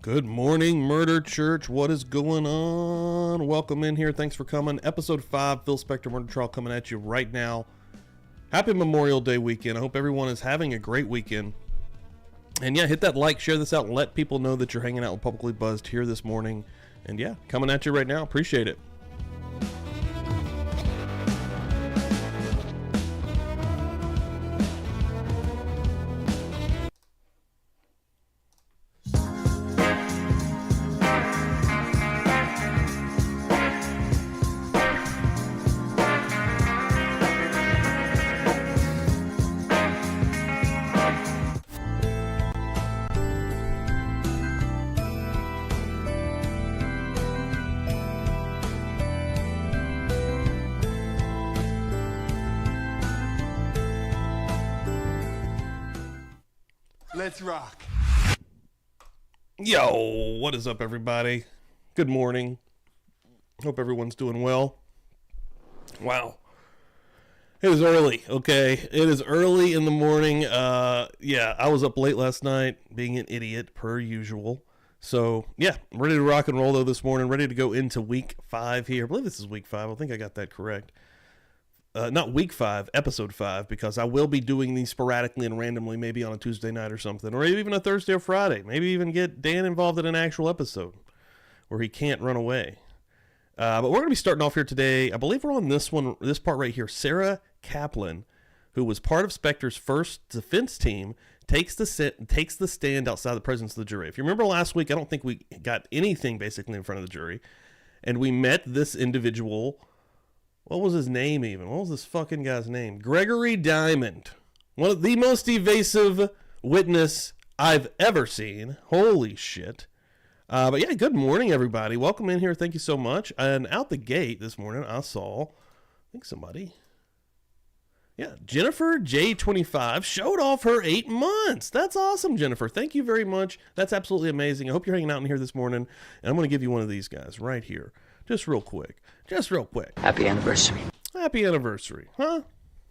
Good morning, Murder Church. What is going on? Welcome in here. Thanks for coming. Episode 5, Phil Spector Murder Trial coming at you right now. Happy Memorial Day weekend. I hope everyone is having a great weekend. And yeah, hit that like, share this out, and let people know that you're hanging out with Publicly Buzzed here this morning. And yeah, coming at you right now. Appreciate it. Let's rock. Yo, what is up, everybody? Good morning. Hope everyone's doing well. Wow. It is early, okay? It is early in the morning. Yeah, I was up late last night being an idiot, per usual. So, yeah, I'm ready to rock and roll, though, this morning. Ready to go into week 5 here. I believe this is week 5. I think I got that correct. Not week 5, episode 5, because I will be doing these sporadically and randomly, maybe on a Tuesday night or something, or even a Thursday or Friday. Maybe even get Dan involved in an actual episode where he can't run away. But we're going to be starting off here today. I believe we're on this one, this part right here. Sarah Kaplan, who was part of Spector's first defense team, takes the stand outside the presence of the jury. If you remember last week, I don't think we got anything basically in front of the jury, and we met this individual. What was his name even? What was this fucking guy's name? Gregory Diamond. One of the most evasive witness I've ever seen. Holy shit. But yeah, good morning, everybody. Welcome in here. Thank you so much. And out the gate this morning, I saw, I think somebody. Yeah, Jennifer J25 showed off her 8 months. That's awesome, Jennifer. Thank you very much. That's absolutely amazing. I hope you're hanging out in here this morning. And I'm going to give you one of these guys right here. Just real quick. Happy anniversary. Happy anniversary. Huh?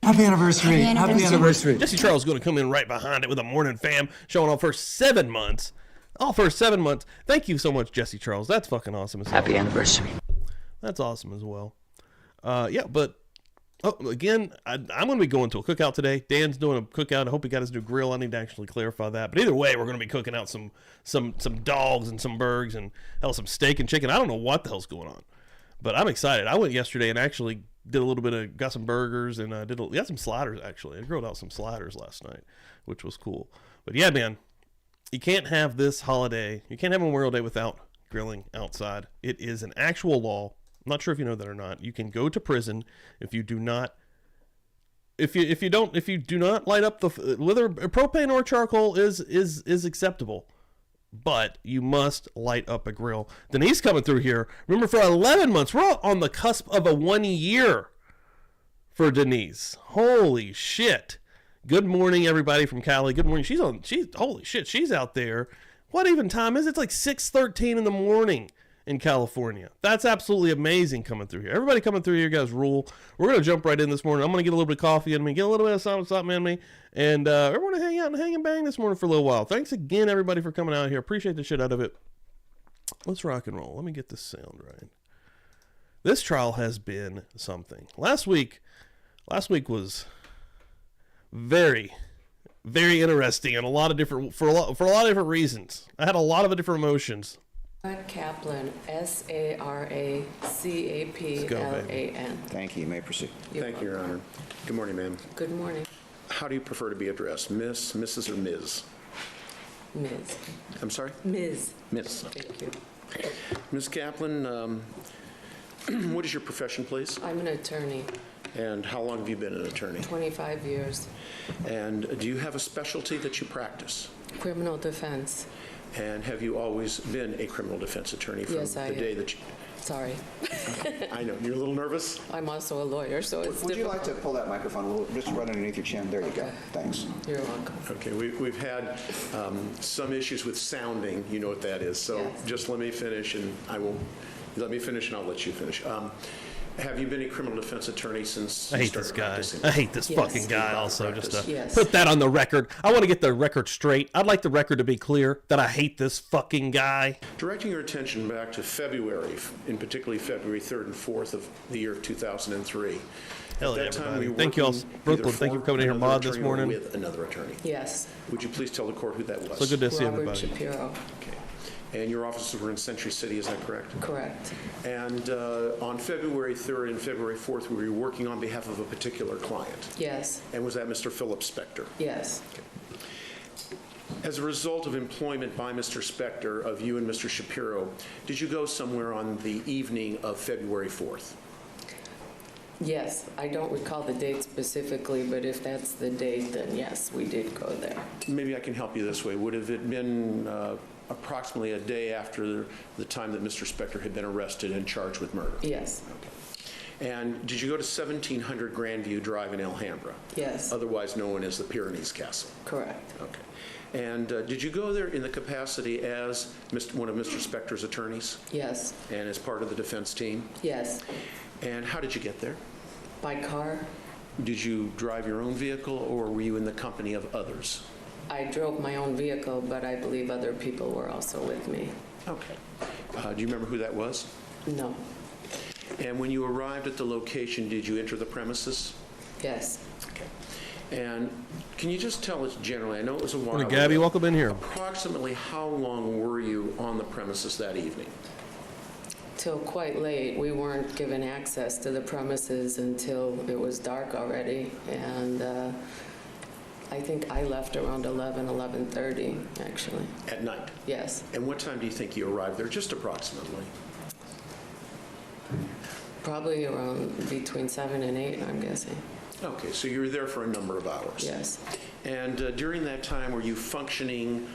Happy anniversary. Happy anniversary. Jesse Charles is going to come in right behind it with a morning fam showing off her 7 months. All for 7 months. Thank you so much, Jesse Charles. That's fucking awesome as well. Happy anniversary. That's awesome as well. Yeah, but again, I'm going to be going to a cookout today. Dan's doing a cookout. I hope he got his new grill. I need to actually clarify that. But either way, we're going to be cooking out some dogs and some burgers and hell, some steak and chicken. I don't know what the hell's going on, but I'm excited. I went yesterday and actually did a little bit of, got some burgers and got some sliders actually. I grilled out some sliders last night, which was cool. But yeah, man, you can't have this holiday. You can't have Memorial Day without grilling outside. It is an actual law. I'm not sure if you know that or not. You can go to prison if you do not, if you do not light up whether propane or charcoal is acceptable, but you must light up a grill. Denise coming through here. Remember, for 11 months, we're on the cusp of a 1 year for Denise. Holy shit! Good morning, everybody from Cali. Good morning. Holy shit. She's out there. What even time is it? It's like 6:13 in the morning. In California. That's absolutely amazing coming through here. Everybody coming through here, guys, rule. We're going to jump right in this morning. I'm going to get a little bit of coffee in me, get a little bit of something in me, and we're going to hang out and hang and bang this morning for a little while. Thanks again, everybody, for coming out here. Appreciate the shit out of it. Let's rock and roll. Let me get this sound right. This trial has been something. Last week was very, very interesting and for a lot of different reasons. I had a lot of different emotions. Kaplan, Saracaplan. Thank you. You may proceed. Thank you, Your Honor. Good morning, ma'am. Good morning. How do you prefer to be addressed? Miss, Mrs., or Ms.? Ms. I'm sorry? Ms. Miss. Thank you. Ms. Kaplan, what is your profession, please? I'm an attorney, And how long have you been an attorney? 25 years. And do you have a specialty that you practice? Criminal defense. And have you always been a criminal defense attorney from Yes, I the day am. that you... Sorry. I know. You're a little nervous? I'm also a lawyer, so it's Would you difficult. like to pull that microphone a little, just right underneath your chin? There you go. Okay. Thanks. You're welcome. Okay, we've had some issues with sounding. You know what that is. So Yes. just let me finish, and I will let me finish, and I'll let you finish. Have you been a criminal defense attorney since I you hate this started guy. practicing? I hate this Yes. fucking guy also. Just to Yes. put that on the record. I want to get the record straight. I'd like the record to be clear that I hate this fucking guy. Directing your attention back to February, in particularly February 3rd and 4th of the year 2003. Hell At yeah, that time, everybody. were you Thank you all. working Brooklyn, either thank you for for coming in here, another Mod, this attorney or morning. with another attorney. Yes. Would you please tell the court who that was? So good to see Robert everybody. Shapiro. Okay. And your offices were in Century City, is that correct? Correct. And on February 3rd and February 4th, were you working on behalf of a particular client? Yes. And was that Mr. Philip Spector? Yes. As a result of employment by Mr. Spector of you and Mr. Shapiro, did you go somewhere on the evening of February 4th? Yes. I don't recall the date specifically, but if that's the date, then yes, we did go there. Maybe I can help you this way. Would have it been approximately a day after the time that Mr. Spector had been arrested and charged with murder? Yes. And did you go to 1700 Grandview Drive in Alhambra? Yes. Otherwise known as the Pyrenees Castle? Correct. Okay. And did you go there in the capacity as one of Mr. Spector's attorneys Yes. and as part of the defense team? Yes. And how did you get there? By car. Did you drive your own vehicle or were you in the company of others? I drove my own vehicle, but I believe other people were also with me. Okay. Do you remember who that was? No. And when you arrived at the location, did you enter the premises? Yes. Okay. And can you just tell us generally, I know it was a while Morning, Gabby. ago, Welcome in here. approximately how long were you on the premises that evening? Till quite late. We weren't given access to the premises until it was dark already. And I think I left around 11:30, actually. At night? Yes. And what time do you think you arrived there, just approximately? Probably around between 7 and 8, I'm guessing. Okay, so you were there for a number of hours. Yes. And during that time, were you functioning,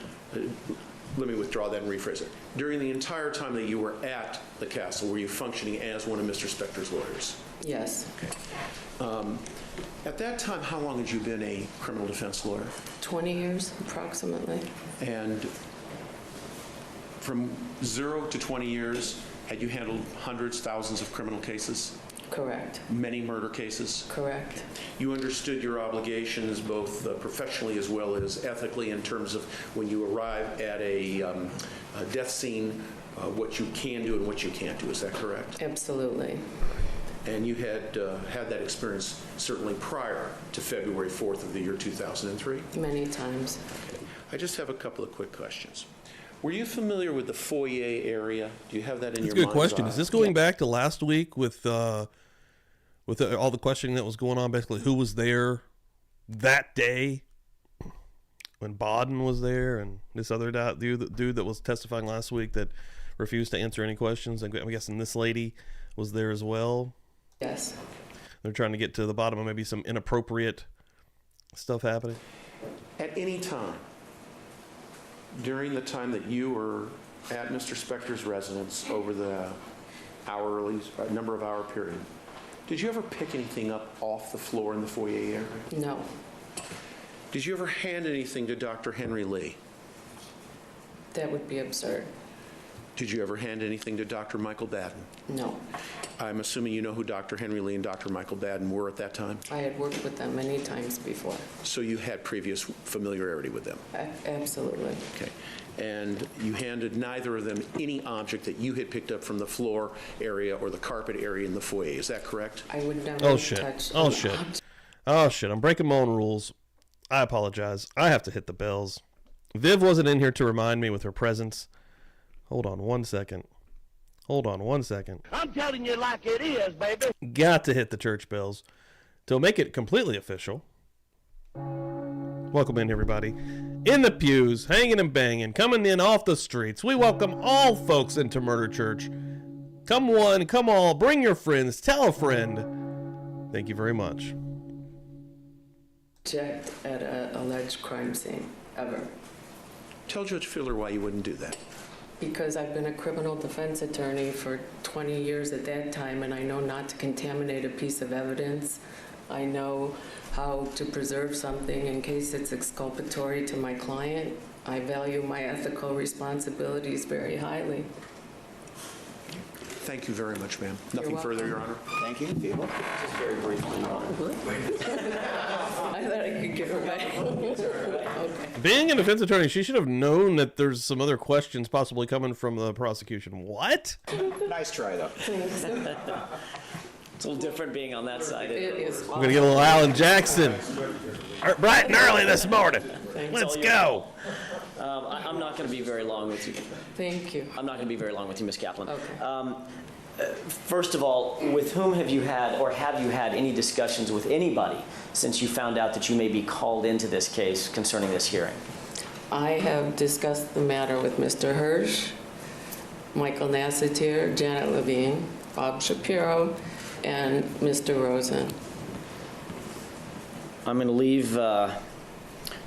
let me withdraw that and rephrase it. During the entire time that you were at the castle, were you functioning as one of Mr. Spector's lawyers? Yes. At that time, how long had you been a criminal defense lawyer? 20 years, approximately. And from 0 to 20 years, had you handled hundreds, thousands of criminal cases? Correct. Many murder cases? Correct. You understood your obligations both professionally as well as ethically in terms of when you arrive at a death scene, what you can do and what you can't do. Is that correct? Absolutely. And you had had that experience certainly prior to February 4th of the year 2003? Many times. Okay. I just have a couple of quick questions. Were you familiar with the Foyer area? Do you have that in That's your a good question. mind's Is eye? this going back to last week with all the questioning that was going on? Basically, who was there that day when Bodden was there, and this other dude that was testifying last week that refused to answer any questions? I'm guessing this lady was there as well. Yes. They're trying to get to the bottom of maybe some inappropriate stuff happening. At any time, during the time that you were at Mr. Spector's residence over the number of hour period, did you ever pick anything up off the floor in the foyer area? No. Did you ever hand anything to Dr. Henry Lee? That would be absurd. Did you ever hand anything to Dr. Michael Baden? No. I'm assuming you know who Dr. Henry Lee and Dr. Michael Baden were at that time? I had worked with them many times before. So you had previous familiarity with them? Absolutely. Okay. And you handed neither of them any object that you had picked up from the floor area or the carpet area in the foyer. Is that correct? I would never Oh shit. touch Oh an shit. object. Oh shit. I'm breaking my own rules. I apologize. I have to hit the bells. Viv wasn't in here to remind me with her presence. Hold on one second. I'm telling you like it is, baby. Got to hit the church bells to make it completely official. Welcome in, everybody. In the pews, hanging and banging, coming in off the streets. We welcome all folks into Murder Church. Come one, come all, bring your friends, tell a friend. Thank you very much. Object at an alleged crime scene, ever. Tell Judge Filler why you wouldn't do that. Because I've been a criminal defense attorney for 20 years at that time, and I know not to contaminate a piece of evidence. I know how to preserve something in case it's exculpatory to my client. I value my ethical responsibilities very highly. Thank you very much, ma'am. Nothing further, Your Honor. Thank you. Feeble. Just very briefly, Your Honor. I thought I could get away. Okay. Being a defense attorney, she should have known that there's some other questions possibly coming from the prosecution. What? Nice try, though. It's a little different being on that side. It is. We're going to get a little Alan Jackson. Bright and early this morning. Let's go. I'm not going to be very long with you. Thank you. I'm not going to be very long with you, Ms. Kaplan. Okay. First of all, with whom have you had, or have you had any discussions with anybody since you found out that you may be called into this case concerning this hearing? I have discussed the matter with Mr. Hirsch, Michael Nassatir, Janet Levine, Bob Shapiro, and Mr. Rosen. I'm going to leave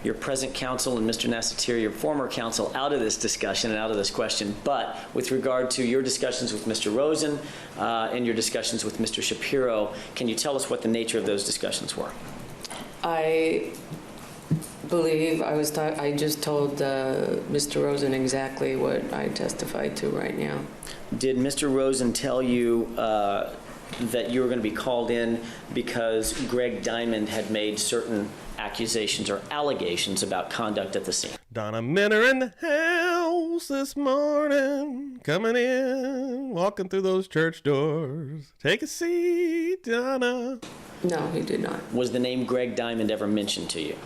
your present counsel and Mr. Nassatir, your former counsel, out of this discussion and out of this question. But with regard to your discussions with Mr. Rosen and your discussions with Mr. Shapiro, can you tell us what the nature of those discussions were? I believe I just told Mr. Rosen exactly what I testified to right now. Did Mr. Rosen tell you that you were going to be called in because Greg Diamond had made certain accusations or allegations about conduct at the scene? Donna Minner in the house this morning, coming in, walking through those church doors. Take a seat, Donna. No, he did not. Was the name Greg Diamond ever mentioned to you?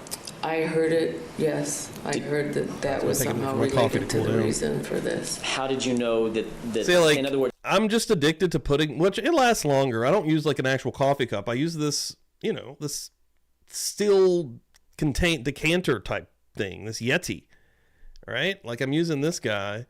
I heard it, yes. I heard that was somehow related to the reason for this. How did you know that See, like, in other words, I'm just addicted to putting, which it lasts longer. I don't use like an actual coffee cup. I use this, this still contained decanter type thing, this Yeti, right? Like I'm using this guy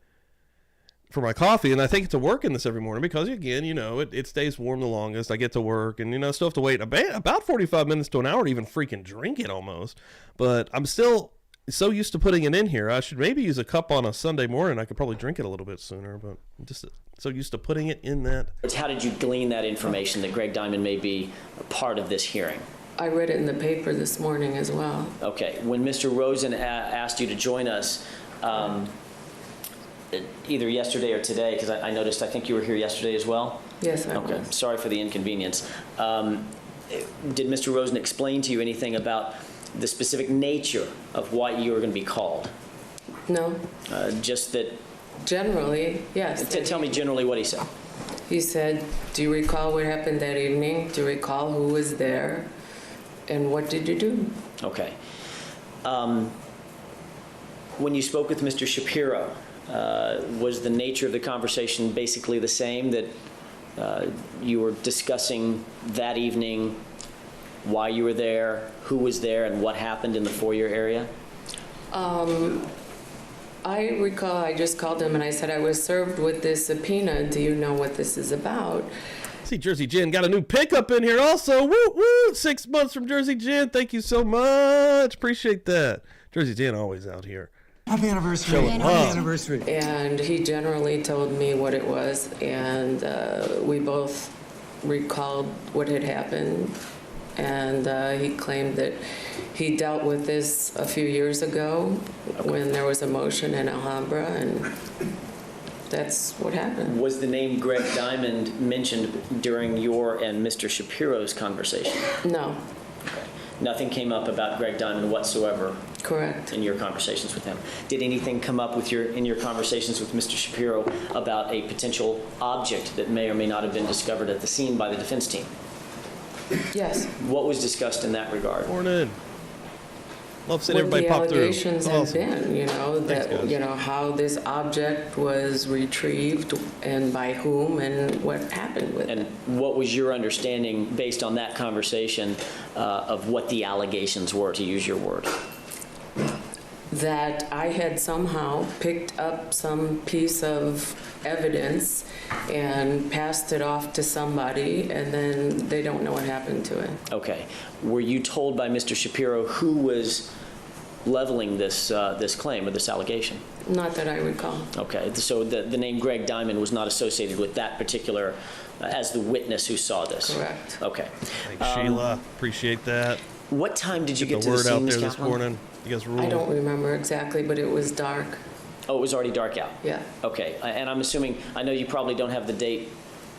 for my coffee, and I think it's a work in this every morning because, again, it stays warm the longest. I get to work, and, still have to wait about 45 minutes to an hour to even freaking drink it almost. But I'm still so used to putting it in here. I should maybe use a cup on a Sunday morning. I could probably drink it a little bit sooner, but I'm just so used to putting it in that. how did you glean that information that Greg Diamond may be a part of this hearing? I read it in the paper this morning as well. Okay. When Mr. Rosen asked you to join us, either yesterday or today, because I noticed, I think you were here yesterday as well? Yes, I Okay. was. Sorry for the inconvenience. Did Mr. Rosen explain to you anything about the specific nature of why you were going to be called? No, Just that, generally, yes. tell me generally what he said. He said, do you recall what happened that evening? Do you recall who was there? And what did you do? Okay. When you spoke with Mr. Shapiro, was the nature of the conversation basically the same, that you were discussing that evening why you were there, who was there, and what happened in the Foyer area? I recall I just called him and I said, I was served with this subpoena. Do you know what this is about? See, Jersey Jen got a new pickup in here also. Woo, woo. 6 months from Jersey Jen. Thank you so much. Appreciate that. Jersey Jen always out here. Happy anniversary. Showing Happy love. anniversary. And he generally told me what it was, and we both recalled what had happened. And he claimed that he dealt with this a few years ago when there was a motion in Alhambra, and that's what happened. Was the name Greg Diamond mentioned during your and Mr. Shapiro's conversation? No, Okay. Nothing came up about Greg Diamond whatsoever correct. in your conversations with him. Did anything come up in your conversations with Mr. Shapiro about a potential object that may or may not have been discovered at the scene by the defense team? Yes. What was discussed in that regard? Morning. Love seeing What everybody the pop through. allegations have Awesome. been, Thanks, guys. how this object was retrieved and by whom and what happened with And it. what was your understanding, based on that conversation, of what the allegations were, to use your word? That I had somehow picked up some piece of evidence and passed it off to somebody, and then they don't know what happened to it. Okay. Were you told by Mr. Shapiro who was leveling this claim or this allegation? Not that I recall. Okay. So the name Greg Diamond was not associated with that particular, as the witness who saw this? Correct. Okay. Thanks, Sheila. Appreciate that. What time did you Get get the to the word out scene, Ms. there this Kaplan? morning. You guys rule. I don't remember exactly, but it was dark. Oh, it was already dark out? Yeah. Okay. And I'm assuming, I know you probably don't have the date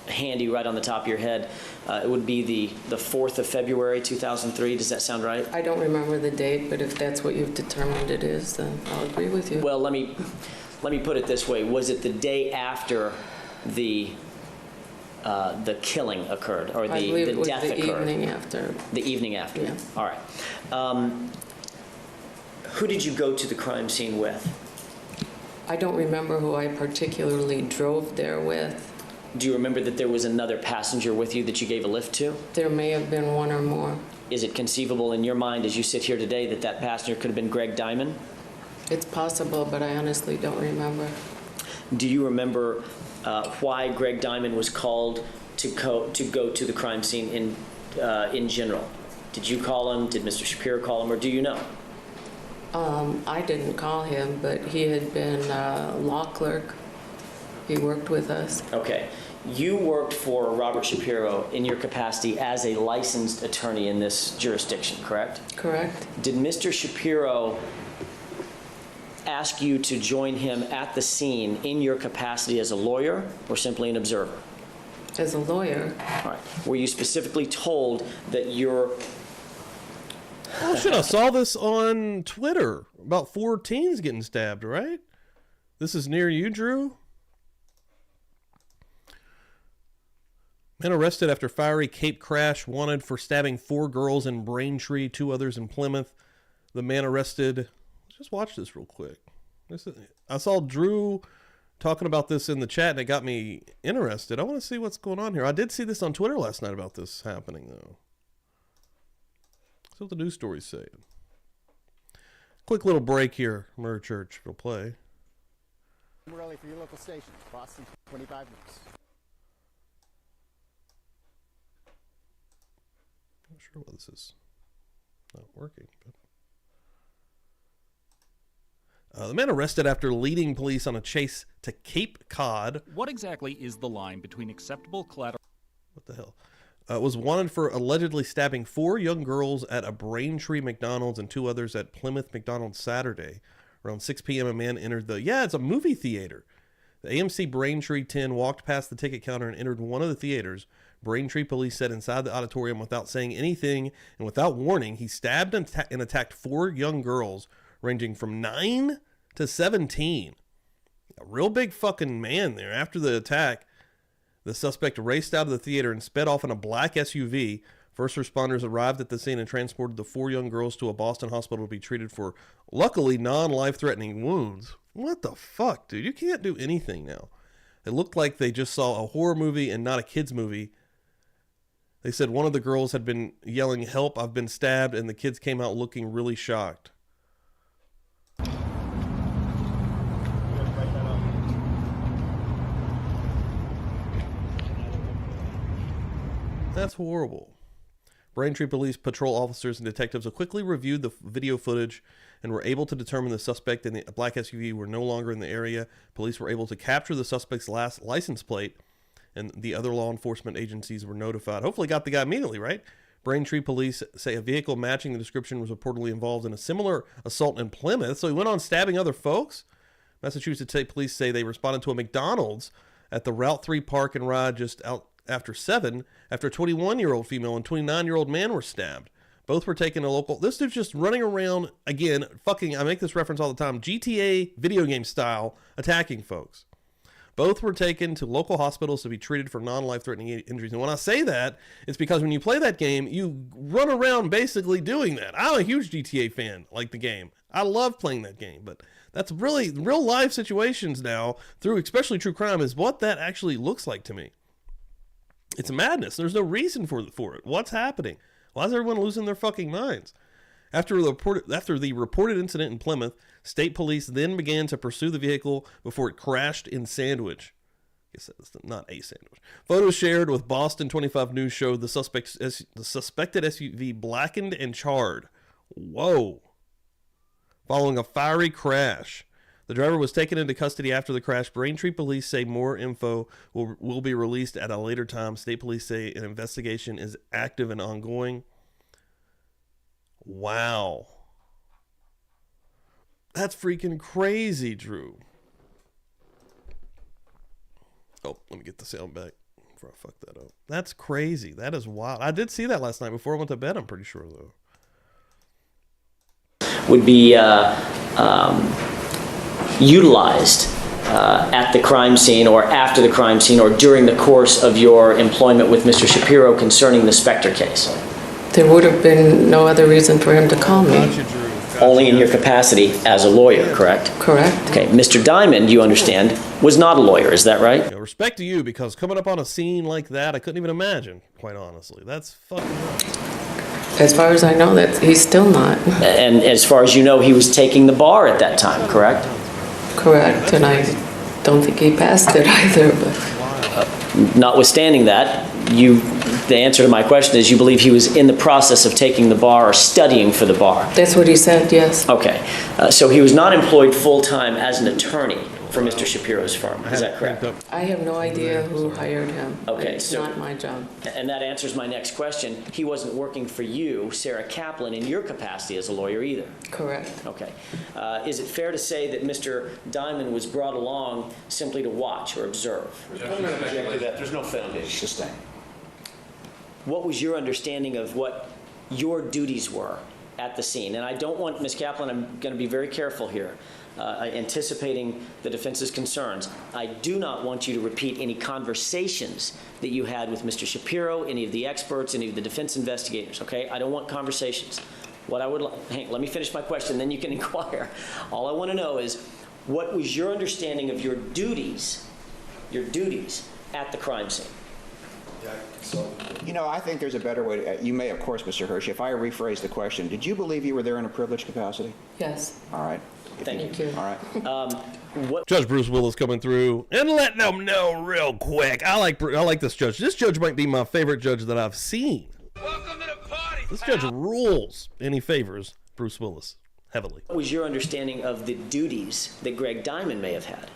handy right on the top of your head. It would be the 4th of February, 2003. Does that sound right? I don't remember the date, but if that's what you've determined it is, then I'll agree with you. Well, let me put it this way. Was it the day after the killing occurred, or I believe the it was death the occurred? evening after. The evening after. Yeah. All right. Who did you go to the crime scene with? I don't remember who I particularly drove there with. Do you remember that there was another passenger with you that you gave a lift to? There may have been one or more. Is it conceivable in your mind, as you sit here today, that that passenger could have been Greg Diamond? It's possible, but I honestly don't remember. Do you remember why Greg Diamond was called to go to the crime scene in general? Did you call him? Did Mr. Shapiro call him, or do you know? I didn't call him, but he had been a law clerk. He worked with us. Okay. You worked for Robert Shapiro in your capacity as a licensed attorney in this jurisdiction, correct? Correct? Did Mr. Shapiro ask you to join him at the scene in your capacity as a lawyer or simply an observer? As a lawyer. All right. Were you specifically told that your... Oh shit, I saw this on Twitter about 4 teens getting stabbed, right? This is near you, Drew? Man arrested after fiery Cape crash, wanted for stabbing 4 girls in Braintree, 2 others in Plymouth. The man arrested... Let's just watch this real quick. I saw Drew talking about this in the chat, and it got me interested. I want to see what's going on here. I did see this on Twitter last night about this happening, though. That's what the news story's saying. Quick little break here. Murder Church will play. Early for your local station, Boston, 25 minutes. Not sure why this is not working. But the man arrested after leading police on a chase to Cape Cod. What exactly is the line between acceptable collateral? What the hell? Was wanted for allegedly stabbing 4 young girls at a Braintree McDonald's and 2 others at Plymouth McDonald's Saturday. Around 6 p.m., a man entered it's a movie theater. The AMC Braintree 10 walked past the ticket counter and entered one of the theaters. Braintree police said inside the auditorium without saying anything and without warning, he stabbed and attacked 4 young girls ranging from 9 to 17. A real big fucking man there. After the attack, the suspect raced out of the theater and sped off in a black SUV. First responders arrived at the scene and transported the 4 young girls to a Boston hospital to be treated for, luckily, non-life-threatening wounds. What the fuck, dude? You can't do anything now. It looked like they just saw a horror movie and not a kid's movie. They said one of the girls had been yelling, "Help, I've been stabbed," and the kids came out looking really shocked. That's horrible. Braintree Police patrol officers and detectives quickly reviewed the video footage and were able to determine the suspect and the black SUV were no longer in the area. Police were able to capture the suspect's last license plate, and the other law enforcement agencies were notified. Hopefully got the guy immediately, right? Braintree Police say a vehicle matching the description was reportedly involved in a similar assault in Plymouth, so he went on stabbing other folks. Massachusetts State Police say they responded to a McDonald's at the Route 3 park and ride just out after 7, after a 21-year-old female and 29-year-old man were stabbed. Both were taken to local... This dude's just running around, again, I make this reference all the time, GTA video game style, attacking folks. Both were taken to local hospitals to be treated for non-life-threatening injuries. And when I say that, it's because when you play that game, you run around basically doing that. I'm a huge GTA fan, like the game. I love playing that game, but that's really real-life situations now, through especially true crime, is what that actually looks like to me. It's madness. There's no reason for it. What's happening? Why is everyone losing their fucking minds? After the reported incident in Plymouth, state police then began to pursue the vehicle before it crashed in Sandwich. I guess that's not a sandwich. Photos shared with Boston 25 News showed the suspected SUV blackened and charred. Whoa. Following a fiery crash. The driver was taken into custody after the crash. Braintree police say more info will be released at a later time. State police say an investigation is active and ongoing. Wow. That's freaking crazy, Drew. Oh, let me get the sound back. before I fuck that up. That's crazy. That is wild. I did see that last night before I went to bed, I'm pretty sure, though. Would be utilized at the crime scene or after the crime scene or during the course of your employment with Mr. Shapiro concerning the Spector case? There would have been no other reason for him to call me. Gotcha, Drew. Gotcha. Only in your capacity as a lawyer, correct? Correct. Okay, Mr. Diamond, you understand, was not a lawyer, is that right? Yeah, respect to you, because coming up on a scene like that, I couldn't even imagine, quite honestly. That's fucking nuts. As far as I know, that he's still not. And as far as you know, he was taking the bar at that time, correct? Correct, and I don't think he passed it either, but Notwithstanding that, the answer to my question is you believe he was in the process of taking the bar or studying for the bar. that's what he said, yes. Okay, so he was not employed full-time as an attorney for Mr. Shapiro's firm, is that correct? I have no idea who hired him. Okay, It's so- not my job. And that answers my next question. He wasn't working for you, Sarah Kaplan, in your capacity as a lawyer either. Correct. Okay. Is it fair to say that Mr. Diamond was brought along simply to watch or observe? There's no foundation. Sustained. What was your understanding of what your duties were at the scene? And I don't want, Ms. Kaplan, I'm going to be very careful here, anticipating the defense's concerns. I do not want you to repeat any conversations that you had with Mr. Shapiro, any of the experts, any of the defense investigators, okay? I don't want conversations. What I would, let me finish my question, then you can inquire. All I want to know is, what was your understanding of your duties at the crime scene? You know, I think there's a better way to, you may, of course, Mr. Hirsch, if I rephrase the question, did you believe you were there in a privileged capacity? Yes. All right. Thank you. All right. Judge Bruce Willis coming through and letting them know real quick. I like this judge. This judge might be my favorite judge that I've seen. Welcome to the party. This judge rules, and he favors Bruce Willis heavily. What was your understanding of the duties that Greg Diamond may have had?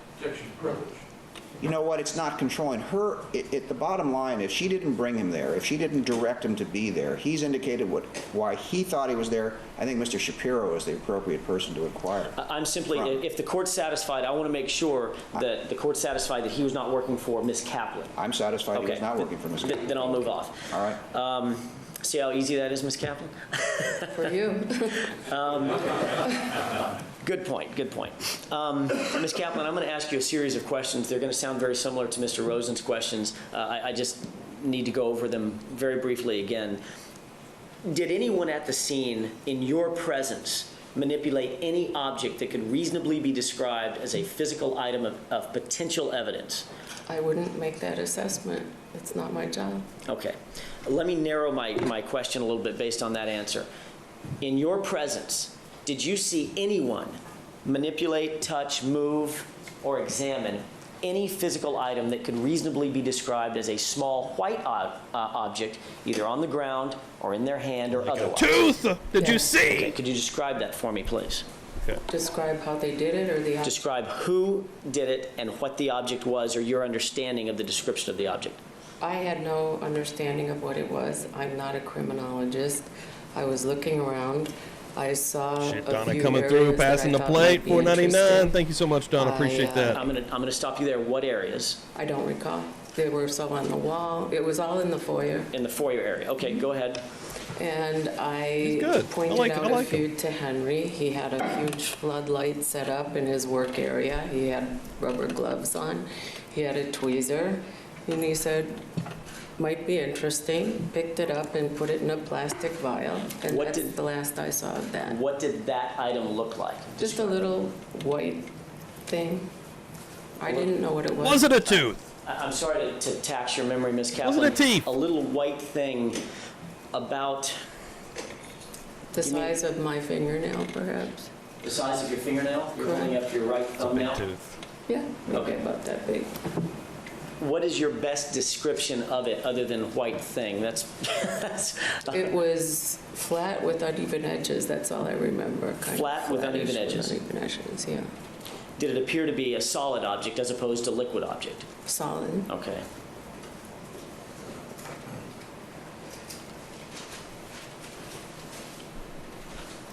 You know what? It's not controlling her. The bottom line, if she didn't bring him there, if she didn't direct him to be there, he's indicated why he thought he was there. I think Mr. Shapiro is the appropriate person to inquire. I'm simply, if the court's satisfied, I want to make sure that the court's satisfied that he was not working for Ms. Kaplan. I'm satisfied he Okay. was not working for Ms. Then I'll move off. All right. See how easy that is, Ms. Kaplan? For you. Good point, good point. Ms. Kaplan, I'm going to ask you a series of questions. They're going to sound very similar to Mr. Rosen's questions. I just need to go over them very briefly again. Did anyone at the scene, in your presence, manipulate any object that could reasonably be described as a physical item of potential evidence? I wouldn't make that assessment. It's not my job. Okay. Let me narrow my question a little bit based on that answer. In your presence, did you see anyone manipulate, touch, move, or examine any physical item that could reasonably be described as a small white object, either on the ground or in their hand or otherwise? Tooth! Did you Yeah. see? Okay, could you describe that for me, please? Describe how they did it or the Describe who did it and what the object was, or your understanding of the description of the object. I had no understanding of what it was. I'm not a criminologist. I was looking around. I saw Shit, a Donna few coming through, areas that passing I the thought plate, might be $4.99. interesting. Thank you so much, Donna. Appreciate that. I'm gonna stop you there. What areas? I don't recall. They were some on the wall. It was all in the foyer. In the foyer area. Okay, go ahead. And I good. I pointed like out a him. few to Henry. He had a huge floodlight set up in his work area. He had rubber gloves on. He had a tweezer. And he said, might be interesting. Picked it up and put it in a plastic vial. And What that's did- the last I saw of that. What did that item look like? Just a little white thing. I didn't know what it was. Was it a tooth? I'm sorry to tax your memory, Ms. Kaplan. Was it a teeth? A little white thing about The size of my fingernail, perhaps. the size of your fingernail? You're holding up your right thumb now? Tooth. Yeah, maybe Okay. about that big. What is your best description of it other than white thing? That's It was flat with uneven edges, that's all I remember. Kind of Flat with flattish uneven edges. Uneven edges, yeah. Did it appear to be a solid object as opposed to liquid object? Solid. Okay.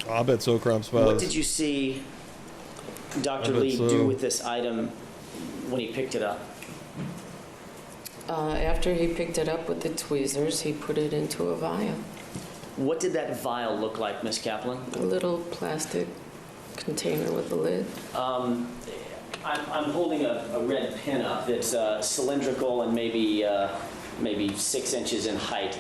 I bet so, Crime What Spies. did you see Dr. I bet Lee so. do with this item when he picked it up? After he picked it up with the tweezers, he put it into a vial. What did that vial look like, Ms. Kaplan? A little plastic container with a lid. I'm holding a red pin up that's cylindrical and maybe 6 inches in height.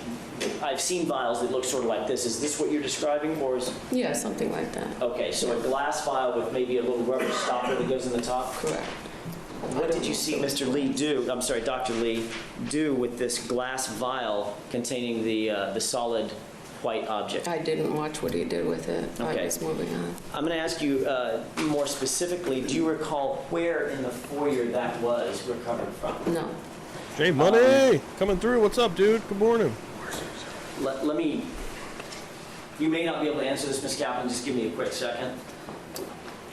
I've seen vials that look sort of like this. Is this what you're describing, or is? Yeah, something like that. Okay, so a glass vial with maybe a little rubber stopper that goes in the top? Correct. What did you see Mr. Lee do, I'm sorry, Dr. Lee, do with this glass vial containing the solid white object? I didn't watch what he did with it. Okay. I was moving on. I'm going to ask you more specifically, do you recall where in the foyer that was recovered from? No. Jay Money, coming through. What's up, dude? Good morning. Let me, you may not be able to answer this, Ms. Kaplan, just give me a quick second.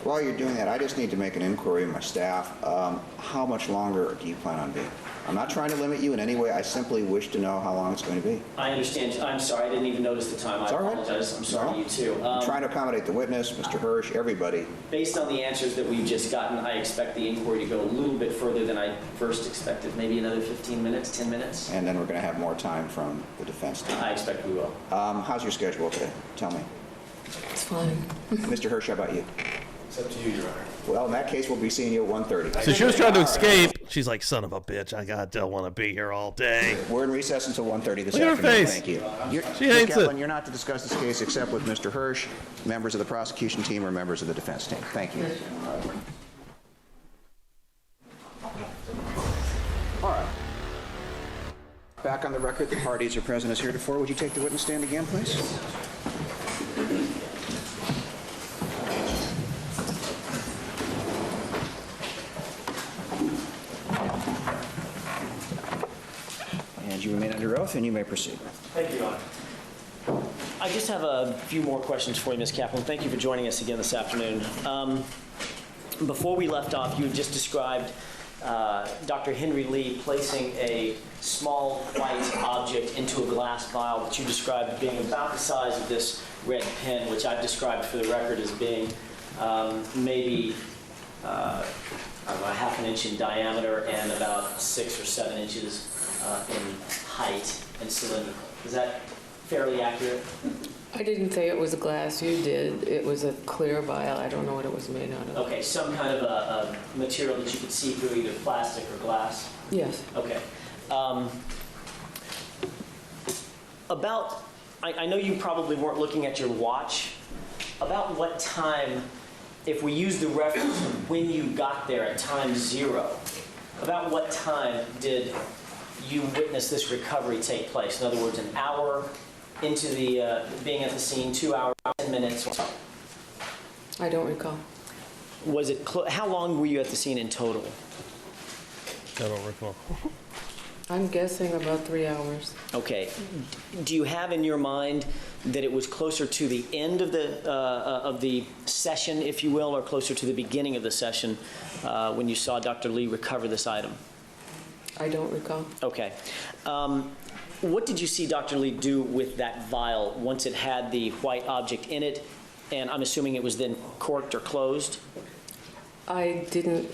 While you're doing that, I just need to make an inquiry of my staff. How much longer do you plan on being? I'm not trying to limit you in any way. I simply wish to know how long it's going to be. I understand. I'm sorry. I didn't even notice the time. I all right. apologize. I'm sorry, No. you too. I'm trying to accommodate the witness, Mr. Hirsch, everybody. Based on the answers that we've just gotten, I expect the inquiry to go a little bit further than I first expected. Maybe another 15 minutes, 10 minutes? And then we're going to have more time from the defense team. I expect we will. How's your schedule today? Tell me. It's fine. Mr. Hirsch, how about you? It's up to you, Your Honor. Well, in that case, we'll be seeing you at 1:30. So she was trying to escape. She's like, son of a bitch, I don't want to be here all day. We're in recess until 1:30 this Look at her afternoon. face. Thank you. She Ms. hates Kaplan, it. you're not to discuss this case except with Mr. Hirsch, members of the prosecution team, or members of the defense team. Thank you. All right. Back on the record, the parties are present as heretofore. Would you take the witness stand again, please? And you remain under oath, and you may proceed. Thank you, Your Honor. I just have a few more questions for you, Ms. Kaplan. Thank you for joining us again this afternoon. Before we left off, you had just described Dr. Henry Lee placing a small white object into a glass vial that you described being about the size of this red pen, which I've described for the record as being maybe I don't know, a half an inch in diameter and about 6 or 7 inches in height and cylindrical. Is that fairly accurate? I didn't say it was glass. You did. It was a clear vial. I don't know what it was made out of. Okay, some kind of a material that you could see through, either plastic or glass? Yes. Okay. I know you probably weren't looking at your watch. About what time, if we use the reference when you got there at time 0, about what time did you witness this recovery take place? In other words, an hour into the being at the scene, 2 hours, 10 minutes? I don't recall. Was it how long were you at the scene in total? I don't recall. I'm guessing about 3 hours. Okay. Do you have in your mind that it was closer to the end of the session, if you will, or closer to the beginning of the session when you saw Dr. Lee recover this item? I don't recall. Okay. What did you see Dr. Lee do with that vial once it had the white object in it? And I'm assuming it was then corked or closed? I didn't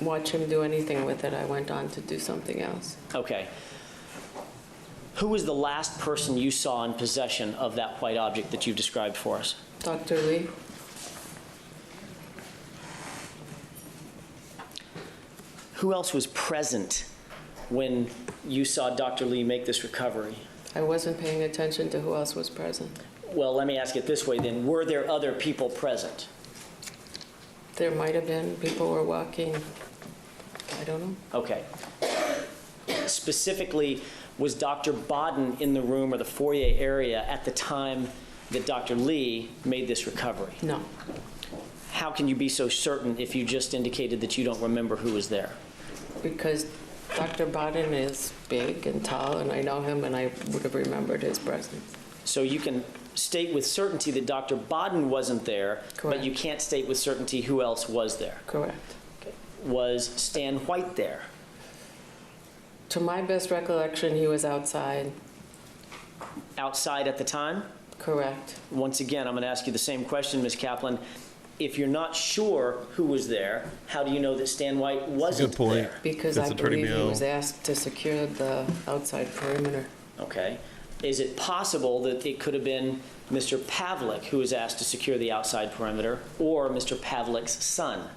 watch him do anything with it. I went on to do something else. Okay. Who was the last person you saw in possession of that white object that you've described for us? Dr. Lee? Who else was present when you saw Dr. Lee make this recovery? I wasn't paying attention to who else was present. Well, let me ask it this way then. Were there other people present? There might have been. People were walking. I don't know. Okay. Specifically, was Dr. Bodden in the room or the foyer area at the time that Dr. Lee made this recovery? No. How can you be so certain if you just indicated that you don't remember who was there? Because Dr. Bodden is big and tall, and I know him, and I would have remembered his presence. So you can state with certainty that Dr. Bodden wasn't there, Correct. but you can't state with certainty who else was there. Correct. Was Stan White there? To my best recollection, he was outside. Outside at the time? Correct. Once again, I'm going to ask you the same question, Ms. Kaplan. if you're not sure who was there, how do you know that Stan White wasn't Good point. there? Because That's I Attorney believe he Bill. was asked to secure the outside perimeter. Okay. Is it possible that it could have been Mr. Pavlik who was asked to secure the outside perimeter, or Mr. Pavlik's son?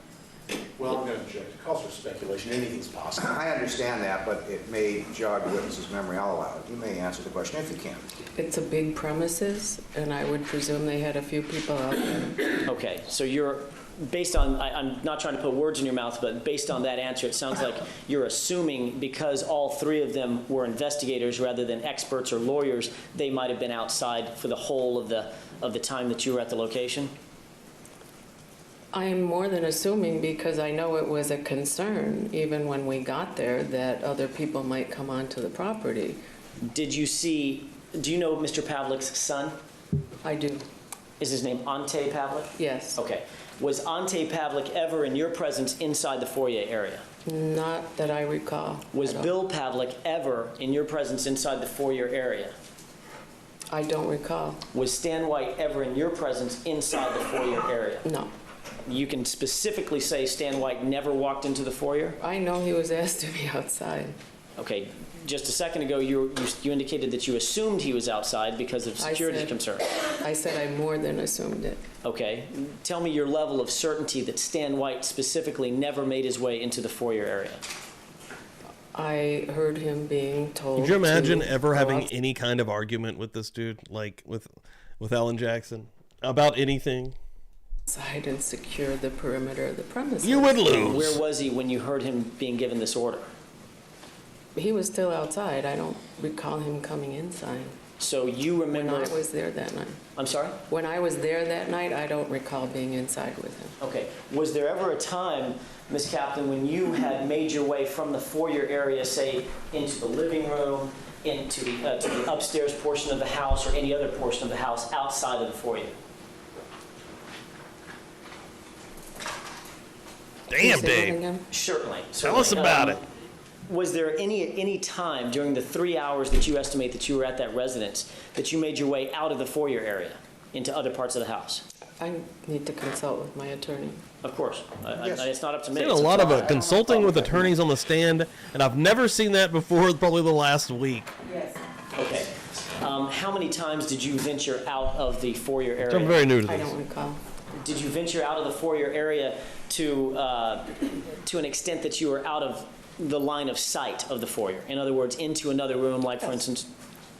Well, I'm going to object. It calls for speculation. Anything's possible. I understand that, but it may jog the witness's memory. I'll allow it. You may answer the question if you can. It's a big premises, and I would presume they had a few people out there. Okay, so you're, based on, I'm not trying to put words in your mouth, but based on that answer, it sounds like you're assuming because all three of them were investigators rather than experts or lawyers, they might have been outside for the whole of the time that you were at the location? I am more than assuming because I know it was a concern, even when we got there, that other people might come onto the property. Do you know Mr. Pavlik's son? I do, Is his name Ante Pavlik? yes. Okay. Was Ante Pavlik ever in your presence inside the foyer area? Not that I recall. Was at all. Bill Pavlik ever in your presence inside the foyer area? I don't recall. Was Stan White ever in your presence inside the foyer area? No. You can specifically say Stan White never walked into the foyer? I know he was asked to be outside. Okay, just a second ago, you indicated that you assumed he was outside because of security concerns. I said I more than assumed it. Okay, tell me your level of certainty that Stan White specifically never made his way into the foyer area. I heard him being told. Could you imagine to ever go having any kind of argument with this dude, like with Alan Jackson, about anything? outside and secure the perimeter of the premises. You would lose. Where was he when you heard him being given this order? He was still outside. I don't recall him coming inside. So you remember... When I was there that night. I'm sorry? When I was there that night, I don't recall being inside with him. Okay. Was there ever a time, Ms. Kaplan, when you had made your way from the foyer area, say, into the living room, into the upstairs portion of the house, or any other portion of the house outside of the foyer? Damn, Say that Dave. again? Certainly. Tell us about it. Was there any time during the 3 hours that you estimate that you were at that residence that you made your way out of the foyer area into other parts of the house? I need to consult with my attorney. Of course. Yes. It's not up to me. Seen a It's up lot to of consulting with attorneys on the stand, and I've never seen that before. Probably the last week. Yes. Okay. How many times did you venture out of the foyer area? I'm very new to I this. don't recall. Did you venture out of the foyer area to an extent that you were out of the line of sight of the foyer? In other words, into another room, like, for instance...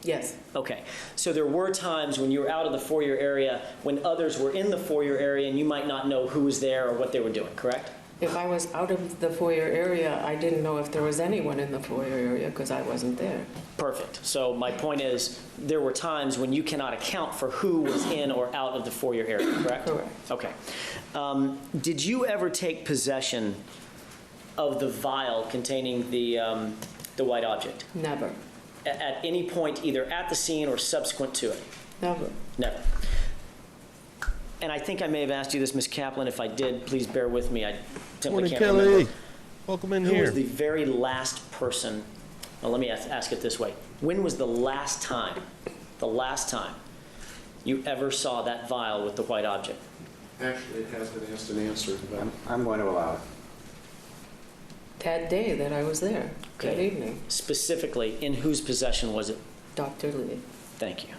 Yes. Okay. So there were times when you were out of the foyer area when others were in the foyer area and you might not know who was there or what they were doing, correct? If I was out of the foyer area, I didn't know if there was anyone in the foyer area because I wasn't there. Perfect. So my point is, there were times when you cannot account for who was in or out of the foyer area, correct? Correct. Okay. Did you ever take possession of the vial containing the white object? Never. At any point, either at the scene or subsequent to it? Never. Never. And I think I may have asked you this, Ms. Kaplan. If I did, please bear with me. I simply Morning, can't Kelly. remember. Welcome in Who here. was the very last person? Well, let me ask it this way. When was the last time you ever saw that vial with the white object? Actually, it has been asked and answered, but I'm going to allow it. That day that I was there, that Okay. evening, Specifically, in whose possession was it? Dr. Lee. Thank you.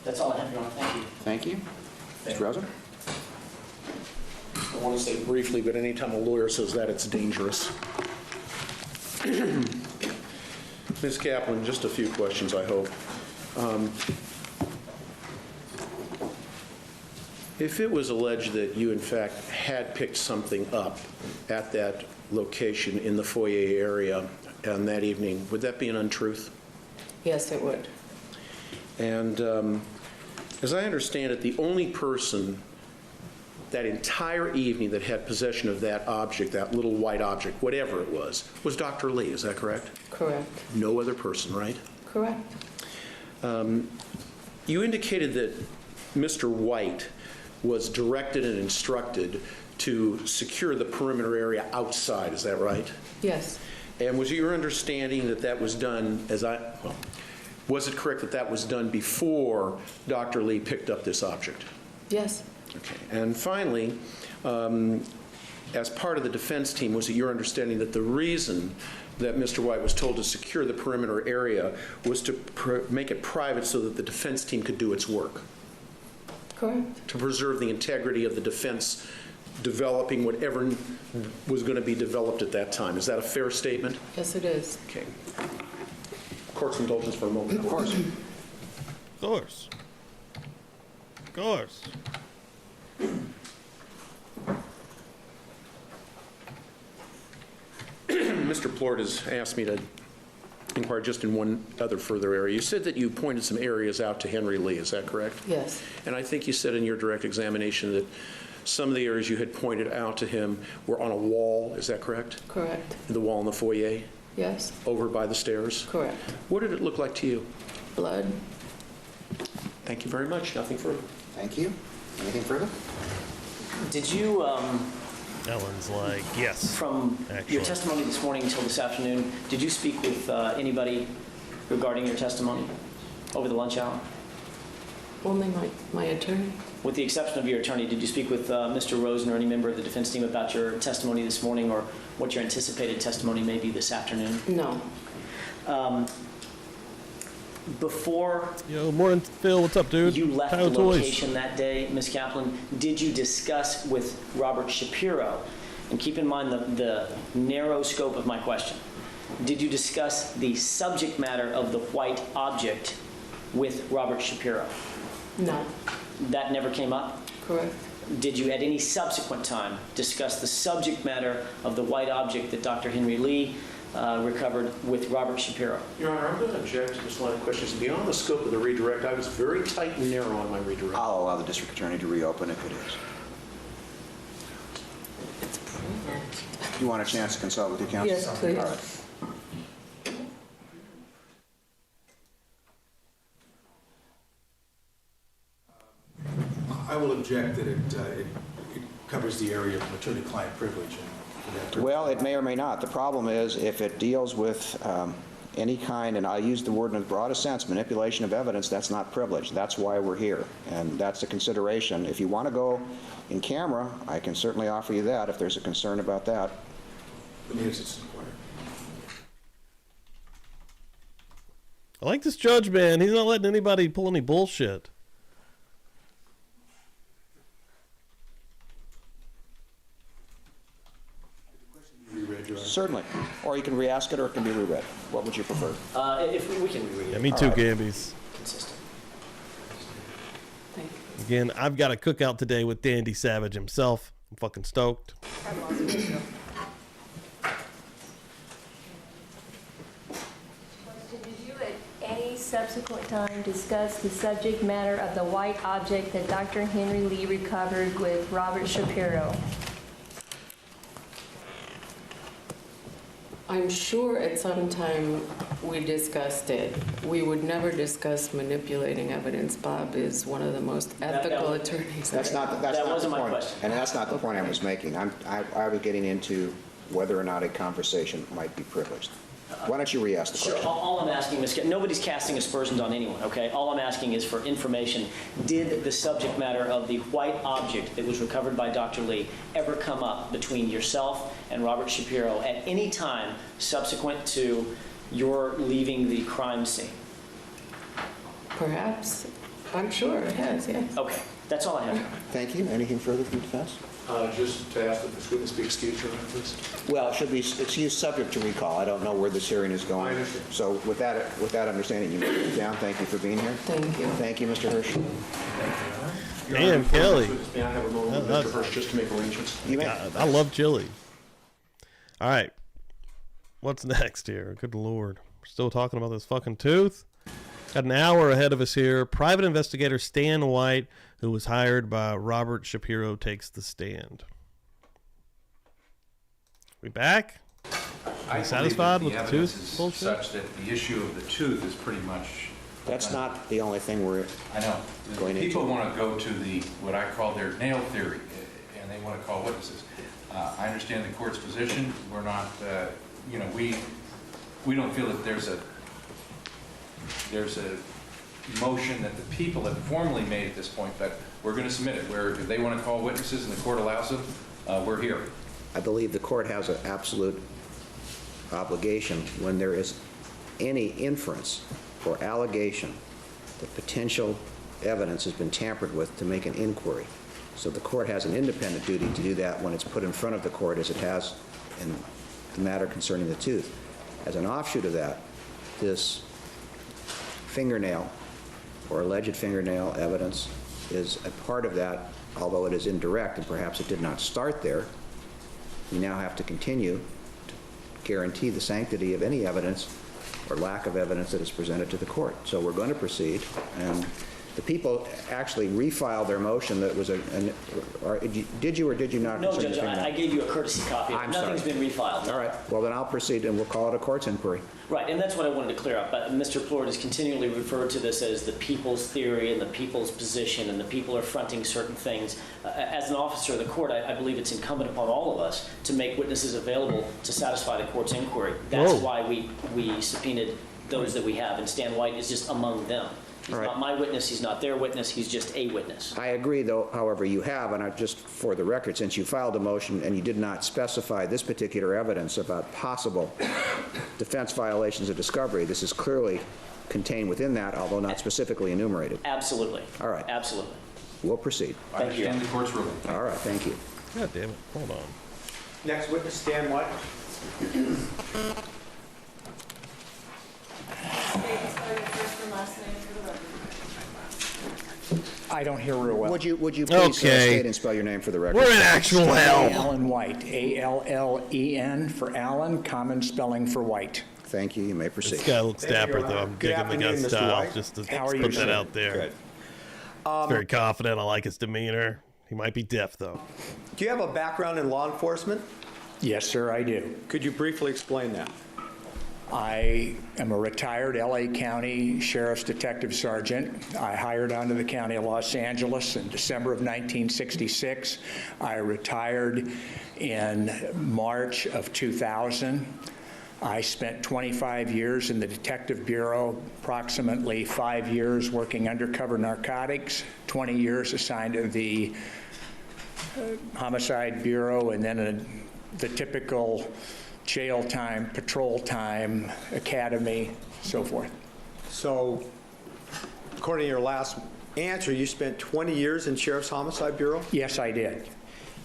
That's all I have, Your Honor. Thank you. Thank you. Mr. Rosen? I want to say briefly, but anytime a lawyer says that, it's dangerous. Ms. Kaplan, just a few questions, I hope. If it was alleged that you, in fact, had picked something up at that location in the foyer area on that evening, would that be an untruth? Yes, it would. And as I understand it, the only person that entire evening that had possession of that object, that little white object, whatever it was Dr. Lee. Is that correct? Correct. No other person, right? Correct. You indicated that Mr. White was directed and instructed to secure the perimeter area outside. Is that right? Yes. And was your understanding that that was done, Was it correct that that was done before Dr. Lee picked up this object? Yes, Okay. And finally, as part of the defense team, was it your understanding that the reason that Mr. White was told to secure the perimeter area was to make it private so that the defense team could do its work? correct. To preserve the integrity of the defense developing whatever was going to be developed at that time. Is that a fair statement? Yes, it is. Okay. Court's indulgence for a moment. Of course. Of course. Of course. Mr. Plort has asked me to inquire just in one other further area. You said that you pointed some areas out to Henry Lee, is that correct? Yes, And I think you said in your direct examination that some of the areas you had pointed out to him were on a wall, is that correct? correct. The wall in the foyer, Yes, over by the stairs? correct. What did it look like to you? Blood? Thank you very much. Nothing further. Thank you. Anything further? Did you, Ellen's like, yes. from Excellent. your testimony this morning until this afternoon, did you speak with anybody regarding your testimony over the lunch hour? Only my attorney? With the exception of your attorney, did you speak with Mr. Rosen or any member of the defense team about your testimony this morning or what your anticipated testimony may be this afternoon? No. Before Yo, morning, Phil. What's up, dude? you left the Tyler Toys. location that day, Ms. Kaplan, did you discuss with Robert Shapiro, and keep in mind the narrow scope of my question, did you discuss the subject matter of the white object with Robert Shapiro? No. That never came up? Correct. Did you at any subsequent time discuss the subject matter of the white object that Dr. Henry Lee recovered with Robert Shapiro? Your Honor, I'm going to object to this line of questions. Beyond the scope of the redirect, I was very tight and narrow on my redirect. I'll allow the district attorney to reopen if it is. It's proven. You want a chance to consult with your counsel? Yes, please. All right. I will object that it covers the area of attorney-client privilege. Well, it may or may not. The problem is if it deals with any kind, and I use the word in the broadest sense, manipulation of evidence, that's not privilege. That's why we're here, and that's a consideration. If you want to go in camera, I can certainly offer you that if there's a concern about that. Let me it's inquired. I like this judge, man. He's not letting anybody pull any bullshit. Certainly. Or you can re-ask it, or it can be reread. What would you prefer? If we can reread Yeah, it. me too, right. Gambies. Consistent. Thank you. Again, I've got a cookout today with Dandy Savage himself. I'm fucking stoked. Did you at any subsequent time discuss the subject matter of the white object that Dr. Henry Lee recovered with Robert Shapiro? I'm sure at some time we discussed it. We would never discuss manipulating evidence. Bob is one of the most ethical attorneys. That's not That the wasn't my point. question. And that's not the point I was making. I was getting into whether or not a conversation might be privileged. Why don't you re-ask the Sure. question? All I'm asking, Ms. Nobody's casting aspersions on anyone, okay? All I'm asking is for information. Did the subject matter of the white object that was recovered by Dr. Lee ever come up between yourself and Robert Shapiro at any time subsequent to your leaving the crime scene? Perhaps. I'm sure it has, yes. Okay, that's all I have. Thank you. Anything further from the defense? Just to ask that this witness be excused, Your Honor, please. Well, it should be excused subject to recall. I don't know where this hearing is going. I understand. So with that understanding, you may move down. Thank you for being here. Thank you. Thank you, Mr. Hirsch. Your Damn, Honor, Kelly. May I have a moment with That's- Mr. Hirsch just to make arrangements? You may. I love chili. All right. What's next here? Good Lord. We're still talking about this fucking tooth? Got an hour ahead of us here. Private investigator Stan White, who was hired by Robert Shapiro, takes the stand. We back? I satisfied believe with that the the evidence tooth is bullshit? such that the issue of the tooth is pretty much. That's not the only thing we're I know. going into. People want to go to the, what I call their nail theory, and they want to call witnesses. I understand the court's position. We're not, we don't feel that there's there's a motion that the people have formally made at this point, but we're going to submit it. Where if they want to call witnesses and the court allows them, we're here. I believe the court has an absolute obligation when there is any inference or allegation that potential evidence has been tampered with to make an inquiry. So the court has an independent duty to do that when it's put in front of the court, as it has in the matter concerning the tooth. As an offshoot of that, this fingernail or alleged fingernail evidence is a part of that, although it is indirect and perhaps it did not start there. We now have to continue to guarantee the sanctity of any evidence or lack of evidence that is presented to the court. So we're going to proceed, and the people actually refiled their motion that was did you or did you not? No, Judge, I gave you a courtesy copy. Nothing's been refiled. All right. Well, then I'll proceed, and we'll call it a court's inquiry. Right, and that's what I wanted to clear up. But Mr. Plord has continually referred to this as the people's theory and the people's position, and the people are fronting certain things. As an officer of the court, I believe it's incumbent upon all of us to make witnesses available to satisfy the court's inquiry. That's why we subpoenaed those that we have, and Stan White is just among them. He's not my witness, he's not their witness, he's just a witness. I agree, though, however, you have, and I just for the record, since you filed a motion and you did not specify this particular evidence about possible defense violations of discovery, this is clearly contained within that, although not specifically enumerated. Absolutely. All right. Absolutely. We'll proceed. Thank you. I understand the court's ruling. All right, thank you. God damn it. Hold on. Next witness, Stan White. I don't hear real well. Would you please state and spell your name for the record? We're in actual hell. Alan White, A-L-L-E-N for Alan, common spelling for White. Thank you. You may proceed. This guy looks dapper, though. I'm digging the gut style. Just to put that out there. Good. Very confident. I like his demeanor. He might be deaf, though. Do you have a background in law enforcement? Yes, sir, I do. Could you briefly explain that? I am a retired LA County Sheriff's Detective Sergeant. I hired onto the County of Los Angeles in December of 1966. I retired in March of 2000. I spent 25 years in the Detective Bureau, approximately 5 years working undercover narcotics, 20 years assigned to the Homicide Bureau, and then the typical jail time, patrol time, academy, so forth. So, according to your last answer, you spent 20 years in Sheriff's Homicide Bureau? Yes, I did.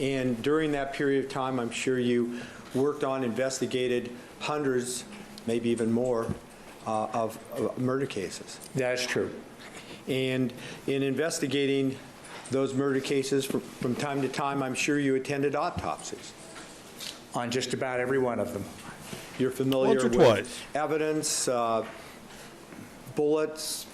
And during that period of time, I'm sure you worked on, investigated hundreds, maybe even more, of murder cases. That is true. And in investigating those murder cases from time to time, I'm sure you attended autopsies. On just about every one of them. You're familiar Once or with twice. evidence, bullets,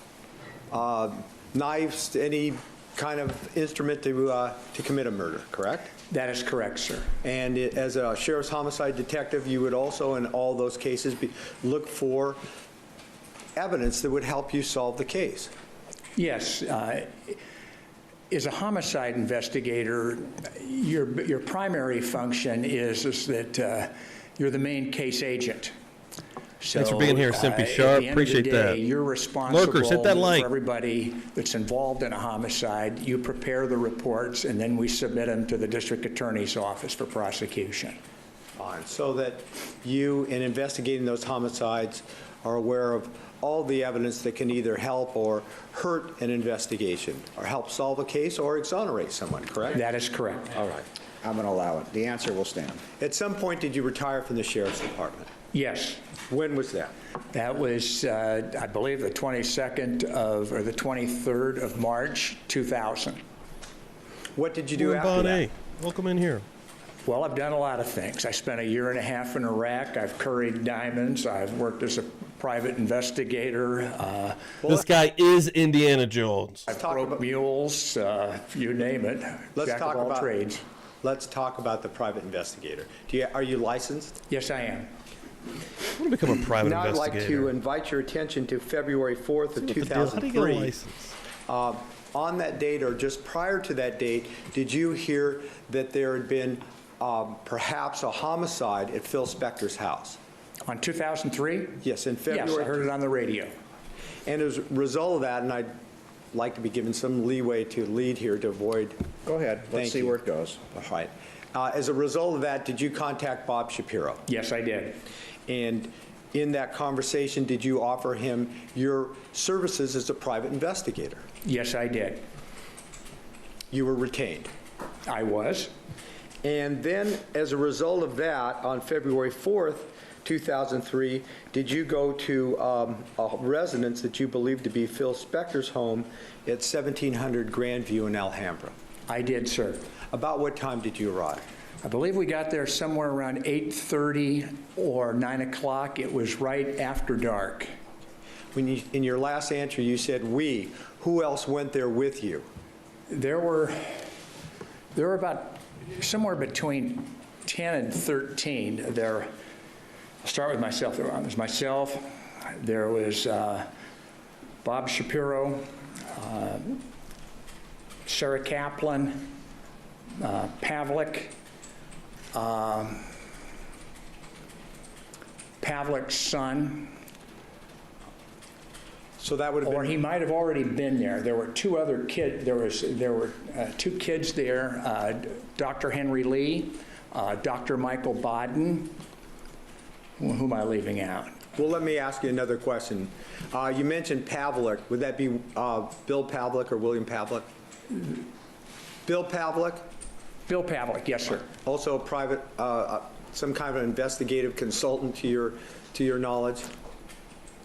knives, any kind of instrument to commit a murder, correct? That is correct, sir. And as a sheriff's homicide detective, you would also, in all those cases, look for evidence that would help you solve the case. Yes. As a homicide investigator, your primary function is that you're the main case agent. So, Thanks for being here, Simpy Sharp. Appreciate that. You're responsible Lurkers, hit that like. for everybody that's involved in a homicide. You prepare the reports, and then we submit them to the district attorney's office for prosecution. So that you, in investigating those homicides, are aware of all the evidence that can either help or hurt an investigation, or help solve a case or exonerate someone, correct? That is correct. All right. I'm going to allow it. The answer will stand. At some point, did you retire from the Sheriff's Department? Yes. When was that? That was, I believe, the 22nd or the 23rd of March, 2000. What did you do after that? Welcome in here. Well, I've done a lot of things. I spent 1.5 years in Iraq. I've curried diamonds. I've worked as a private investigator. This guy is Indiana Jones. I've broke mules, you name it. Jack of all trades. Let's talk about the private investigator. Are you licensed? Yes, I am. I want to become a private now investigator. I'd like to invite your attention to February 4th of 2003. How do you get a license? On that date, or just prior to that date, did you hear that there had been perhaps a homicide at Phil Spector's house? On 2003? Yes, in February. Yes, I heard it on the radio. And as a result of that, and I'd like to be given some leeway to lead here to avoid. Go ahead. Let's see where it goes. All right. As a result of that, did you contact Bob Shapiro? Yes, I did. And in that conversation, did you offer him your services as a private investigator? Yes, I did. You were retained? I was. And then, as a result of that, on February 4th, 2003, did you go to a residence that you believed to be Phil Spector's home at 1700 Grandview in Alhambra? I did, sir. About what time did you arrive? I believe we got there somewhere around 8:30 or 9 o'clock. It was right after dark. When you, in your last answer, you said we. Who else went there with you? There were about somewhere between 10 and 13 there. I'll start with myself. There was myself. There was Bob Shapiro, Sarah Kaplan, Pavlik, Pavlik's son. So that would have been. Or he might have already been there. There were two other kids. There were two kids there. Dr. Henry Lee, Dr. Michael Bodden. Who am I leaving out? Well, let me ask you another question. You mentioned Pavlik. Would that be Bill Pavlik or William Pavlik? Bill Pavlik? Bill Pavlik, yes, sir. Also a private, some kind of investigative consultant to your knowledge?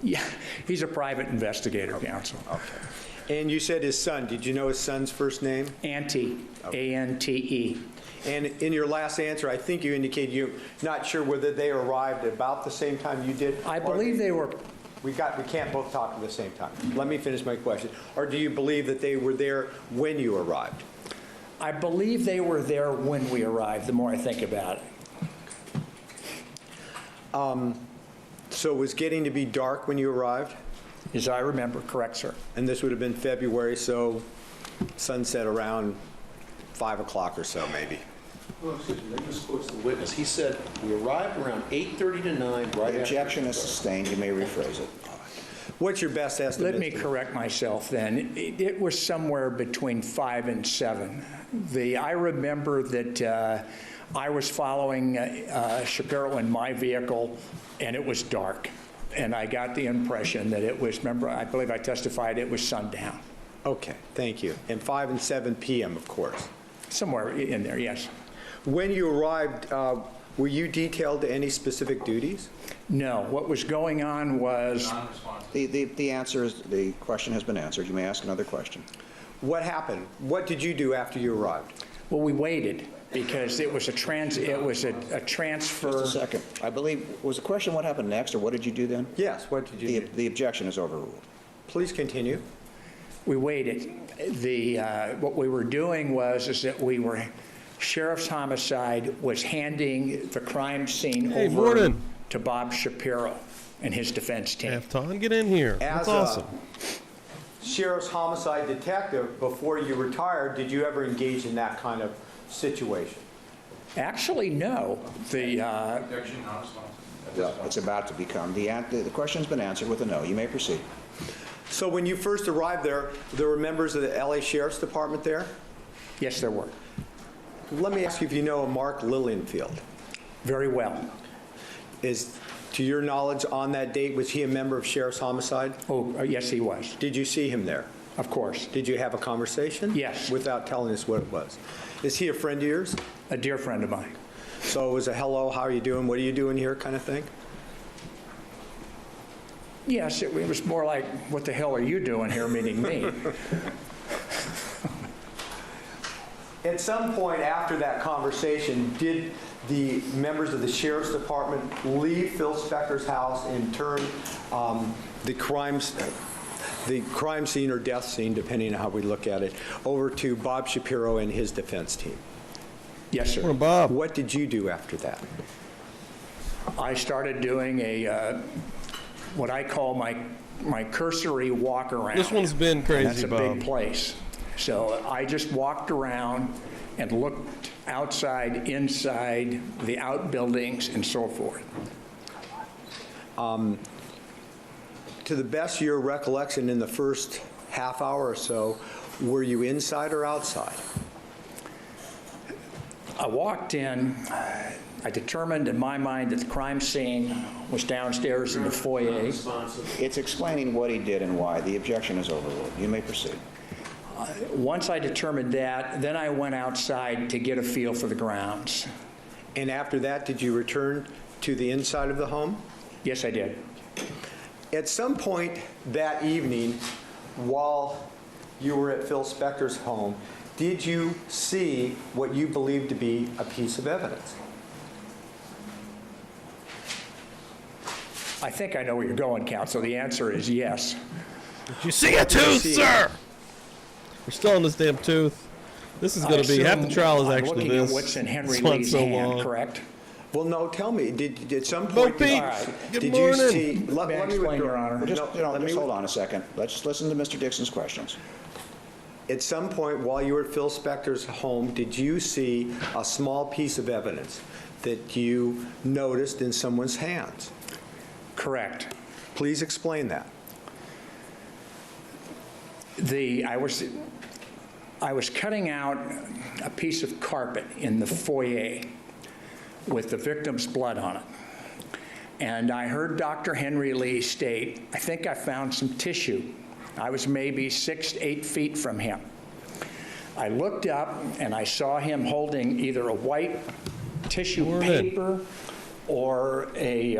Yeah, he's a private investigator, counsel. Okay. And you said his son. Did you know his son's first name? Ante, A-N-T-E. And in your last answer, I think you indicated you're not sure whether they arrived about the same time you did. I believe they were. We can't both talk at the same time. Let me finish my question. Or do you believe that they were there when you arrived? I believe they were there when we arrived, the more I think about it. So it was getting to be dark when you arrived? As I remember, correct, sir. And this would have been February, so sunset around 5 o'clock or so, maybe. Well, excuse me, this quotes the witness. He said, we arrived around 8:30 to 9, right The objection is sustained. You may rephrase it. What's your best estimate? Let me correct myself then. It was somewhere between 5 and 7. I remember that I was following Shapiro in my vehicle, and it was dark. And I got the impression that it was, remember, I believe I testified it was sundown. Okay, thank you. And 5 and 7 p.m., of course. Somewhere in there, yes. When you arrived, were you detailed to any specific duties? No. What was going on was... The answer is, the question has been answered. You may ask another question. What happened? What did you do after you arrived? Well, we waited because it was a transfer. Just a second. I believe, was the question what happened next, or what did you do then? Yes, what did you do? The objection is overruled. Please continue. We waited. What we were doing is that we were, Sheriff's Homicide was handing the crime scene over to Bob Shapiro and his defense team. Afton, get in here. That's awesome. Sheriff's Homicide detective, before you retired, did you ever engage in that kind of situation? Actually, no. It's about to become. The question's been answered with a no. You may proceed. So when you first arrived there were members of the LA Sheriff's Department there? Yes, there were. Let me ask you if you know a Mark Lilienfield. Very well. To your knowledge, on that date, was he a member of Sheriff's Homicide? Oh, yes, he was. Did you see him there? Of course. Did you have a conversation? Yes. Without telling us what it was. Is he a friend of yours? A dear friend of mine. So it was a hello, how are you doing, what are you doing here kind of thing? Yes, it was more like, what the hell are you doing here meeting me? At some point after that conversation, did the members of the Sheriff's Department leave Phil Spector's house and turn the crime scene or death scene, depending on how we look at it, over to Bob Shapiro and his defense team? Yes, sir. Well, Bob. What did you do after that? I started doing what I call my cursory walk around. This one's been crazy, That's a Bob. big place. So I just walked around and looked outside, inside, the outbuildings, and so forth. To the best of your recollection, in the first half hour or so, were you inside or outside? I walked in. I determined in my mind that the crime scene was downstairs in the foyer. It's explaining what he did and why. The objection is overruled. You may proceed. Once I determined that, then I went outside to get a feel for the grounds. And after that, did you return to the inside of the home? Yes, I did. At some point that evening, while you were at Phil Spector's home, did you see what you believed to be a piece of evidence? I think I know where you're going, counsel. The answer is yes. Did you see a tooth, sir? We're still on this damn tooth. This is going to be, half the trial is actually looking this. at what's in Henry This one's Lee's so hand, long. correct? Well, no, tell me, did at some Bo point... Peep, all right, good did morning. you see... Let May I me explain, withdraw. Your Honor? Just, let me just hold on a second. Let's just listen to Mr. Dixon's questions. At some point while you were at Phil Spector's home, did you see a small piece of evidence that you noticed in someone's hands? Correct. Please explain that. I was cutting out a piece of carpet in the foyer with the victim's blood on it. And I heard Dr. Henry Lee state, I think I found some tissue. I was maybe 6 to 8 feet from him. I looked up and I saw him holding either a white tissue paper or a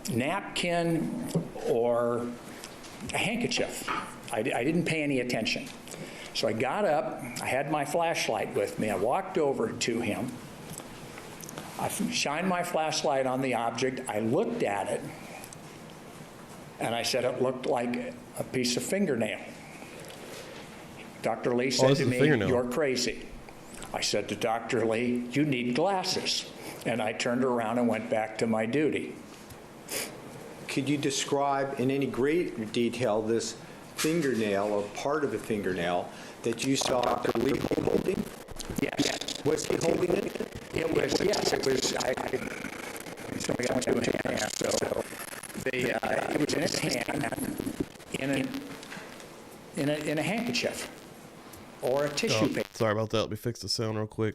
napkin or a handkerchief. I didn't pay any attention. So I got up, I had my flashlight with me, I walked over to him, I shined my flashlight on the object, I looked at it, and I said it looked like a piece of fingernail. Dr. Lee said to me, "You're crazy." I said to Dr. Lee, "You need glasses." And I turned around and went back to my duty. Could you describe in any great detail this fingernail or part of a fingernail that you saw Dr. Lee holding? Yes. Was he holding it? It was, yes, it was, somebody got to a hand, so it was in his hand, in a handkerchief, or a tissue paper. Sorry about that. Let me fix the sound real quick.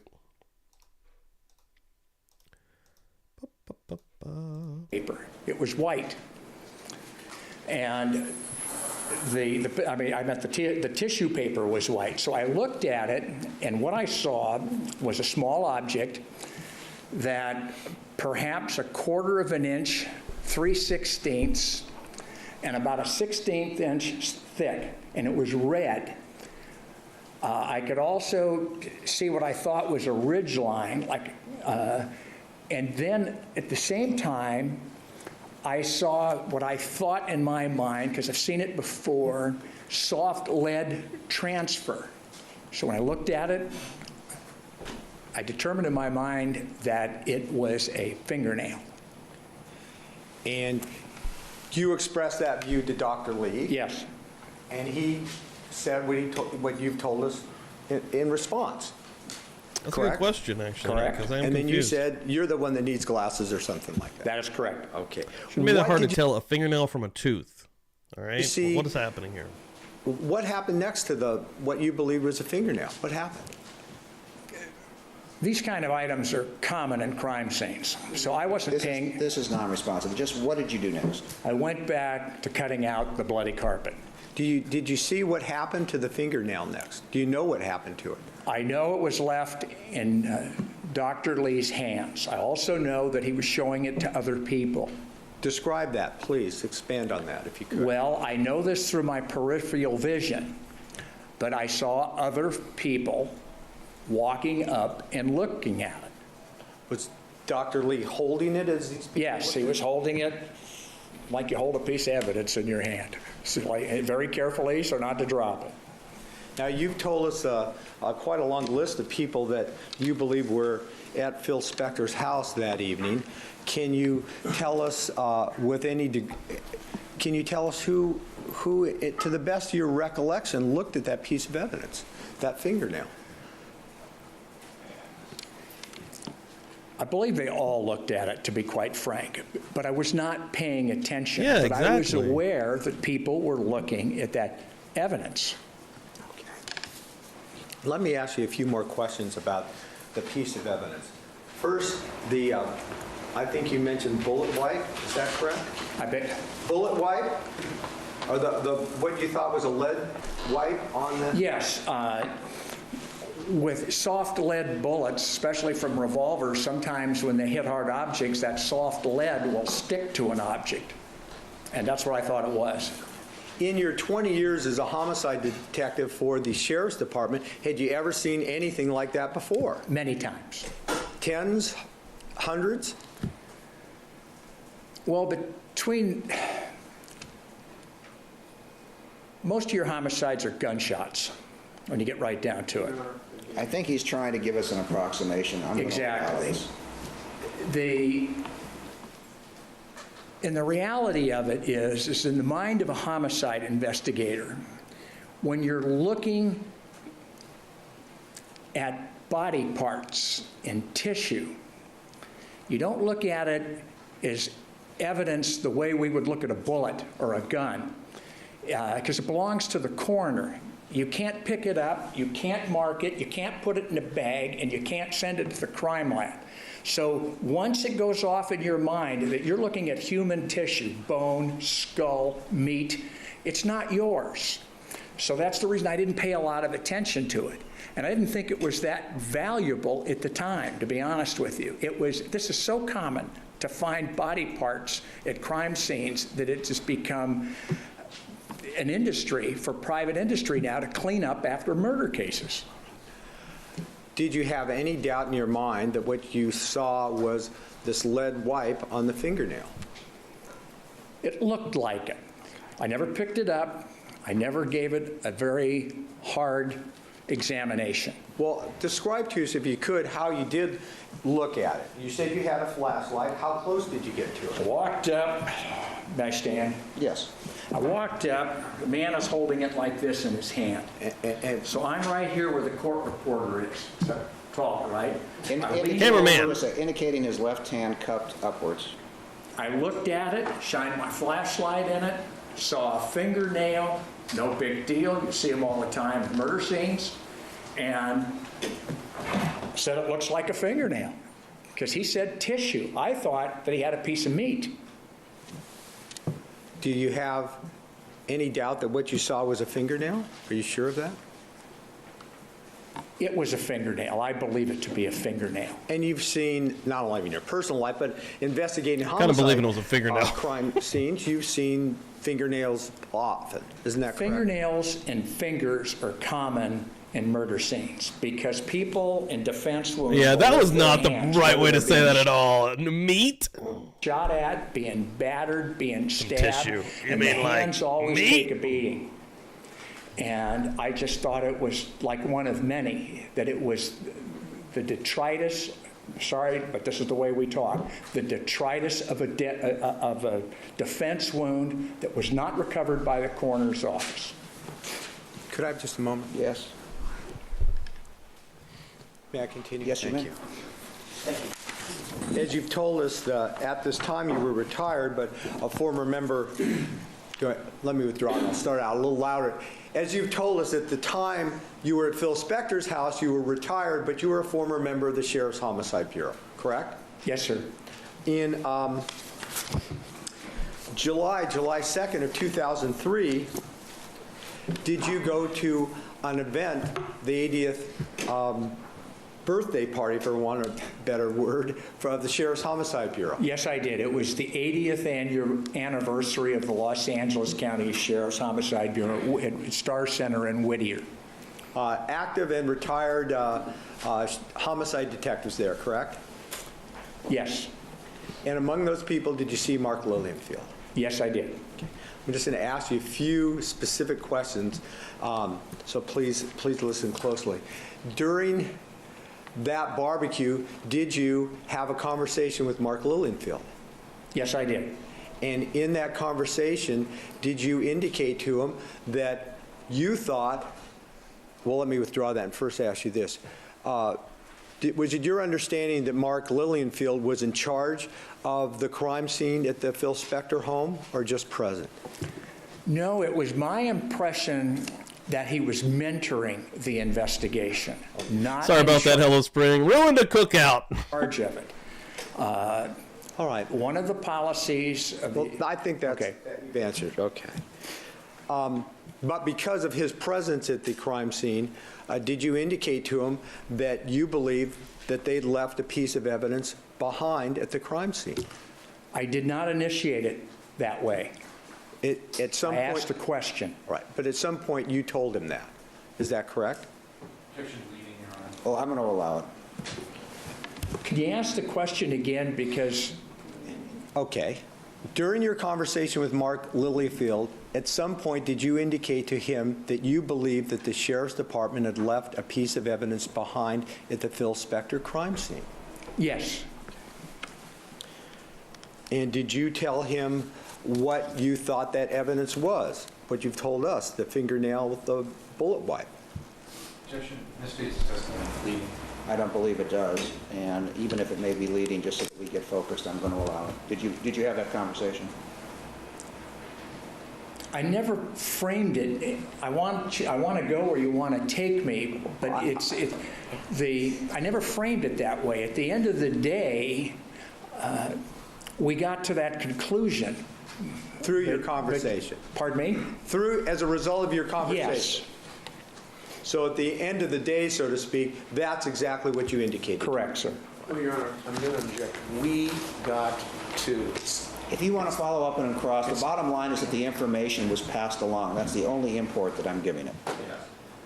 Paper. It was white. And the tissue paper was white. So I looked at it, and what I saw was a small object that perhaps 1/4 of an inch, 3/16, and about a 1/16 inch thick, and it was red. I could also see what I thought was a ridge line, and then at the same time, I saw what I thought in my mind, because I've seen it before, soft lead transfer. So when I looked at it, I determined in my mind that it was a fingernail. And you expressed that view to Dr. Lee? Yes. And he said what you've told us in response? That's correct? a good question, actually. Correct. Because I am And then confused. you said you're the one that needs glasses or something like that. That is correct. Okay. Shouldn't be that What hard to did you- tell a fingernail from a tooth. All right? You see- What is happening here? What happened next to what you believe was a fingernail? What happened? These kind of items are common in crime scenes. So I wasn't paying. This is non-responsive. Just what did you do next? I went back to cutting out the bloody carpet. Did you see what happened to the fingernail next? Do you know what happened to it? I know it was left in Dr. Lee's hands. I also know that he was showing it to other people. Describe that, please. Expand on that if you could. Well, I know this through my peripheral vision, but I saw other people walking up and looking at it. Was Dr. Lee holding it as these people? Yes, he was holding it like you hold a piece of evidence in your hand. So very carefully so not to drop it. Now, you've told us quite a long list of people that you believe were at Phil Spector's house that evening. Can you tell us who, to the best of your recollection, looked at that piece of evidence, that fingernail? I believe they all looked at it, to be quite frank, but I was not paying attention. Yeah, but I was exactly. aware that people were looking at that evidence. Let me ask you a few more questions about the piece of evidence. First, I think you mentioned bullet wipe, is that correct? I bet. Bullet wipe? Or what you thought was a lead wipe on the? Yes. With soft lead bullets, especially from revolvers, sometimes when they hit hard objects, that soft lead will stick to an object. And that's what I thought it was. In your 20 years as a homicide detective for the Sheriff's Department, had you ever seen anything like that before? Many times. Tens? Hundreds? Well, between... Most of your homicides are gunshots, when you get right down to it. I think he's trying to give us an approximation. Exactly. And the reality of it is in the mind of a homicide investigator, when you're looking at body parts and tissue, you don't look at it as evidence the way we would look at a bullet or a gun, because it belongs to the coroner. You can't pick it up, you can't mark it, you can't put it in a bag, and you can't send it to the crime lab. So once it goes off in your mind that you're looking at human tissue, bone, skull, meat, it's not yours. So that's the reason I didn't pay a lot of attention to it. And I didn't think it was that valuable at the time, to be honest with you. This is so common to find body parts at crime scenes that it's just become an industry for private industry now to clean up after murder cases. Did you have any doubt in your mind that what you saw was this lead wipe on the fingernail? It looked like it. I never picked it up. I never gave it a very hard examination. Well, describe to us, if you could, how you did look at it. You said you had a flashlight. How close did you get to it? I walked up. May I stand? Yes. I walked up. The man is holding it like this in his hand. And so I'm right here where the court reporter is. So, tall, right? Cameraman. Indicating his left hand cupped upwards. I looked at it, shined my flashlight in it, saw a fingernail, no big deal. You see them all the time in murder scenes. And said it looks like a fingernail. Because he said tissue. I thought that he had a piece of meat. Do you have any doubt that what you saw was a fingernail? Are you sure of that? It was a fingernail. I believe it to be a fingernail. And you've seen, not only in your personal life, but investigating homicide Kind of believing it was a fingernail. Crime scenes, you've seen fingernails often. Isn't that correct? Fingernails and fingers are common in murder scenes because people in defense will... Yeah, that was not the right way to say that at all. Meat? Shot at, being battered, being stabbed. Tissue. You and mean the like hands always meat? take a beating. And I just thought it was like one of many, that it was the detritus, sorry, but this is the way we talk, the detritus of a defense wound that was not recovered by the coroner's office. Could I have just a moment? Yes. May I continue? Yes, you may. Thank you. As you've told us, at this time you were retired, but a former member, let me withdraw and I'll start out a little louder. As you've told us, at the time you were at Phil Spector's house, you were retired, but you were a former member of the Sheriff's Homicide Bureau, correct? Yes, sir. In July 2nd of 2003, did you go to an event, the 80th birthday party, for want of a better word, for the Sheriff's Homicide Bureau? Yes, I did. It was the 80th anniversary of the Los Angeles County Sheriff's Homicide Bureau at Star Center in Whittier. Active and retired homicide detectives there, correct? Yes. And among those people, did you see Mark Lilienfield? Yes, I did. Okay. I'm just going to ask you a few specific questions, so please listen closely. During that barbecue, did you have a conversation with Mark Lilienfield? Yes, I did. And in that conversation, did you indicate to him that you thought, well, let me withdraw that and first ask you this. Was it your understanding that Mark Lilienfield was in charge of the crime scene at the Phil Spector home, or just present? No, it was my impression that he was mentoring the investigation, not Sorry about that, Hello Spring. Ruined a cookout. charge of it. All right. One of the policies of Well, I think that's you've answered. Okay. But because of his presence at the crime scene, did you indicate to him that you believe that they'd left a piece of evidence behind at the crime scene? I did not initiate it that way. At some I point, asked a question. right? But at some point, you told him that. Is that correct? Objection leading, Your Honor. Well, I'm going to allow it. Can you ask the question again, because Okay. During your conversation with Mark Lilienfield, at some point, did you indicate to him that you believed that the Sheriff's Department had left a piece of evidence behind at the Phil Spector crime scene? yes, And did you tell him what you thought that evidence was? What you've told us, the fingernail with the bullet wipe? Objection. This case is testimony leading. I don't believe it does, and even if it may be leading, just so that we get focused, I'm going to allow it. Did you have that conversation? I never framed it. I want to go where you want to take me, but I never framed it that way. At the end of the day, we got to that conclusion. Through your conversation? Pardon me? As a result of your conversation? Yes. So at the end of the day, so to speak, that's exactly what you indicated? Correct, sir. Well, Your Honor, I'm going to object. We got to... If you want to follow up and cross, the bottom line is that the information was passed along. That's the only import that I'm giving it.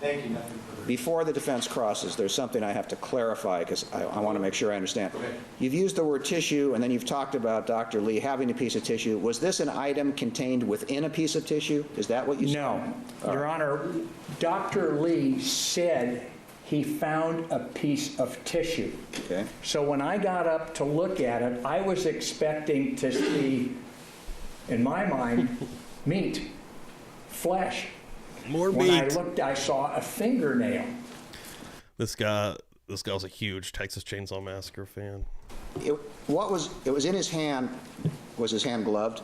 Thank you. Before the defense crosses, there's something I have to clarify because I want to make sure I understand. Okay. You've used the word tissue, and then you've talked about Dr. Lee having a piece of tissue. Was this an item contained within a piece of tissue? Is that what you said? No. Your Honor, Dr. Lee said he found a piece of tissue. Okay. So when I got up to look at it, I was expecting to see, in my mind, meat, flesh. More When I meat. looked, I saw a fingernail. This guy was a huge Texas Chainsaw Massacre fan. It was in his hand. Was his hand gloved?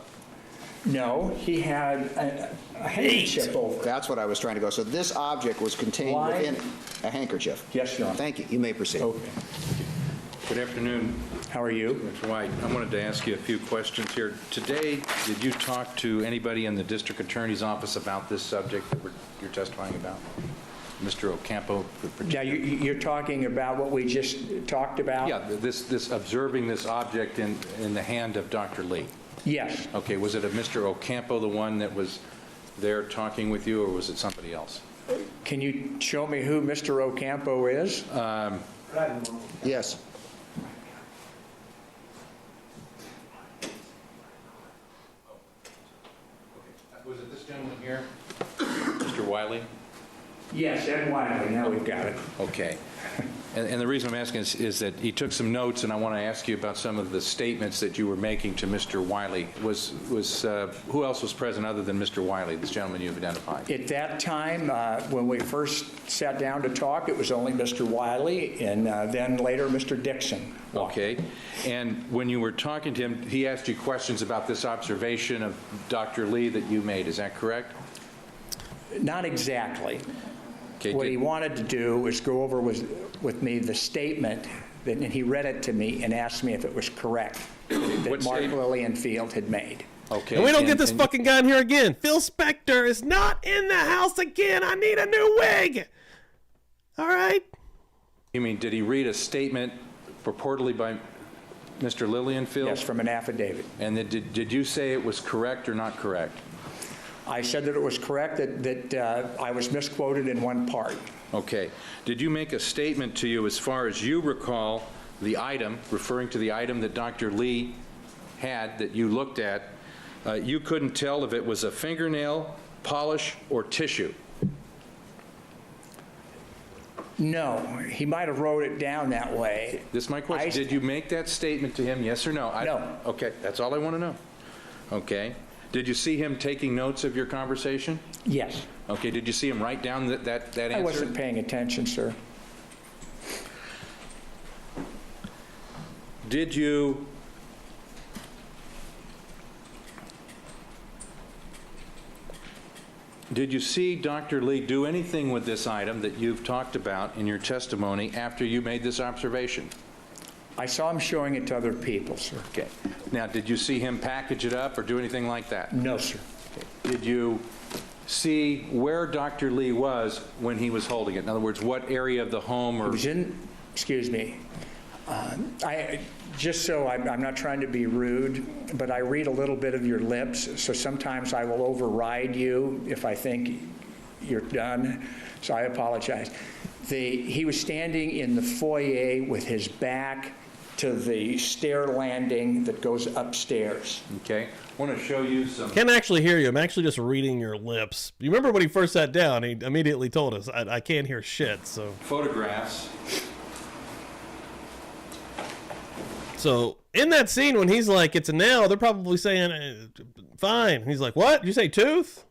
No, he had a handkerchief over it. That's what I was trying to go. So this object was contained within a handkerchief. Yes, Your Honor. Thank you. You may proceed. Okay. Good afternoon, How are you? Mr. White. I wanted to ask you a few questions here. Today, did you talk to anybody in the district attorney's office about this subject that you're testifying about? Mr. Ocampo? Now, you're talking about what we just talked about? Yeah, this observing this object in the hand of Dr. Lee. Yes. Okay, was it a Mr. Ocampo, the one that was there talking with you, or was it somebody else? Can you show me who Mr. Ocampo is? Yes. Was it this gentleman here? Mr. Wiley? Yes, Ed Wiley. Now we've got it. Okay. And the reason I'm asking is that he took some notes, and I want to ask you about some of the statements that you were making to Mr. Wiley. Who else was present other than Mr. Wiley, this gentleman you've identified? At that time, when we first sat down to talk, it was only Mr. Wiley, and then later Mr. Dixon. Okay. And when you were talking to him, he asked you questions about this observation of Dr. Lee that you made. Is that correct? Not exactly. Okay. What he wanted to do was go over with me the statement, and he read it to me and asked me if it was correct, that Mark Lilienfield had made. Okay. And we don't get this fucking guy in here again. Phil Spector is not in the house again. I need a new wig. All right? You mean, did he read a statement purportedly by Mr. Lilienfield? Yes, from an affidavit. And did you say it was correct or not correct? I said that it was correct, that I was misquoted in one part. Okay. Did you make a statement to you as far as you recall the item, referring to the item that Dr. Lee had that you looked at, you couldn't tell if it was a fingernail, polish, or tissue? No, he might have wrote it down that way. This is my question. Did you make that statement to him, yes or no? No. Okay, that's all I want to know. Okay. Did you see him taking notes of your conversation? Yes. Okay, did you see him write down that answer? I wasn't paying attention, sir. Did you see Dr. Lee do anything with this item that you've talked about in your testimony after you made this observation? I saw him showing it to other people, sir. Okay. Now, did you see him package it up or do anything like that? No, sir. Okay. Did you see where Dr. Lee was when he was holding it? In other words, what area of the home or... He was in, excuse me, just so I'm not trying to be rude, but I read a little bit of your lips, so sometimes I will override you if I think you're done, so I apologize. He was standing in the foyer with his back to the stair landing that goes upstairs. Okay. I want to show you some... Can't actually hear you. I'm actually just reading your lips. You remember when he first sat down, he immediately told us, I can't hear shit, so... Photographs. So, in that scene when he's like, it's a nail, they're probably saying, fine. And he's like, what? You say tooth?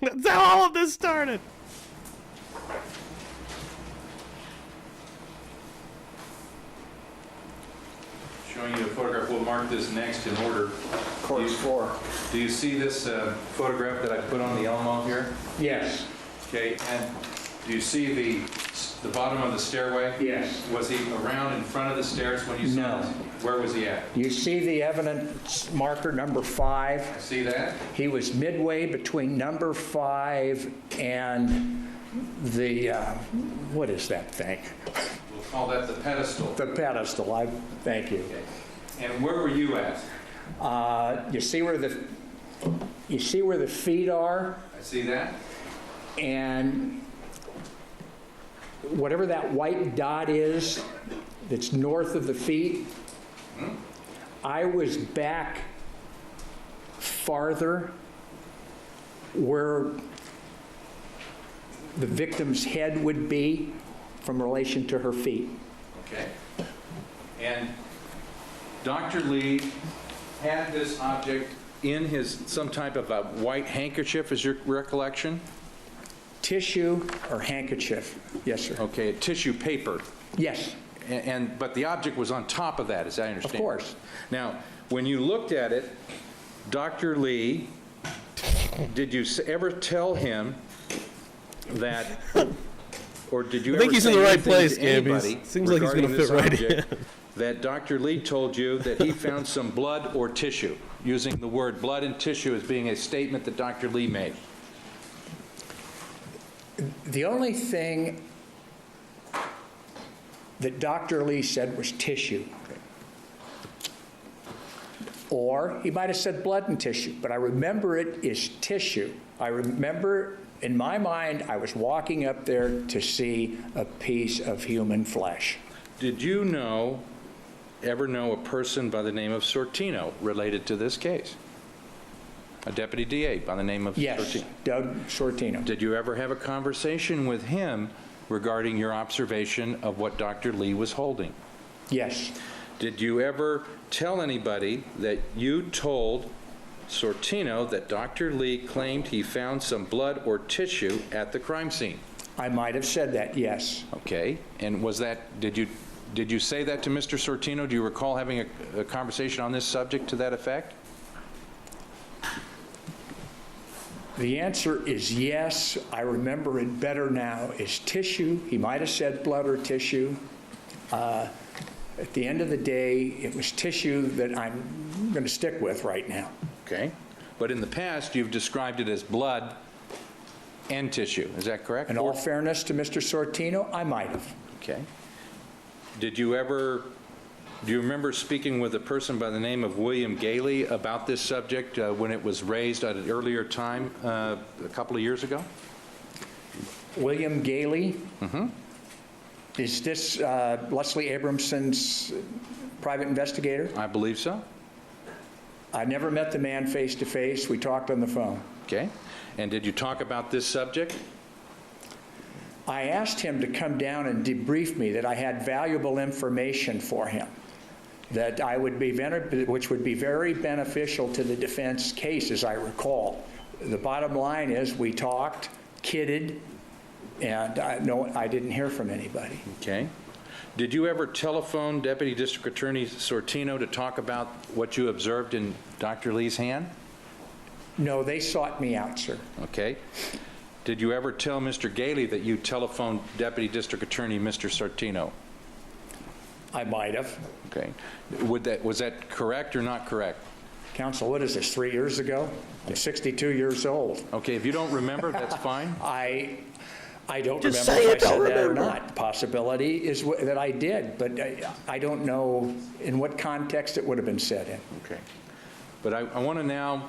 That's how all of this started. Showing you a photograph. We'll mark this next in order. Court 4. Do you see this photograph that I put on the Elmo here? Yes. Okay, and do you see the bottom of the stairway? Yes. Was he around in front of the stairs when you saw this? Where was he at? You see the evidence marker number 5? I see that. He was midway between number 5 and the, what is that thing? We'll call that the pedestal. The pedestal, thank you. Okay. And where were you at? You see where the feet are? I see that. And whatever that white dot is that's north of the feet, I was back farther where the victim's head would be from relation to her feet. Okay. And Dr. Lee had this object in some type of a white handkerchief, is your recollection? Tissue or handkerchief, yes, sir. Okay, tissue paper. Yes. But the object was on top of that, as I understand. Of course. Now, when you looked at it, Dr. Lee, did you ever tell him that, or did you I think ever he's in say the right anything place, to Gabe. anybody Seems like he's going to regarding fit right this in. object that Dr. Lee told you that he found some blood or tissue, using the word blood and tissue as being a statement that Dr. Lee made? The only thing that Dr. Lee said was tissue. Or he might have said blood and tissue, but I remember it is tissue. I remember, in my mind, I was walking up there to see a piece of human flesh. Did you ever know a person by the name of Sortino related to this case? A deputy DA by the name of Yes, Sortino? Doug Sortino. Did you ever have a conversation with him regarding your observation of what Dr. Lee was holding? Yes. Did you ever tell anybody that you told Sortino that Dr. Lee claimed he found some blood or tissue at the crime scene? I might have said that, yes. Okay. And was that, did you say that to Mr. Sortino? Do you recall having a conversation on this subject to that effect? The answer is yes. I remember it better now. It's tissue. He might have said blood or tissue. At the end of the day, it was tissue that I'm going to stick with right now. Okay. But in the past, you've described it as blood and tissue. Is that correct? In all fairness to Mr. Sortino, I might have. Okay. Do you remember speaking with a person by the name of William Gailey about this subject when it was raised at an earlier time a couple of years ago? William Gailey? Mm-hmm. Is this Leslie Abramson's private investigator? I believe so. I never met the man face to face. We talked on the phone. Okay. And did you talk about this subject? I asked him to come down and debrief me, that I had valuable information for him, that I would be, which would be very beneficial to the defense case, as I recall. The bottom line is we talked, kidded, and I didn't hear from anybody. Okay. Did you ever telephone Deputy District Attorney Sortino to talk about what you observed in Dr. Lee's hand? No, they sought me out, sir. Okay. Did you ever tell Mr. Gailey that you telephoned Deputy District Attorney Mr. Sortino? I might have. Okay. Was that correct or not correct? Counsel, what is this, 3 years ago? I'm 62 years old. Okay, if you don't remember, that's fine. I don't Just remember say if it, I said don't that or remember. not. Possibility is that I did, but I don't know in what context it would have been said in. Okay. But I want to now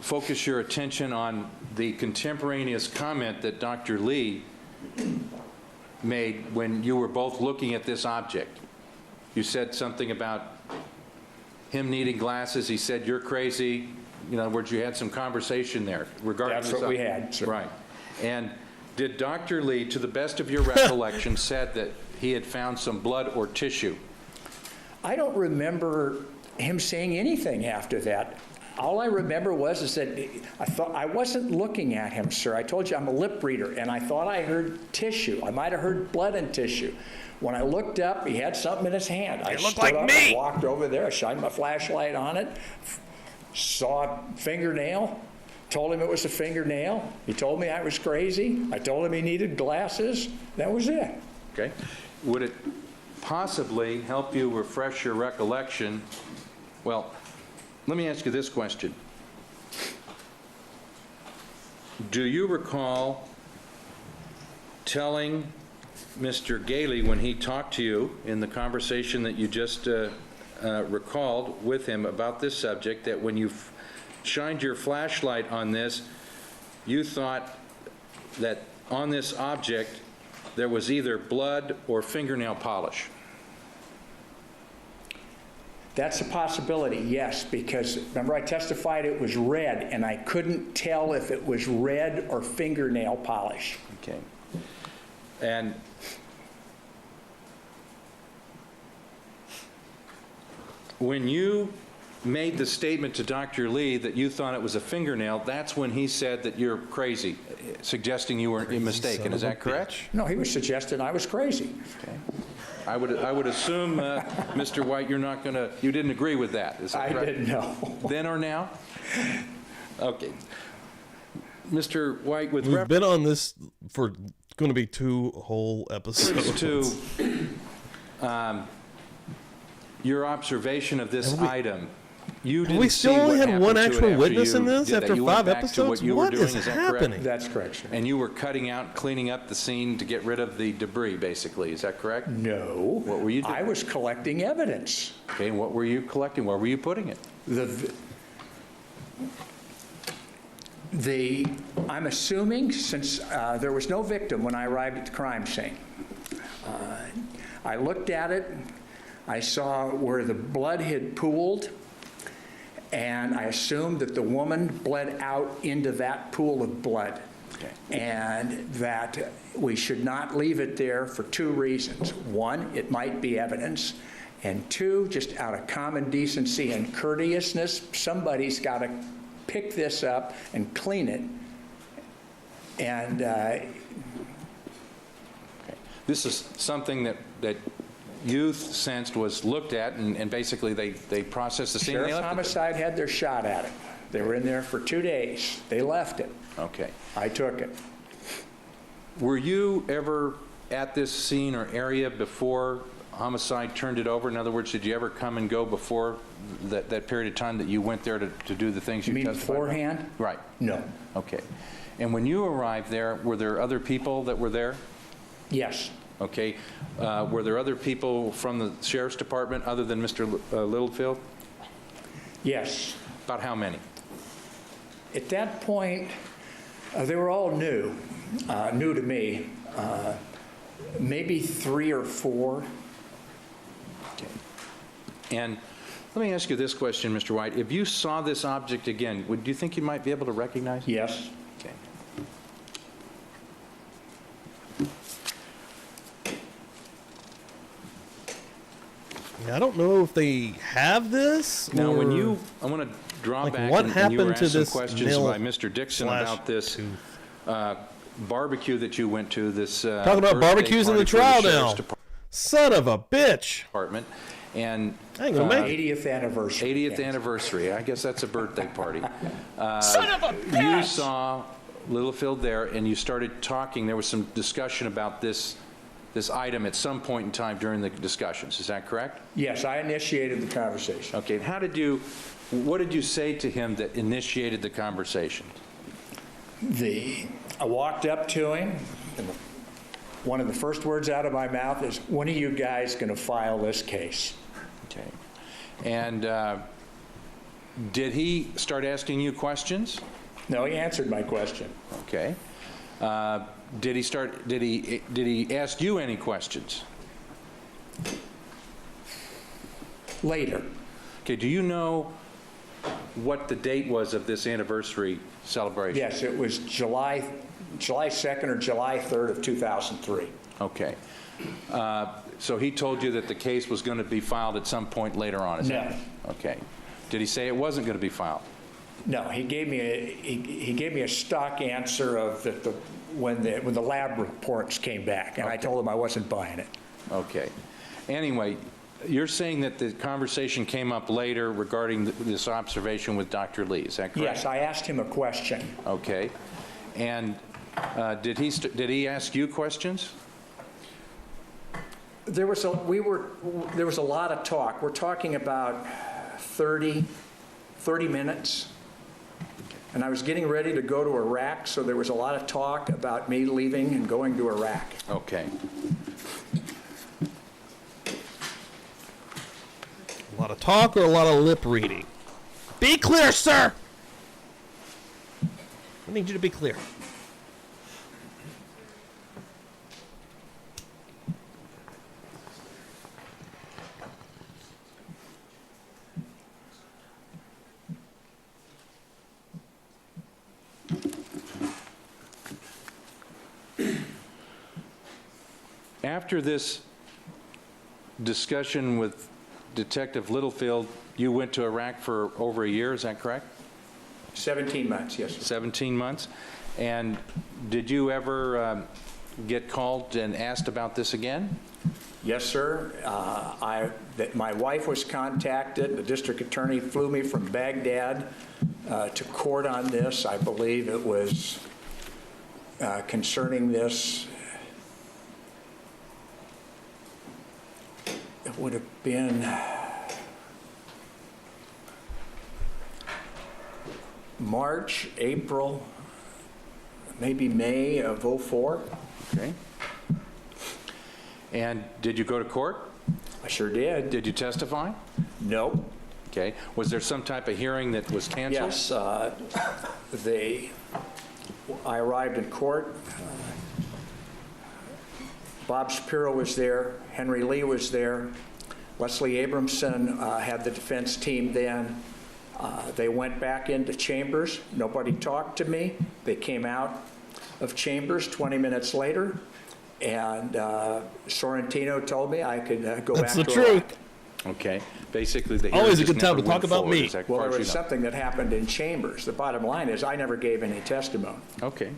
focus your attention on the contemporaneous comment that Dr. Lee made when you were both looking at this object. You said something about him needing glasses. He said, "You're crazy." In other words, you had some conversation there regarding That's this what we had, sir. Right. And did Dr. Lee, to the best of your recollection, said that he had found some blood or tissue? I don't remember him saying anything after that. All I remember is that I thought I wasn't looking at him, sir. I told you I'm a lip reader, and I thought I heard tissue. I might have heard blood and tissue. When I looked up, he had something in his hand. I looked stood like up, me. I walked over there, I shined my flashlight on it, saw a fingernail, told him it was a fingernail. He told me I was crazy. I told him he needed glasses. That was it. Okay. Would it possibly help you refresh your recollection? Well, let me ask you this question. Do you recall telling Mr. Gailey when he talked to you in the conversation that you just recalled with him about this subject that when you shined your flashlight on this, you thought that on this object there was either blood or fingernail polish? That's a possibility, yes, because remember I testified it was red, and I couldn't tell if it was red or fingernail polish. Okay. And when you made the statement to Dr. Lee that you thought it was a fingernail, that's when he said that you're crazy, suggesting you were mistaken. Is that correct? No, he was suggesting I was crazy. Okay. I would assume, Mr. White, you didn't agree with that. Is that I correct? didn't know. Then or now? Okay. Mr. White, with We've been on this for going to be 2 whole episodes. to your observation of this item, you didn't we still see only what had one happened to it actual after witness you in this did that. after You went 5 back to episodes? what you What were doing, is is that happening? correct? That's correct, sir. And you were cleaning up the scene to get rid of the debris, basically. Is that correct? No. What were you doing? I was collecting evidence. Okay, and what were you collecting? Where were you putting it? I'm assuming, since there was no victim when I arrived at the crime scene, I looked at it, I saw where the blood had pooled, and I assumed that the woman bled out into that pool of blood. Okay. And that we should not leave it there for 2 reasons. 1, it might be evidence, and 2, just out of common decency and courteousness, somebody's got to pick this up and clean it. And This is something that you sensed was looked at, and basically they processed the scene. and they Sheriff's left it. Homicide had their shot at it. They were in there for 2 days. They left it. Okay. I took it. Were you ever at this scene or area before homicide turned it over? In other words, did you ever come and go before that period of time that you went there to do the things you You mean testified about? beforehand? Right. No. Okay. And when you arrived there, were there other people that were there? Yes. Okay. Were there other people from the Sheriff's Department other than Mr. Littlefield? Yes. About how many? At that point, they were all new to me. Maybe 3 or 4. Okay. And let me ask you this question, Mr. White. If you saw this object again, do you think you might be able to recognize it? Yes. Okay. I don't know if they have this. Now, when or- I want to draw Like, back, what and you happened were to asked some this questions nail by Mr. Dixon slash about this tooth? barbecue that you went to. This Talking about birthday barbecues in the party for trial Sheriff's now. Department. Son of a bitch. Department. And I ain't gonna make it. 80th anniversary. 80th anniversary. I guess that's a birthday party. Son of a bitch! You saw Littlefield there, and you started talking. There was some discussion about this item at some point in time during the discussions. Is that correct? Yes, I initiated the conversation. Okay. And what did you say to him that initiated the conversation? I walked up to him, and one of the first words out of my mouth is, when are you guys going to file this case? Okay. And did he start asking you questions? No, he answered my question. Okay. Did he ask you any questions? Later. Okay. Do you know what the date was of this anniversary celebration? Yes, it was July 2nd or July 3rd of 2003. Okay. So he told you that the case was going to be filed at some point later on, is that? No. Okay. Did he say it wasn't going to be filed? No, he gave me a stock answer of when the lab reports came back, and I told him I wasn't buying it. Okay. Anyway, you're saying that the conversation came up later regarding this observation with Dr. Lee, is that correct? Yes, I asked him a question. Okay. And did he ask you questions? There was a lot of talk. We're talking about 30 minutes. And I was getting ready to go to Iraq, so there was a lot of talk about me leaving and going to Iraq. Okay. A lot of talk or a lot of lip reading? Be clear, sir! I need you to be clear. After this discussion with Detective Littlefield, you went to Iraq for over a year, is that correct? 17 months, yes. 17 months. And did you ever get called and asked about this again? Yes, sir. My wife was contacted. The district attorney flew me from Baghdad to court on this. I believe it was concerning this. It would have been March, April, maybe May of '04. Okay. And did you go to court? I sure did. Did you testify? No. Okay. Was there some type of hearing that was canceled? Yes. I arrived in court. Bob Shapiro was there. Henry Lee was there. Leslie Abramson had the defense team then. They went back into chambers. Nobody talked to me. They came out of chambers 20 minutes later, and Sorrentino told me I could go back to That's the truth. Okay. Basically, the always hearing a good just time to never talk went about forward, me. is that Well, far there as was you know? something that happened in chambers. The bottom line is I never gave any testimony. Okay.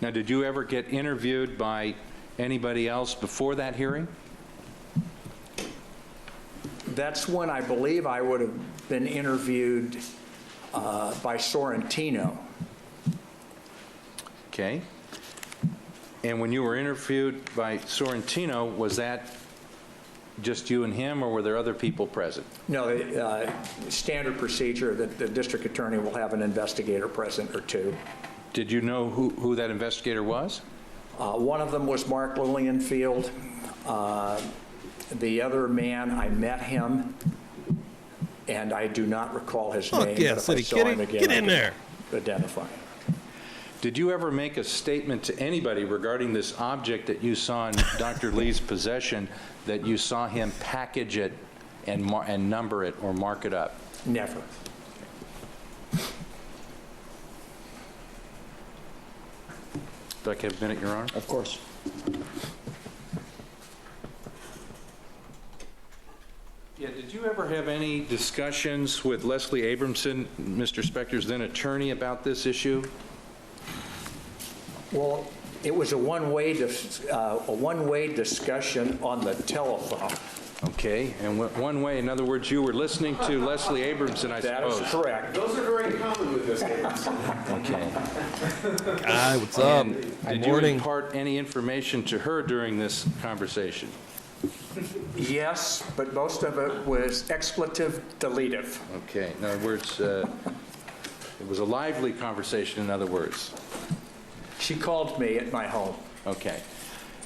Now, did you ever get interviewed by anybody else before that hearing? That's when I believe I would have been interviewed by Sorrentino. Okay. And when you were interviewed by Sorrentino, was that just you and him, or were there other people present? No, standard procedure that the district attorney will have an investigator present or two. Did you know who that investigator was? One of them was Mark Lillianfield. The other man, I met him, and I do not recall his name. Yeah, but if City I saw Kitty, him again, get I in can there. Identify him. Did you ever make a statement to anybody regarding this object that you saw in Dr. Lee's possession, that you saw him package it and number it or mark it up? Never. Do I have a minute, Your Honor? Of course. Yeah, did you ever have any discussions with Leslie Abramson, Mr. Spector's then attorney, about this issue? Well, It was a one-way discussion on the telephone. Okay, and one way, in other words, you were listening to Leslie Abramson, I suppose. That is correct. Those are very common with this case. Okay. Guy, what's up? Did you impart any information to her during this conversation? Yes, but most of it was expletive deletive. Okay, in other words, it was a lively conversation, in other words. She called me at my home. Okay.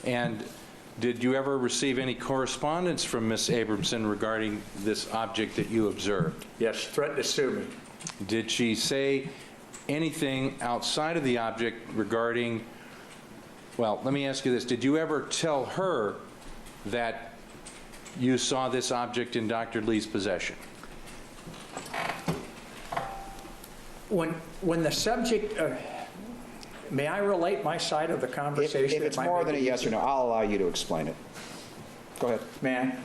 And did you ever receive any correspondence from Ms. Abramson regarding this object that you observed? Yes, she threatened to sue me. Did she say anything outside of the object regarding, well, let me ask you this. Did you ever tell her that you saw this object in Dr. Lee's possession? When the subject, may I relate my side of the conversation? If it's more than a yes or no, I'll allow you to explain it. Go ahead. Man,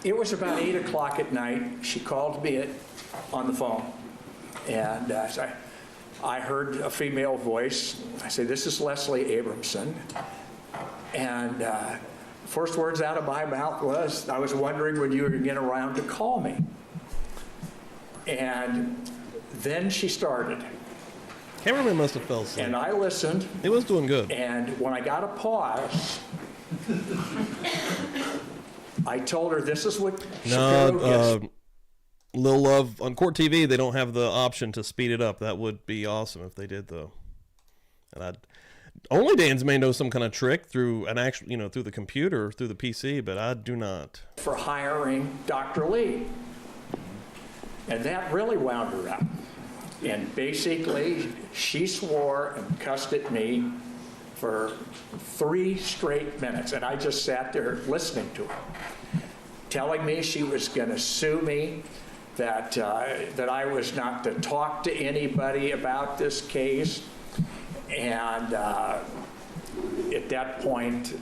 it was about 8 o'clock at night. She called me on the phone, and I heard a female voice. I said, "This is Leslie Abramson," and first words out of my mouth was, "I was wondering when you were going to get around to call me." And then she started. Cameraman must have fell asleep. And I listened. He was doing good. And when I got a pause, I told her this is what Shapiro Lil Love, on Court TV, they don't have the option to speed it up. That would be awesome if they did, though. And only Dan's may know some kind of trick through an actual, through the computer, through the PC, but I do not. For hiring Dr. Lee. And that really wound her up. And basically, she swore and cussed at me for 3 straight minutes. And I just sat there listening to her, telling me she was going to sue me, that I was not to talk to anybody about this case. And at that point,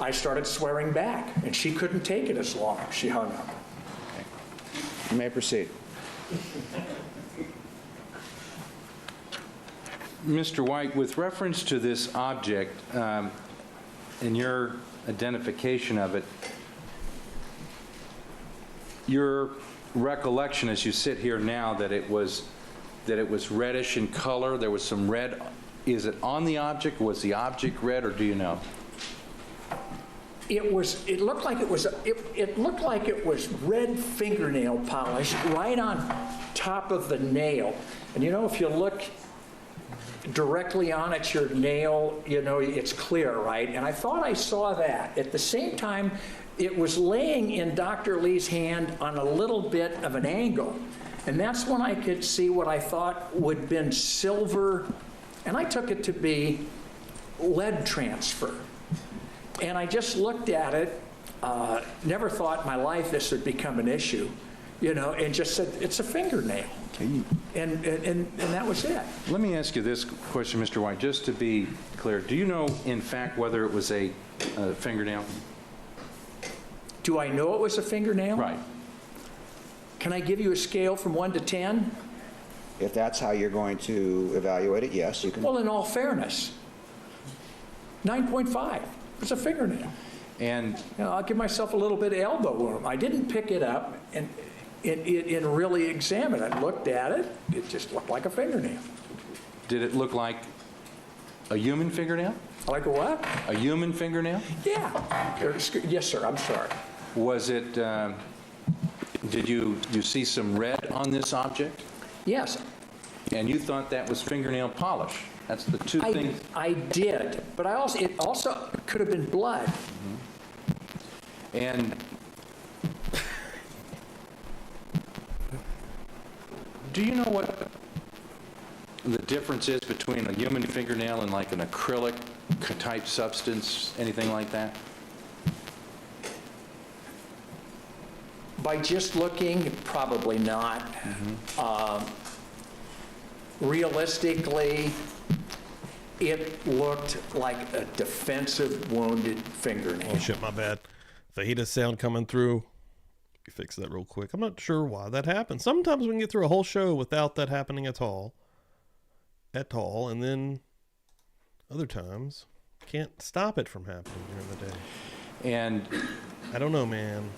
I started swearing back. And she couldn't take it as long. She hung up. You may proceed. Mr. White, with reference to this object and your identification of it, your recollection as you sit here now that it was reddish in color, there was some red, is it on the object? Was the object red, or do you know? It looked like it was red fingernail polish right on top of the nail. And if you look directly on at your nail, it's clear, right? And I thought I saw that. At the same time, it was laying in Dr. Lee's hand on a little bit of an angle. And that's when I could see what I thought would have been silver, and I took it to be lead transfer. And I just looked at it, never thought in my life this would become an issue, and just said, it's a fingernail. And that was it. Let me ask you this question, Mr. White, just to be clear. Do you know, in fact, whether it was a fingernail? Do I know it was a fingernail? Right. Can I give you a scale from 1 to 10? If that's how you're going to evaluate it, yes, you can. Well, in all fairness, 9.5. It's a fingernail. And I'll give myself a little bit of elbow room. I didn't pick it up and really examine it. I looked at it. It just looked like a fingernail. Did it look like a human fingernail? Like a what? A human fingernail? Yeah. Yes, sir. I'm sorry. Was it, did you see some red on this object? Yes. And you thought that was fingernail polish? That's the two things. I did, but it also could have been blood. Mm-hmm. And do you know what the difference is between a human fingernail and like an acrylic type substance, anything like that? By just looking, probably not. Mm-hmm. Realistically, it looked like a defensive wounded fingernail. Oh shit, my bad. Fajita sound coming through. You fix that real quick. I'm not sure why that happens. Sometimes we can get through a whole show without that happening at all. And then other times, can't stop it from happening during the day. And I don't know, man.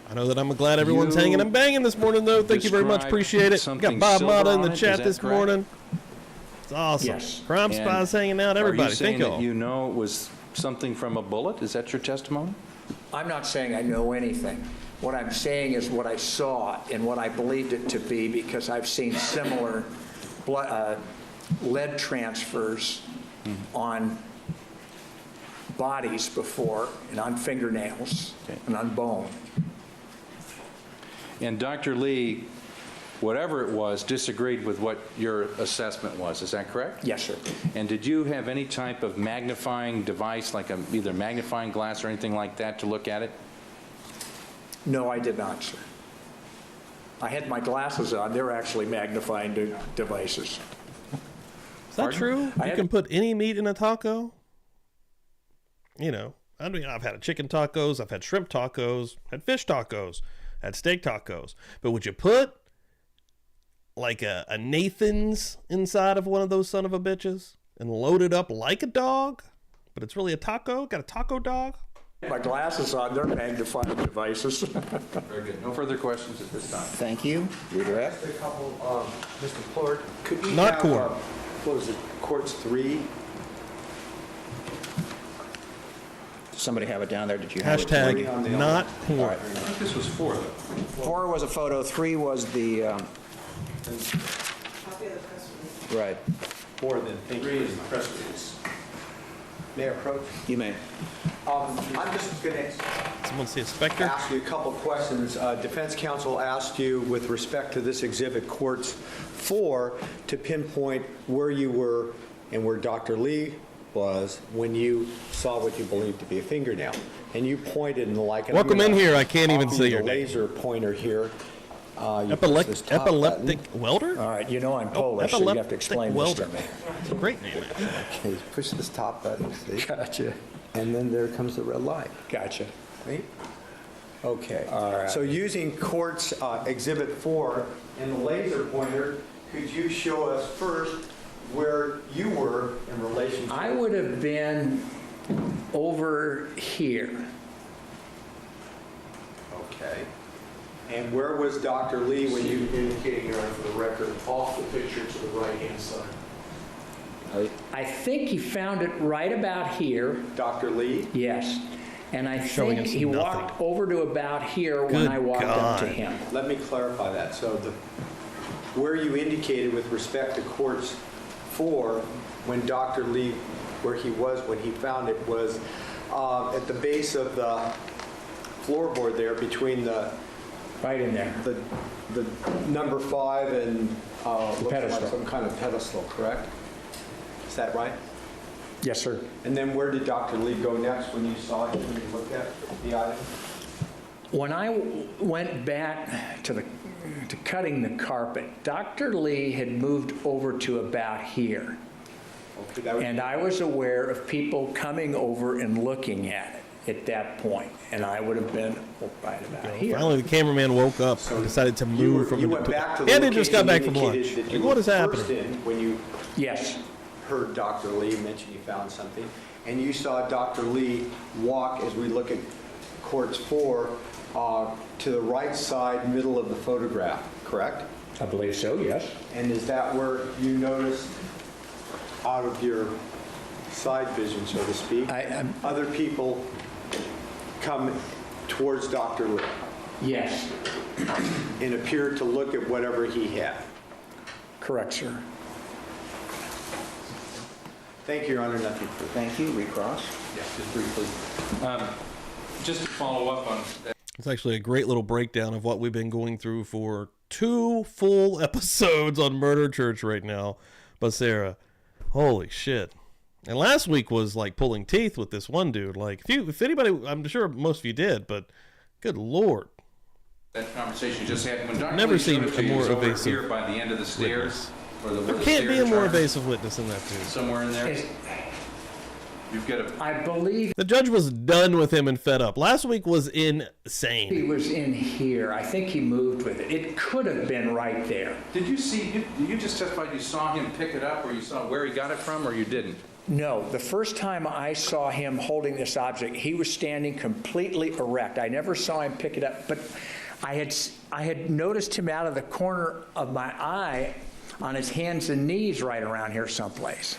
I know that I'm glad everyone's hanging and banging this morning, though. Thank you very much. Appreciate it. We got Bob Mata in the chat this morning. It's awesome. Yes. Crime Spies hanging out. Everybody, are you saying thank you all. that you know it was something from a bullet? Is that your testimony? I'm not saying I know anything. What I'm saying is what I saw and what I believed it to be, because I've seen similar lead transfers on bodies before, and on fingernails, and on bone. And Dr. Lee, whatever it was, disagreed with what your assessment was. Is that correct? Yes, sir. And did you have any type of magnifying device, like either magnifying glass or anything like that, to look at it? No, I did not, sir. I had my glasses on. They're actually magnifying devices. Is that true? You can put any meat in a taco? You know, I mean, I've had chicken tacos, I've had shrimp tacos, had fish tacos, had steak tacos. But would you put like a Nathan's inside of one of those son of a bitches and load it up like a dog? But it's really a taco? Got a taco dog? My glasses on, they're magnifying devices. Very good. No further questions at this time. Thank you. Redirect. Just a couple, Mr. Clerk, could we Not have, court. What was it, courts 3? Somebody have it down there? Did you have Hashtag it? not All porn. right. I think this was 4, though. 4 was a photo. 3 was the. Right. 4, then thank you. 3 is the press release. May I approach? You may. I'm just going to Someone see a Spector? ask you a couple questions. Defense counsel asked you with respect to this exhibit, courts 4, to pinpoint where you were and where Dr. Lee was when you saw what you believed to be a fingernail. And you pointed in like... Welcome in here. I can't even see your name. Laser pointer here. Epileptic welder? All right, you know I'm Polish, so you have to explain this to me. It's a great name, actually. Okay, push this top button, see? Gotcha. And then there comes the red light. Gotcha. Right? Okay. All right. So using court's Exhibit 4 and the laser pointer, could you show us first where you were in relation to... I would have been over here. Okay. And where was Dr. Lee when you indicated, Your Honor, for the record, off the picture to the right-hand side? I think he found it right about here. Dr. Lee? Yes. And I Showing think us he nothing. walked over to about here when Good I walked up to God. him. Let me clarify that. So where you indicated with respect to courts 4, when Dr. Lee, where he was when he found it, was at the base of the floorboard there between the... Right in there. The number 5 and looks pedestal. like some kind of pedestal, correct? Is that right? Yes, sir. And then where did Dr. Lee go next when you saw it, when you looked at the item? When I went back to cutting the carpet, Dr. Lee had moved over to about here. Okay, that was... And I was aware of people coming over and looking at it at that point, and I would have been right about here. Finally, the cameraman woke up and decided to move from you the... went back to the and he just got back location from lunch. indicated that you Like, what were is happening? first in when you Yes. heard Dr. Lee mention you found something, and you saw Dr. Lee walk, as we look at courts 4, to the right side middle of the photograph, correct? I believe so, yes. And is that where you noticed, out of your side vision, so to speak, other people come towards Dr. Lee? Yes. And appeared to look at whatever he had? Correct, sir. Thank you, Your Honor. Nothing further. Thank you. Recross. Yes, just briefly. Just to follow up on that. It's actually a great little breakdown of what we've been going through for 2 full episodes on Murder Church right now. But Sarah, holy shit. And last week was like pulling teeth with this one dude. Like, if anybody, I'm sure most of you did, but good Lord. That conversation just happened when Dr. Never Lee seen showed it to a you, more he was over evasive here by the end of the stairs. witness. Or where the There can't be a stairs more are. evasive witness than that dude. Somewhere in there. You've got a... I believe The judge was done with him and fed up. Last week was insane. he was in here. I think he moved with it. It could have been right there. Did you see, you just testified you saw him pick it up, or you saw where he got it from, or you didn't? No, the first time I saw him holding this object, he was standing completely erect. I never saw him pick it up, but I had noticed him out of the corner of my eye on his hands and knees right around here someplace.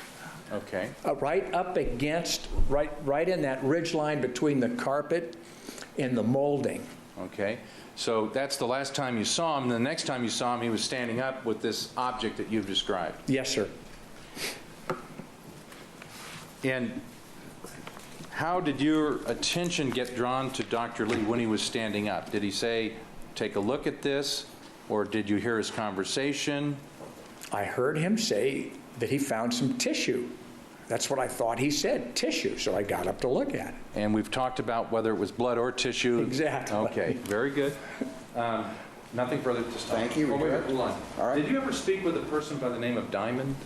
Okay. Right up against, right in that ridge line between the carpet and the molding. Okay. So that's the last time you saw him. The next time you saw him, he was standing up with this object that you've described. Yes, sir. And how did your attention get drawn to Dr. Lee when he was standing up? Did he say, take a look at this, or did you hear his conversation? I heard him say that he found some tissue. That's what I thought he said, tissue, so I got up to look at it. And we've talked about whether it was blood or tissue. Exactly. Okay, very good. Nothing further to stop. Thank you. Oh, wait, hold on. All right. Did you ever speak with a person by the name of Diamond?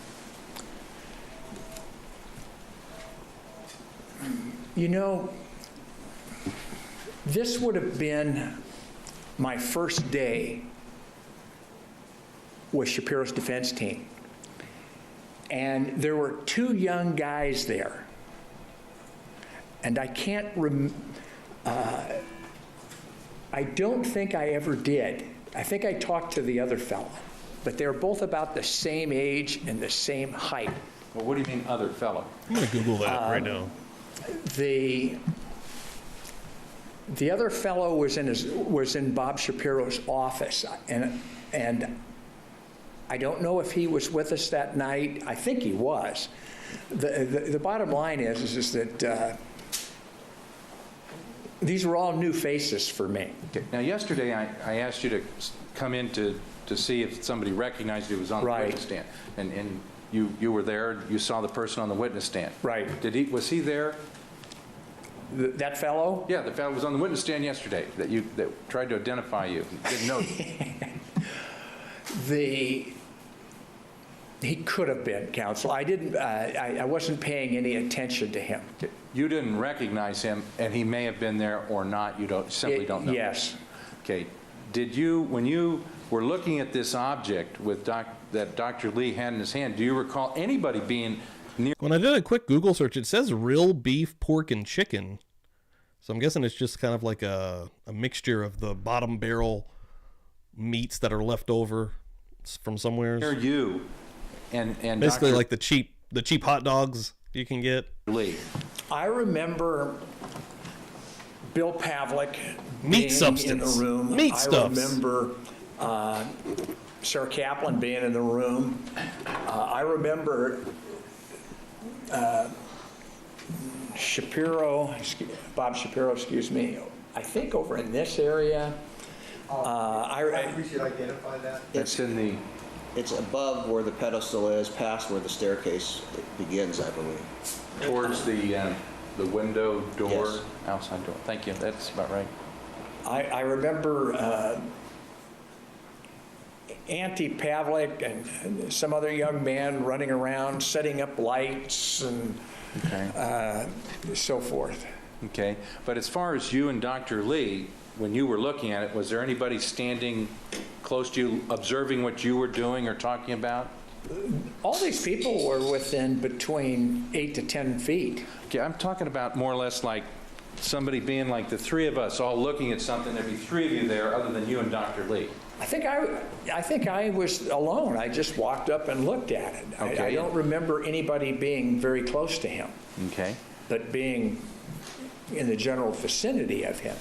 You know, this would have been my first day with Shapiro's defense team. And there were two young guys there. And I can't I don't think I ever did. I think I talked to the other fellow. But they were both about the same age and the same height. Well, what do you mean other fellow? I'm going to Google that right now. The other fellow was in Bob Shapiro's office, and I don't know if he was with us that night. I think he was. The bottom line is that these were all new faces for me. Okay. Now, yesterday I asked you to come in to see if somebody recognized you was on the witness stand, and you were there. You saw the person on the witness stand. Right. Was he there? That fellow? Yeah, the fellow was on the witness stand yesterday that tried to identify you. Didn't know you. He could have been, counsel. I didn't. I wasn't paying any attention to him. You didn't recognize him, and he may have been there or not. You simply don't know. Yes. Okay. Did you, when you were looking at this object with that Dr. Lee had in his hand, do you recall anybody being near? When I did a quick Google search, it says real beef, pork, and chicken. So I'm guessing it's just kind of like a mixture of the bottom barrel meats that are left over from somewhere. Near you and basically Dr. like the cheap hot dogs you can get. Lee. I remember Bill Pavlik Meat being substance. in the room. Meat I stuffs. remember Sarah Kaplan being in the room. I remember Bob Shapiro, excuse me, I think over in this area. We should identify that. That's in the... It's above where the pedestal is, past where the staircase begins, I believe. Towards the window door, Yes. outside door. Thank you. That's about right. I remember Auntie Pavlik and some other young man running around setting up lights and so forth. Okay. But as far as you and Dr. Lee, when you were looking at it, was there anybody standing close to you, observing what you were doing or talking about? All these people were within between 8 to 10 feet. Okay, I'm talking about more or less like somebody being like the three of us all looking at something. There'd be three of you there other than you and Dr. Lee. I think I was alone. I just walked up and looked at it. Okay. I don't remember anybody being very close to him. Okay. But being in the general vicinity of him.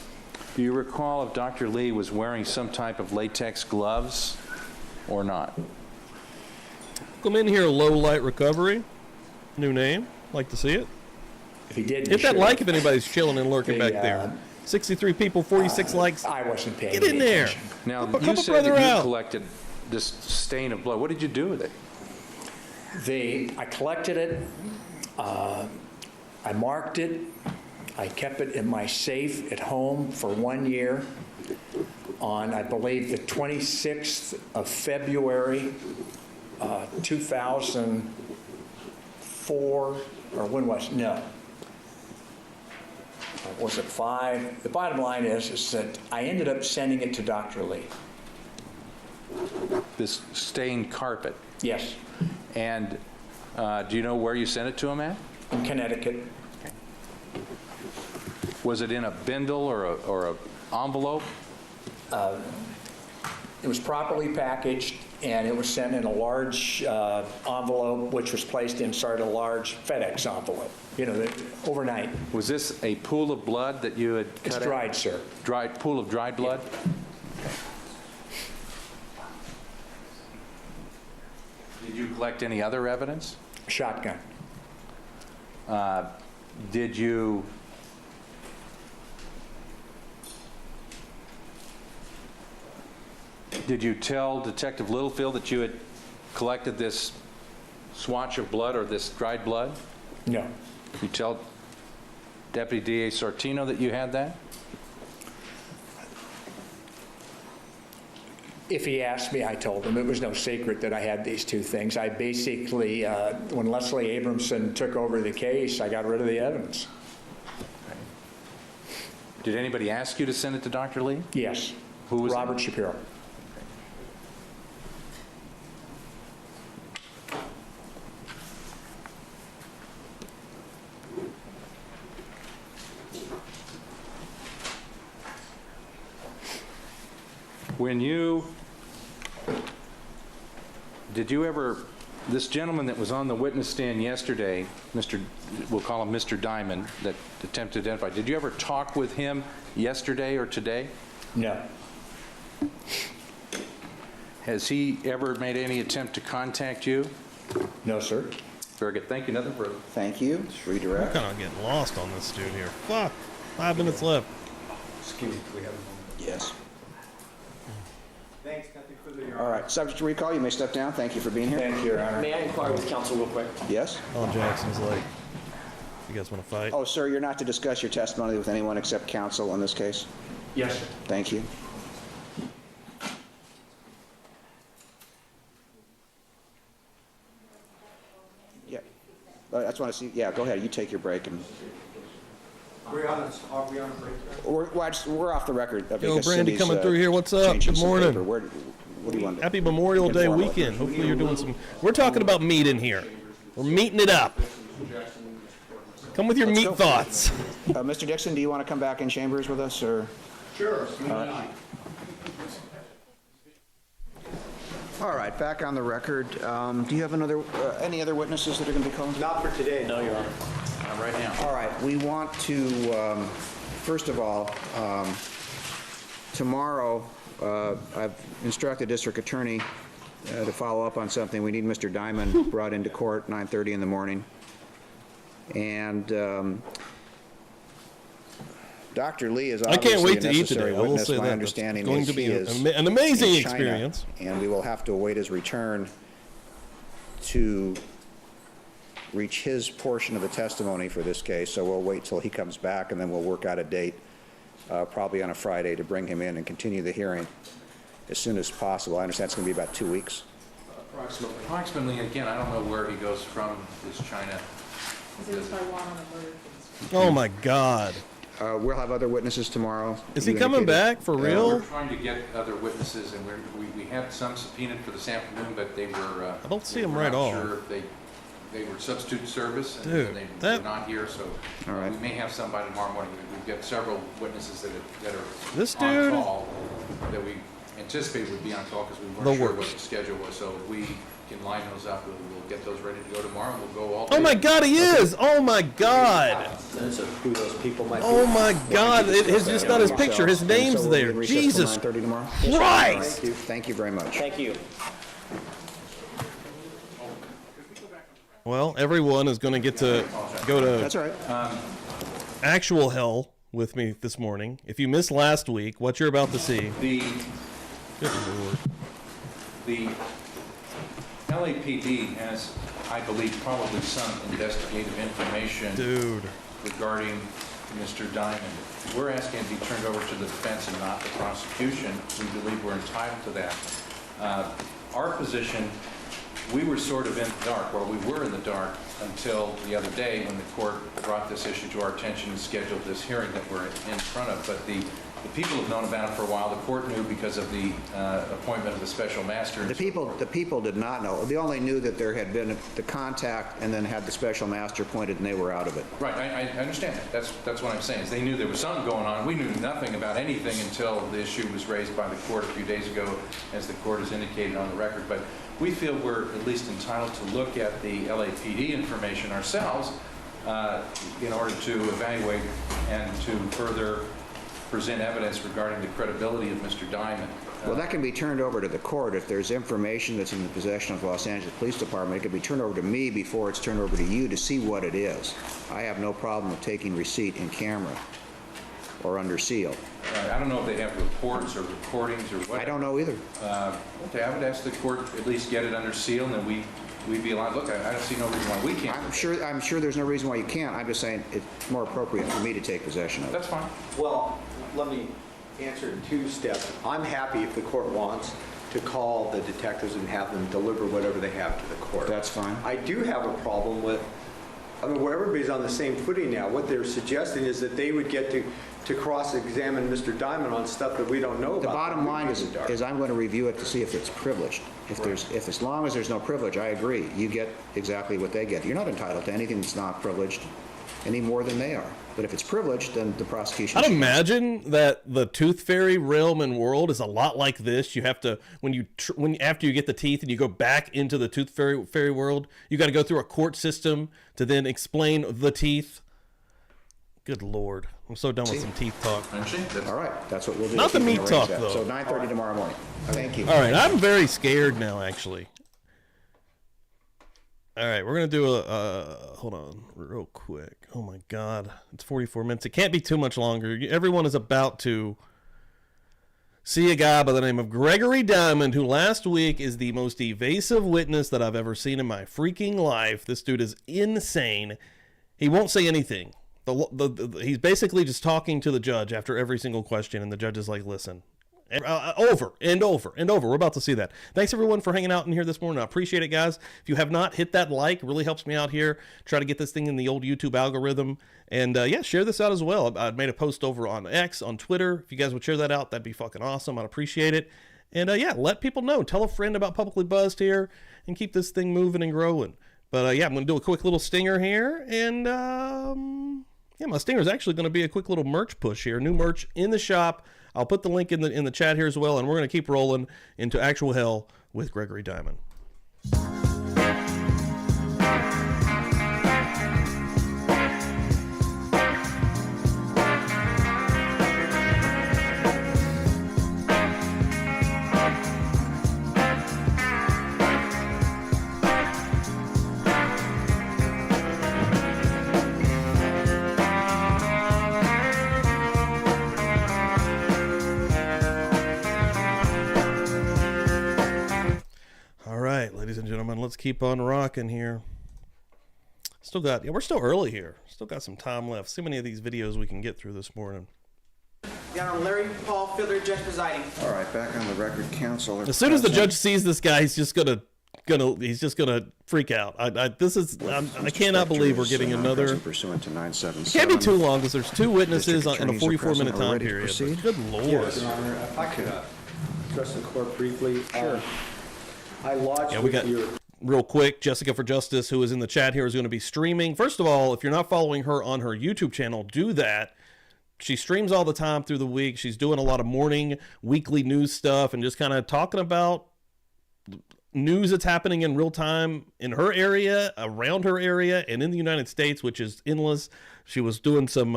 Do you recall if Dr. Lee was wearing some type of latex gloves or not? Come in here, Low Light Recovery. New name. Like to see it. If he did, hit that like if anybody's chilling and lurking back there. 63 people, 46 likes. I wasn't paying Get in there. attention. Now, Help a you said brother that you out. collected this stain of blood. What did you do with it? I collected it. I marked it. I kept it in my safe at home for 1 year. On, I believe, the 26th of February, 2004, or when was it? No. was it 5? The bottom line is that I ended up sending it to Dr. Lee. This stained carpet. Yes. And do you know where you sent it to him at? In Connecticut. Was it in a bindle or a envelope? It was properly packaged, and it was sent in a large envelope, which was placed inside a large FedEx envelope, overnight. Was this a pool of blood that you had cut out? It's dried, sir. Pool of dried blood? Yeah. Did you collect any other evidence? Shotgun. Did you tell Detective Littlefield that you had collected this swatch of blood or this dried blood? No. You tell Deputy DA Sortino that you had that? If he asked me, I told him. It was no secret that I had these two things. I basically, when Leslie Abramson took over the case, I got rid of the evidence. Did anybody ask you to send it to Dr. Lee? Yes. Who was Robert Shapiro. Did you ever, this gentleman that was on the witness stand yesterday, we'll call him Mr. Diamond, that attempted to identify, did you ever talk with him yesterday or today? No. Has he ever made any attempt to contact you? No, sir. Very good. Thank you. Nothing further. Thank you. Just redirect. I'm kind of getting lost on this dude here. Fuck. 5 minutes left. Excuse me, we have a moment. Yes. Thanks, nothing further, Your All right. Subject to recall, you may step down. Thank you for being here. Thank you, Your Honor. May I inquire with counsel real quick? Yes? Alan Jackson's like, you guys want to fight? Oh, sir, you're not to discuss your testimony with anyone except counsel in this case? Yes, sir. Thank you. Yeah. I just want to see, yeah, go ahead. You take your break. And Are we on a break? we're off the record. Yo, because Brandy Cindy's, coming through here. What's up? changing Good some morning. paper. What do you want? Happy Memorial Day Informal. weekend. Hopefully you're doing some... We're talking about meat in here. We're meeting it up. Come with your Let's meat go. thoughts. Mr. Dixon, do you want to come back in chambers with us, or? Sure. All right, back on the record. Do you have any other witnesses that are going to be called? Not for today. No, Your Honor. Not right now. All right, we want to, first of all, tomorrow, I've instructed District Attorney to follow up on something. We need Mr. Diamond brought into court 9:30 in the morning. And Dr. Lee is I can't obviously wait a to eat necessary today. I will witness. say My that. understanding It's going is to be he is an amazing in China, experience. and we will have to await his return to reach his portion of the testimony for this case. So we'll wait till he comes back, and then we'll work out a date, probably on a Friday, to bring him in and continue the hearing as soon as possible. I understand it's going to be about 2 weeks. Approximately, again, I don't know where he goes from this China. Oh, my God. We'll have other witnesses tomorrow. Is he You coming indicated. back for real? We're trying to get other witnesses, and we had some subpoenaed for this afternoon, but they were... I don't see them we're right not off. sure if they were substitute service, and Dude, they're not here, so All right. we may have somebody tomorrow morning. We've got several witnesses that are This on dude? call that we anticipate would be on call because we The weren't sure what worst. the schedule was. So if we can line those up, we'll get those ready to go tomorrow, and we'll go all Oh, day. my God, he is. Oh, my God. Who those people might be. Oh, my God. It's just not his picture. His name's So we'll there. be recessed till Jesus 9:30 tomorrow? Christ. Thank you very much. Thank you. Well, everyone is going to get to go to That's all right. actual hell with me this morning. If you missed last week, what you're about to see. Good Lord. The LAPD has, I believe, probably some investigative information Dude. regarding Mr. Diamond. We're asking to be turned over to the defense and not the prosecution. We believe we're entitled to that. Our position we were sort of in the dark, or we were in the dark until the other day when the court brought this issue to our attention and scheduled this hearing that we're in front of. But the people have known about it for a while. The court knew because of the appointment of the special master. The people did not know. They only knew that there had been the contact and then had the special master appointed and they were out of it. Right, I understand that. That's what I'm saying, is they knew there was something going on. We knew nothing about anything until the issue was raised by the court a few days ago, as the court has indicated on the record. But we feel we're at least entitled to look at the LAPD information ourselves in order to evaluate and to further present evidence regarding the credibility of Mr. Diamond. Well, that can be turned over to the court. If there's information that's in the possession of the Los Angeles Police Department, it can be turned over to me before it's turned over to you to see what it is. I have no problem with taking receipt in camera or under seal. I don't know if they have reports or recordings or what. I don't know either. Okay, I would ask the court at least get it under seal, and then we'd be allowed. Look, I don't see no reason why we can't. I'm sure there's no reason why you can't. I'm just saying it's more appropriate for me to take possession of it. That's fine. Well, let me answer in two steps. I'm happy if the court wants to call the detectives and have them deliver whatever they have to the court. That's fine. I do have a problem with, where everybody's on the same footing now. What they're suggesting is that they would get to cross-examine Mr. Diamond on stuff that we don't know about. The bottom line is I'm going to review it to see if it's privileged. If as long as there's no privilege, I agree. You get exactly what they get. You're not entitled to anything that's not privileged any more than they are. But if it's privileged, then the prosecution. I'd imagine that the tooth fairy realm and world is a lot like this. You have to after you get the teeth and you go back into the tooth fairy world, you got to go through a court system to then explain the teeth. Good Lord, I'm so done with some teeth talk. All right, that's what we'll do. Not the meat talk though. So 9:30 tomorrow morning. Thank you. All right, I'm very scared now, actually. All right, we're going to do hold on real quick. Oh my God, it's 44 minutes. It can't be too much longer. Everyone is about to see a guy by the name of Gregory Diamond, who last week is the most evasive witness that I've ever seen in my freaking life. This dude is insane. He won't say anything. He's basically just talking to the judge after every single question, and the judge is like, listen. Over and over and over. We're about to see that. Thanks everyone for hanging out in here this morning. I appreciate it, guys. If you have not, hit that like. It really helps me out here. Try to get this thing in the old YouTube algorithm. And yeah, share this out as well. I made a post over on X, on Twitter. If you guys would share that out, that'd be fucking awesome. I'd appreciate it. And yeah, let people know. Tell a friend about Publicly Buzzed here and keep this thing moving and growing. But yeah, I'm going to do a quick little stinger here. And yeah, my stinger is actually going to be a quick little merch push here. New merch in the shop. I'll put the link in the chat here as well, and we're going to keep rolling into actual hell with Gregory Diamond. Ladies and gentlemen, let's keep on rocking here. We're still early here. Still got some time left. See how many of these videos we can get through this morning. The Honorable Larry Paul Fiddler, Judge presiding. All right, back on the record, counsel. As soon as the judge sees this guy, he's just gonna freak out. I cannot believe we're getting another. Pursuant to 977. It can't be too long because there's two witnesses in a 44-minute time period. Good Lord. Yes, Your Honor. If I could address the court briefly. Sure. I lodged we got real quick. Jessica for Justice, who is in the chat here, is going to be streaming. First of all, if you're not following her on her YouTube channel, do that. She streams all the time through the week. She's doing a lot of morning, weekly news stuff and just kind of talking about news that's happening in real time in her area, around her area, and in the United States, which is endless. She was doing some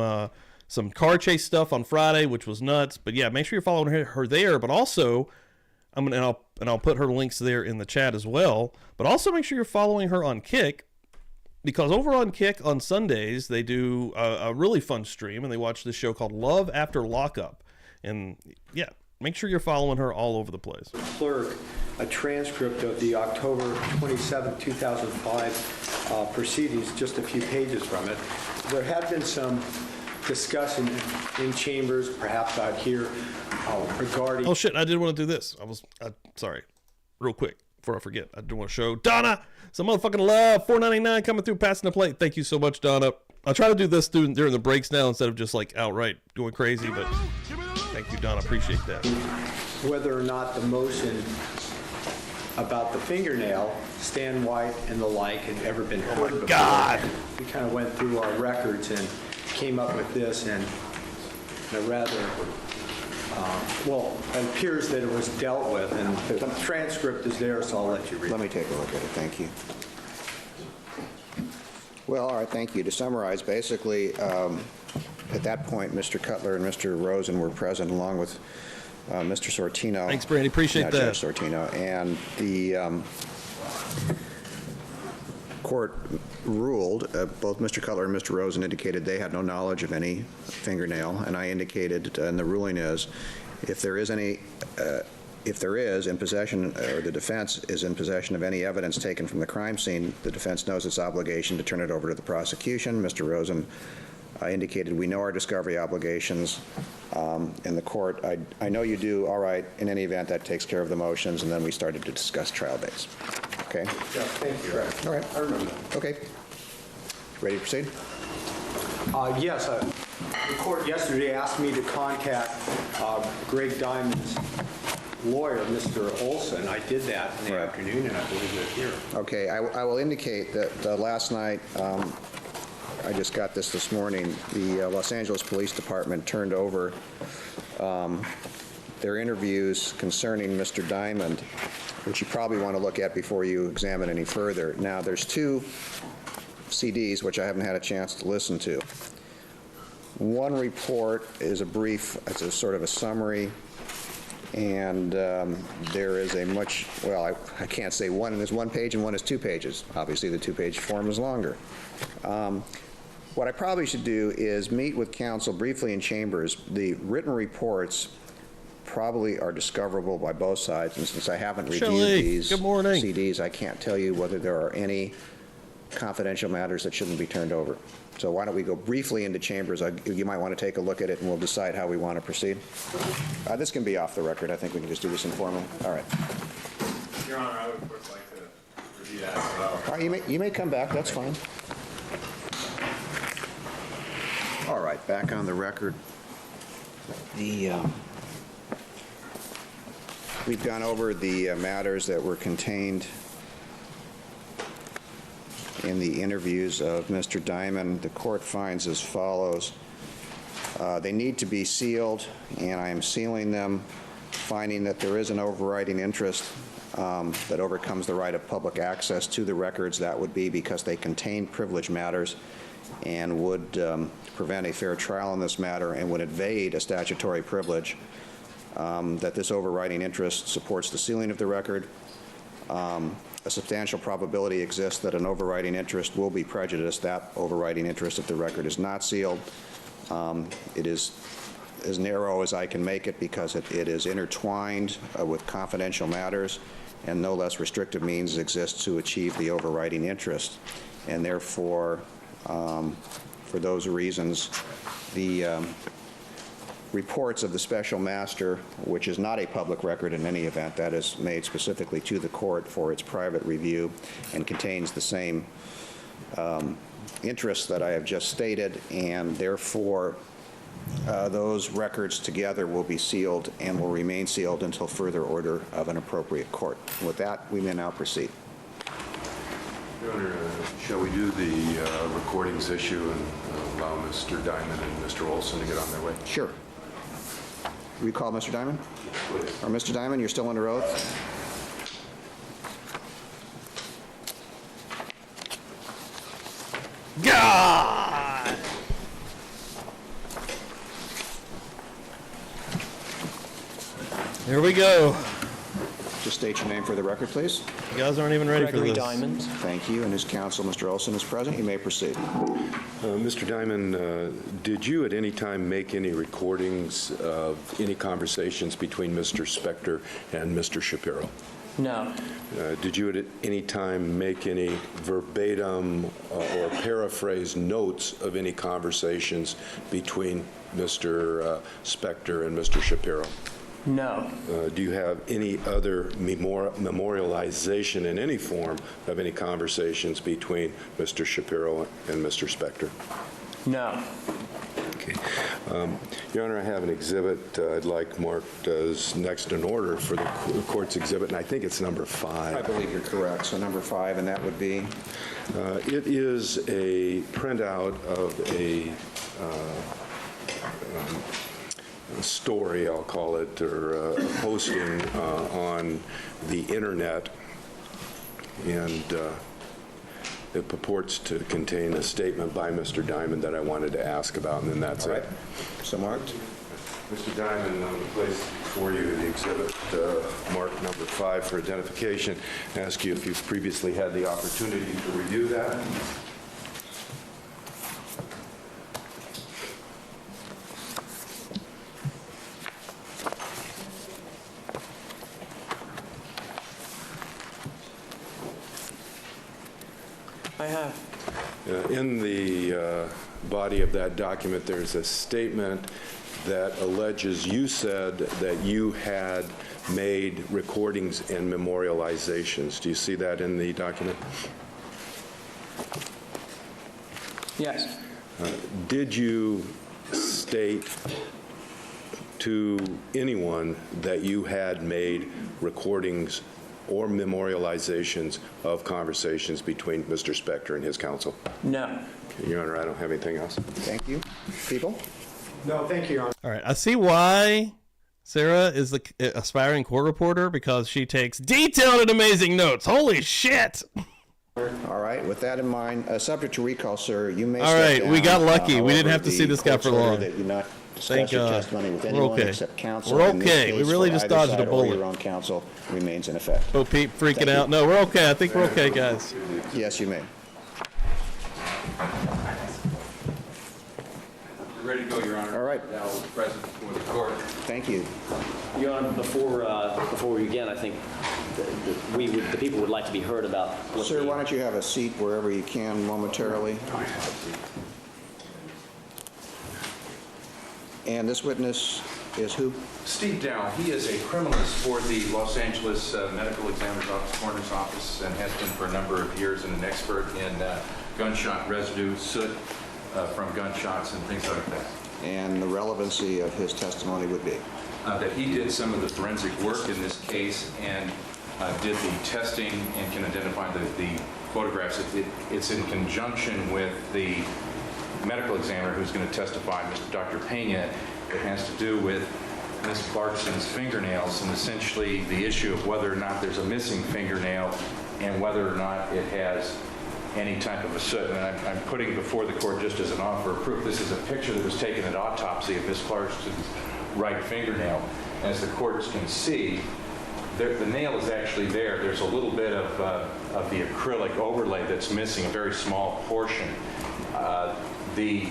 car chase stuff on Friday, which was nuts. But yeah, make sure you're following her there. But also, I'll put her links there in the chat as well. But also make sure you're following her on Kick, because over on Kick on Sundays they do a really fun stream, and they watch this show called Love After Lockup. And yeah, make sure you're following her all over the place. Clerk, a transcript of the October 27, 2005 proceedings, just a few pages from it. There had been some discussion in chambers, perhaps out here, regarding... Oh shit, I didn't want to do this. Sorry. Real quick. before I forget, I do want to show Donna some motherfucking love. $4.99 coming through, passing the plate. Thank you so much, Donna. I'll try to do this during the breaks now instead of just like outright going crazy, but thank you, Donna. Appreciate that. Whether or not the motion about the fingernail, Stan White and the like had ever been heard before. God. We kind of went through our records and came up with this in a rather, well, it appears that it was dealt with, and the transcript is there, so I'll let you read it. Let me take a look at it. Thank you. Well, all right, thank you. To summarize, basically, at that point, Mr. Cutler and Mr. Rosen were present, along with Mr. Sortino. Thanks, Brandy. Appreciate that. Judge Sortino. And the court ruled, both Mr. Cutler and Mr. Rosen indicated they had no knowledge of any fingernail, and I indicated, and the ruling is, if there is any, if there is in possession, or the defense is in possession of any evidence taken from the crime scene, the defense knows its obligation to turn it over to the prosecution. Mr. Rosen indicated we know our discovery obligations in the court. I know you do. All right. In any event, that takes care of the motions, and then we started to discuss trial dates. Okay? Yeah, thank you. All right. I remember that. Okay. Ready to proceed? Yes, the court yesterday asked me to contact Greg Diamond's lawyer, Mr. Olson. I did that in the afternoon, and I believe they're here. Okay. I will indicate that last night, I just got this morning, the Los Angeles Police Department turned over their interviews concerning Mr. Diamond, which you probably want to look at before you examine any further. Now, there's 2 CDs, which I haven't had a chance to listen to. One report is a brief, it's a sort of a summary, and there is a much, well, I can't say one, and there's 1 page and one is 2 pages. Obviously, the 2-page form is longer. What I probably should do is meet with counsel briefly in chambers. The written reports probably are discoverable by both sides, and since I haven't reviewed these CDs, I can't tell you whether there are any confidential matters that shouldn't be turned over. So why don't we go briefly into chambers? You might want to take a look at it, and we'll decide how we want to proceed. This can be off the record. I think we can just do this informally. All right. Your Honor, I would of course like to review that as well. All right, you may come back. That's fine. All right, back on the record. We've gone over the matters that were contained in the interviews of Mr. Diamond. The court finds as follows. They need to be sealed, and I am sealing them, finding that there is an overriding interest that overcomes the right of public access to the records. That would be because they contain privileged matters and would prevent a fair trial in this matter and would evade a statutory privilege, that this overriding interest supports the sealing of the record. A substantial probability exists that an overriding interest will be prejudiced. That overriding interest, if the record is not sealed, it is as narrow as I can make it because it is intertwined with confidential matters, and no less restrictive means exist to achieve the overriding interest. And therefore, for those reasons, the reports of the special master, which is not a public record in any event, that is made specifically to the court for its private review and contains the same interests that I have just stated, and therefore those records together will be sealed and will remain sealed until further order of an appropriate court. With that, we may now proceed. Your Honor, shall we do the recordings issue and allow Mr. Diamond and Mr. Olson to get on their way? Sure. We call Mr. Diamond? Or Mr. Diamond, you're still under oath? God! Here we go. Just state your name for the record, please. You guys aren't even ready for this. Diamond. Thank you. And his counsel, Mr. Olson, is present. You may proceed. Mr. Diamond, did you at any time make any recordings of any conversations between Mr. Spector and Mr. Shapiro? No. Did you at any time make any verbatim or paraphrase notes of any conversations between Mr. Spector and Mr. Shapiro? No. Do you have any other memorialization in any form of any conversations between Mr. Shapiro and Mr. Spector? No. Okay. Your Honor, I have an exhibit I'd like marked as next in order for the court's exhibit, and I think it's number 5. I believe you're correct. So number 5, and that would be? It is a printout of a story, I'll call it, or a posting on the internet, and it purports to contain a statement by Mr. Diamond that I wanted to ask about, and then that's All right. it. So marked. Mr. Diamond, I'm going to place before you the exhibit marked number 5 for identification. Ask you if you've previously had the opportunity to review that. I have. In the body of that document, there's a statement that alleges you said that you had made recordings and memorializations. Do you see that in the document? Yes. Did you state to anyone that you had made recordings or memorializations of conversations between Mr. Spector and his counsel? No. Okay, Your Honor, I don't have anything else. Thank you. People? No, thank you, Your Honor. All right, I see why Sarah is the aspiring court reporter, because she takes detailed and amazing notes. Holy shit! All right. With that in mind, subject to recall, sir, you may. All right, we got lucky. We didn't However, have to see the this guy court's for order long. that you not Thank discuss your God. testimony with We're anyone okay. except counsel. We're in this okay. We case really for just either dodged side a or bullet. your own counsel remains in effect. Oh, Pete freaking Thank out. you. No, we're okay. I think we're okay, guys. Yes, you may. You're ready to go, Your Honor. All right. Now present before the court. Thank you. Your Honor, before we begin, I think the people would like to be heard about what Sir, why don't you have a seat wherever you can momentarily? And this witness is who? Steve Dow. He is a criminalist for the Los Angeles Medical Examiner's Office, Coroner's Office, and has been for a number of years, and an expert in gunshot residue, soot from gunshots and things like that. And the relevancy of his testimony would be? That he did some of the forensic work in this case and did the testing and can identify the photographs. It's in conjunction with the medical examiner who's going to testify, Dr. Pena. It has to do with Ms. Clarkson's fingernails and essentially the issue of whether or not there's a missing fingernail and whether or not it has any type of a soot. And I'm putting before the court, just as an offer of proof, this is a picture that was taken at autopsy of Ms. Clarkson's right fingernail. As the courts can see, the nail is actually there. There's a little bit of the acrylic overlay that's missing, a very small portion. The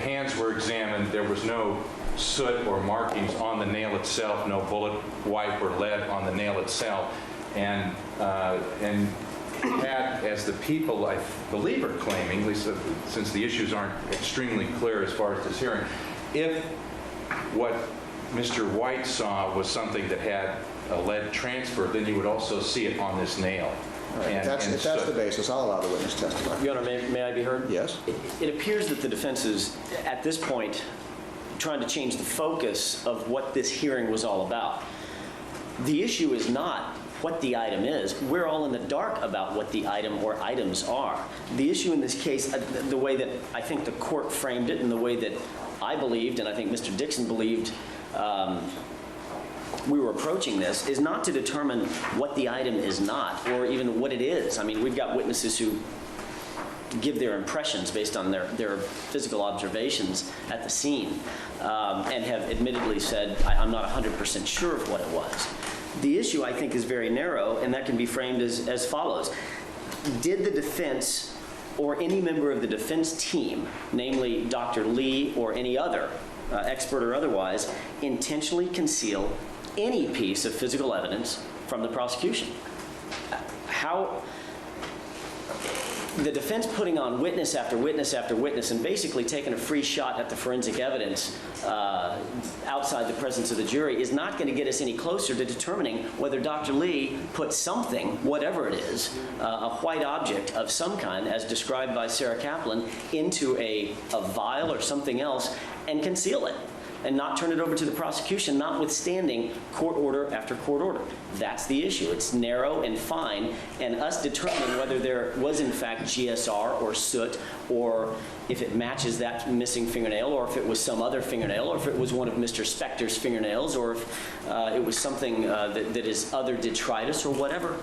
hands were examined. There was no soot or markings on the nail itself, no bullet wipe or lead on the nail itself. And had, as the people, I believe, are claiming, at least since the issues aren't extremely clear as far as this hearing, if what Mr. White saw was something that had a lead transfer, then you would also see it on this nail. All right. If that's the basis, I'll allow the witness to testify. Your Honor, may I be heard? Yes. It appears that the defense is, at this point, trying to change the focus of what this hearing was all about. The issue is not what the item is. We're all in the dark about what the item or items are. The issue in this case, the way that I think the court framed it and the way that I believed, and I think Mr. Dixon believed, we were approaching this, is not to determine what the item is not, or even what it is. I mean, we've got witnesses who give their impressions based on their physical observations at the scene, and have admittedly said, I'm not 100% sure of what it was. The issue, I think, is very narrow, and that can be framed as follows. Did the defense or any member of the defense team, namely Dr. Lee or any other expert or otherwise, intentionally conceal any piece of physical evidence from the prosecution? How the defense putting on witness after witness after witness and basically taking a free shot at the forensic evidence outside the presence of the jury is not going to get us any closer to determining whether Dr. Lee put something, whatever it is, a white object of some kind, as described by Sarah Kaplan, into a vial or something else and conceal it and not turn it over to the prosecution, notwithstanding court order after court order. That's the issue. It's narrow and fine, and us determining whether there was in fact GSR or soot, or if it matches that missing fingernail, or if it was some other fingernail, or if it was one of Mr. Spector's fingernails, or if it was something that is other detritus or whatever.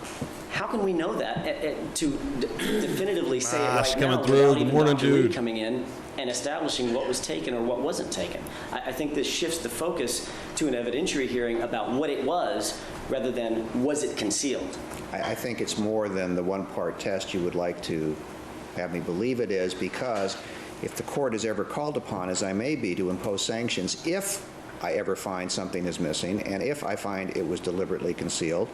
How can we know that to definitively say it right now without even Dr. Lee coming in and establishing what was taken or what wasn't taken? I think this shifts the focus to an evidentiary hearing about what it was rather than was it concealed. I think it's more than the one-part test you would like to have me believe it is, because if the court is ever called upon, as I may be, to impose sanctions, if I ever find something is missing, and if I find it was deliberately concealed,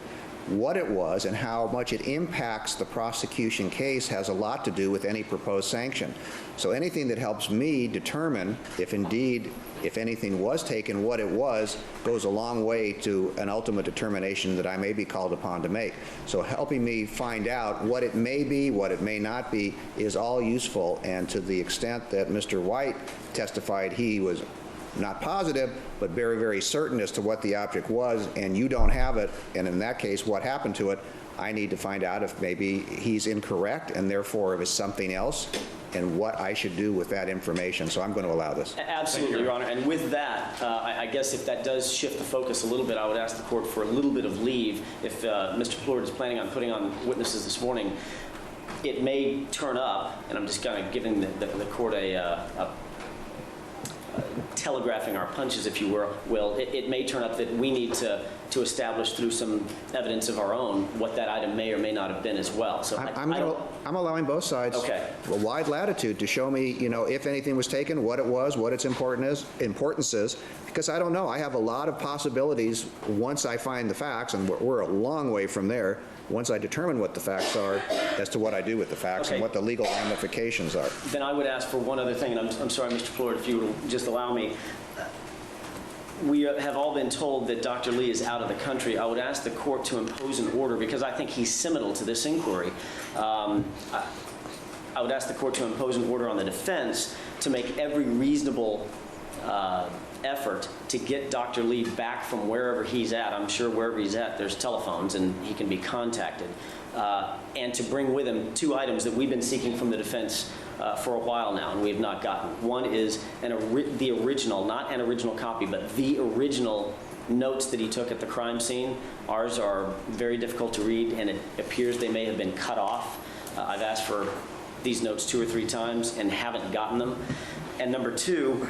what it was and how much it impacts the prosecution case has a lot to do with any proposed sanction. So anything that helps me determine if indeed, if anything was taken, what it was, goes a long way to an ultimate determination that I may be called upon to make. So helping me find out what it may be, what it may not be, is all useful. And to the extent that Mr. White testified he was not positive, but very, very certain as to what the object was, and you don't have it, and in that case, what happened to it, I need to find out if maybe he's incorrect, and therefore if it's something else, and what I should do with that information. So I'm going to allow this. Absolutely, Your Honor. And with that, I guess if that does shift the focus a little bit, I would ask the court for a little bit of leave. If Mr. Plord is planning on putting on witnesses this morning, it may turn up, and I'm just kind of giving the court telegraphing our punches, if you will, it may turn up that we need to establish through some evidence of our own what that item may or may not have been as well. So I'm allowing both sides a wide latitude to show me, you know, if anything was taken, what it was, what its importance is, because I don't know. I have a lot of possibilities once I find the facts, and we're a long way from there. Once I determine what the facts are, as to what I do with the facts and what the legal ramifications are. Then I would ask for one other thing, and I'm sorry, Mr. Plord, if you would just allow me. We have all been told that Dr. Lee is out of the country. I would ask the court to impose an order, because I think he's seminal to this inquiry. I would ask the court to impose an order on the defense to make every reasonable effort to get Dr. Lee back from wherever he's at. I'm sure wherever he's at, there's telephones and he can be contacted. And to bring with him two items that we've been seeking from the defense for a while now, and we have not gotten. One is the original, not an original copy, but the original notes that he took at the crime scene. Ours are very difficult to read, and it appears they may have been cut off. I've asked for these notes 2 or 3 times and haven't gotten them. And number two,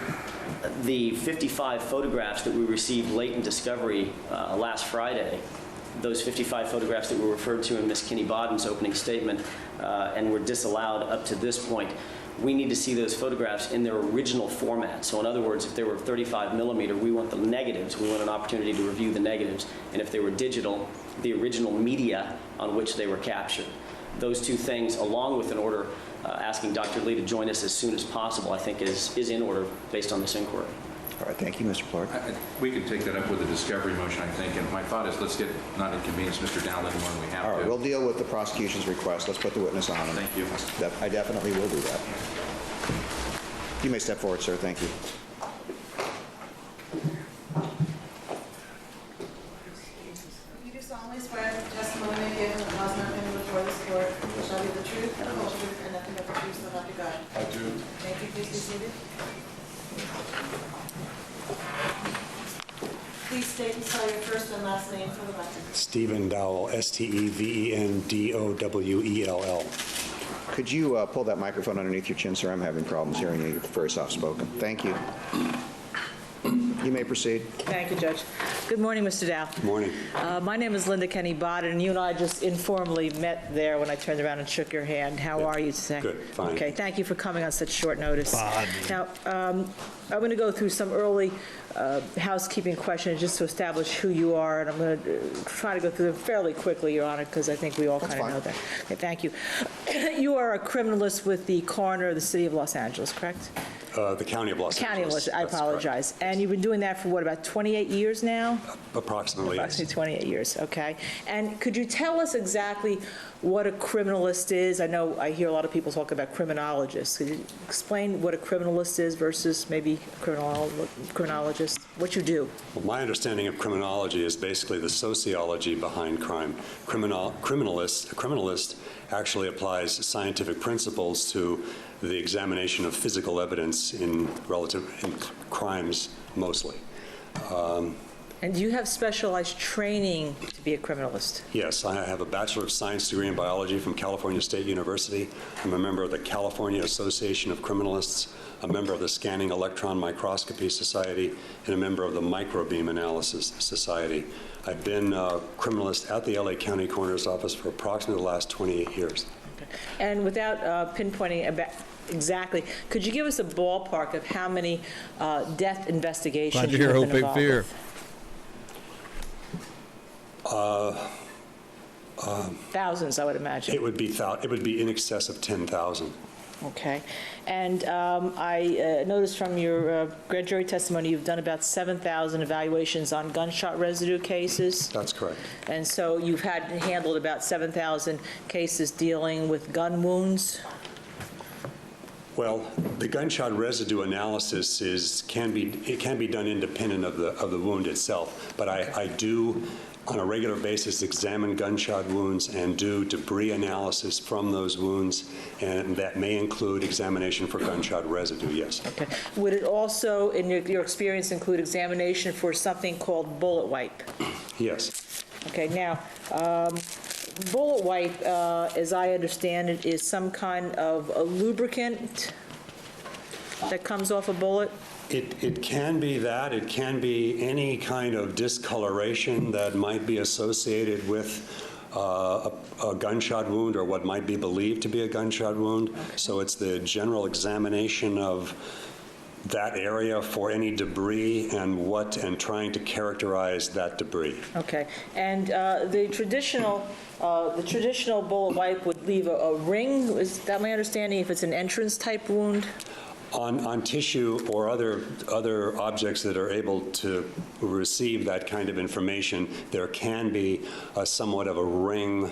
the 55 photographs that we received late in discovery last Friday, those 55 photographs that were referred to in Ms. Kinney Bodden's opening statement and were disallowed up to this point, we need to see those photographs in their original format. So in other words, if they were 35 millimeter, we want the negatives. We want an opportunity to review the negatives. And if they were digital, the original media on which they were captured. Those two things, along with an order asking Dr. Lee to join us as soon as possible, I think is in order based on this inquiry. All right, thank you, Mr. Clark. We can take that up with a discovery motion, I think, and my thought is let's not inconvenience Mr. Dowling more than we have to. All right, we'll deal with the prosecution's request. Let's put the witness on him. Thank you. I definitely will do that. You may step forward, sir. Thank you. You do solemnly swear that the testimony you give in the cause not pending before this court shall be the truth, the whole truth, and nothing but the truth, so help you God. I do. Thank you. Please be seated. Please state and spell your first and last name for the record. Stephen Dowell, Stevendowell. Could you pull that microphone underneath your chin, sir? I'm having problems hearing you. You're very soft-spoken. Thank you. You may proceed. Thank you, Judge. Good morning, Mr. Dow. Good morning. My name is Linda Kenny Bodden, and you and I just informally met there when I turned around and shook your hand. How are you today? Good, fine. Okay, thank you for coming on such short notice. Bodden. Now, I'm going to go through some early housekeeping questions just to establish who you are, and I'm going to try to go through them fairly quickly, Your Honor, because I think we all kind of know that. Okay, thank you. You are a criminalist with the coroner of the city of Los Angeles, correct? The County of Los Angeles. I apologize. And you've been doing that for, what, about 28 years now? Approximately, yes. Approximately 28 years, okay. And could you tell us exactly what a criminalist is? I know I hear a lot of people talk about criminologists. Could you explain what a criminalist is versus maybe a criminologist? What you do? Well, my understanding of criminology is basically the sociology behind crime. A criminalist actually applies scientific principles to the examination of physical evidence in crimes mostly. And do you have specialized training to be a criminalist? Yes, I have a Bachelor of Science degree in biology from California State University. I'm a member of the California Association of Criminalists, a member of the Scanning Electron Microscopy Society, and a member of the Microbeam Analysis Society. I've been a criminalist at the LA County Coroner's Office for approximately the last 28 years. Okay. And without pinpointing about exactly, could you give us a ballpark of how many death investigations you've been involved with? Thousands, I would imagine. It would be in excess of 10,000. Okay. And I noticed from your grand jury testimony you've done about 7,000 evaluations on gunshot residue cases. That's correct. And so you've handled about 7,000 cases dealing with gun wounds. Well, the gunshot residue analysis can be done independent of the wound itself, but I do on a regular basis examine gunshot wounds and do debris analysis from those wounds, and that may include examination for gunshot residue, yes. Okay. Would it also, in your experience, include examination for something called bullet wipe? Yes. Okay. Now, bullet wipe, as I understand it, is some kind of a lubricant that comes off a bullet? It can be that. It can be any kind of discoloration that might be associated with a gunshot wound or what might be believed to be a gunshot wound. Okay. So it's the general examination of that area for any debris and trying to characterize that debris. Okay. And the traditional bullet wipe would leave a ring. Is that my understanding? If it's an entrance type wound. On tissue or other objects that are able to receive that kind of information, there can be somewhat of a ring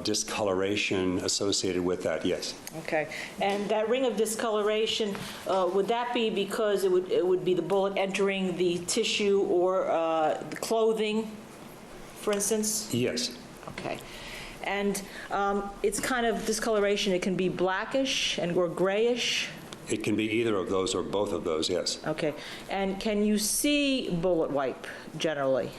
discoloration associated with that, yes. Okay. And that ring of discoloration, would that be because it would be the bullet entering the tissue or the clothing, for instance? Yes. Okay. And it's kind of discoloration, it can be blackish or grayish? It can be either of those or both of those, yes. Okay. And can you see bullet wipe generally?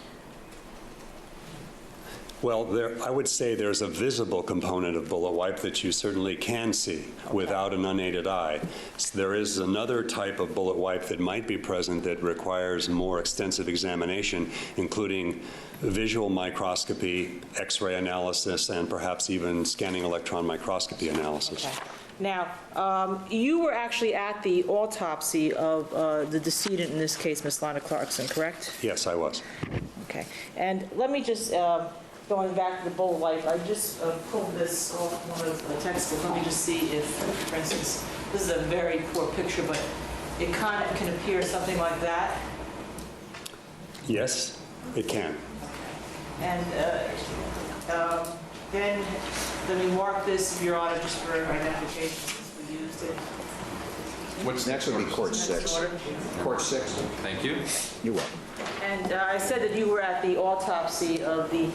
Well, I would say there's a visible component of bullet wipe that you certainly can see without an unaided eye. So there is another type of bullet wipe that might be present that requires more extensive examination, including visual microscopy, X-ray analysis, and perhaps even scanning electron microscopy analysis. Okay. Now, you were actually at the autopsy of the decedent, in this case, Miss Lana Clarkson, correct? Yes, I was. Okay. And let me just, going back to the bullet wipe, I just pulled this off one of the textbooks. Let me just see if, for instance, this is a very poor picture, but it kind of can appear something like that. Yes, it can. And then let me mark this, Your Honor, just for identification since we used it. What's next would be Court 6. Court 6. Thank you. You're welcome. And I said that you were at the autopsy of the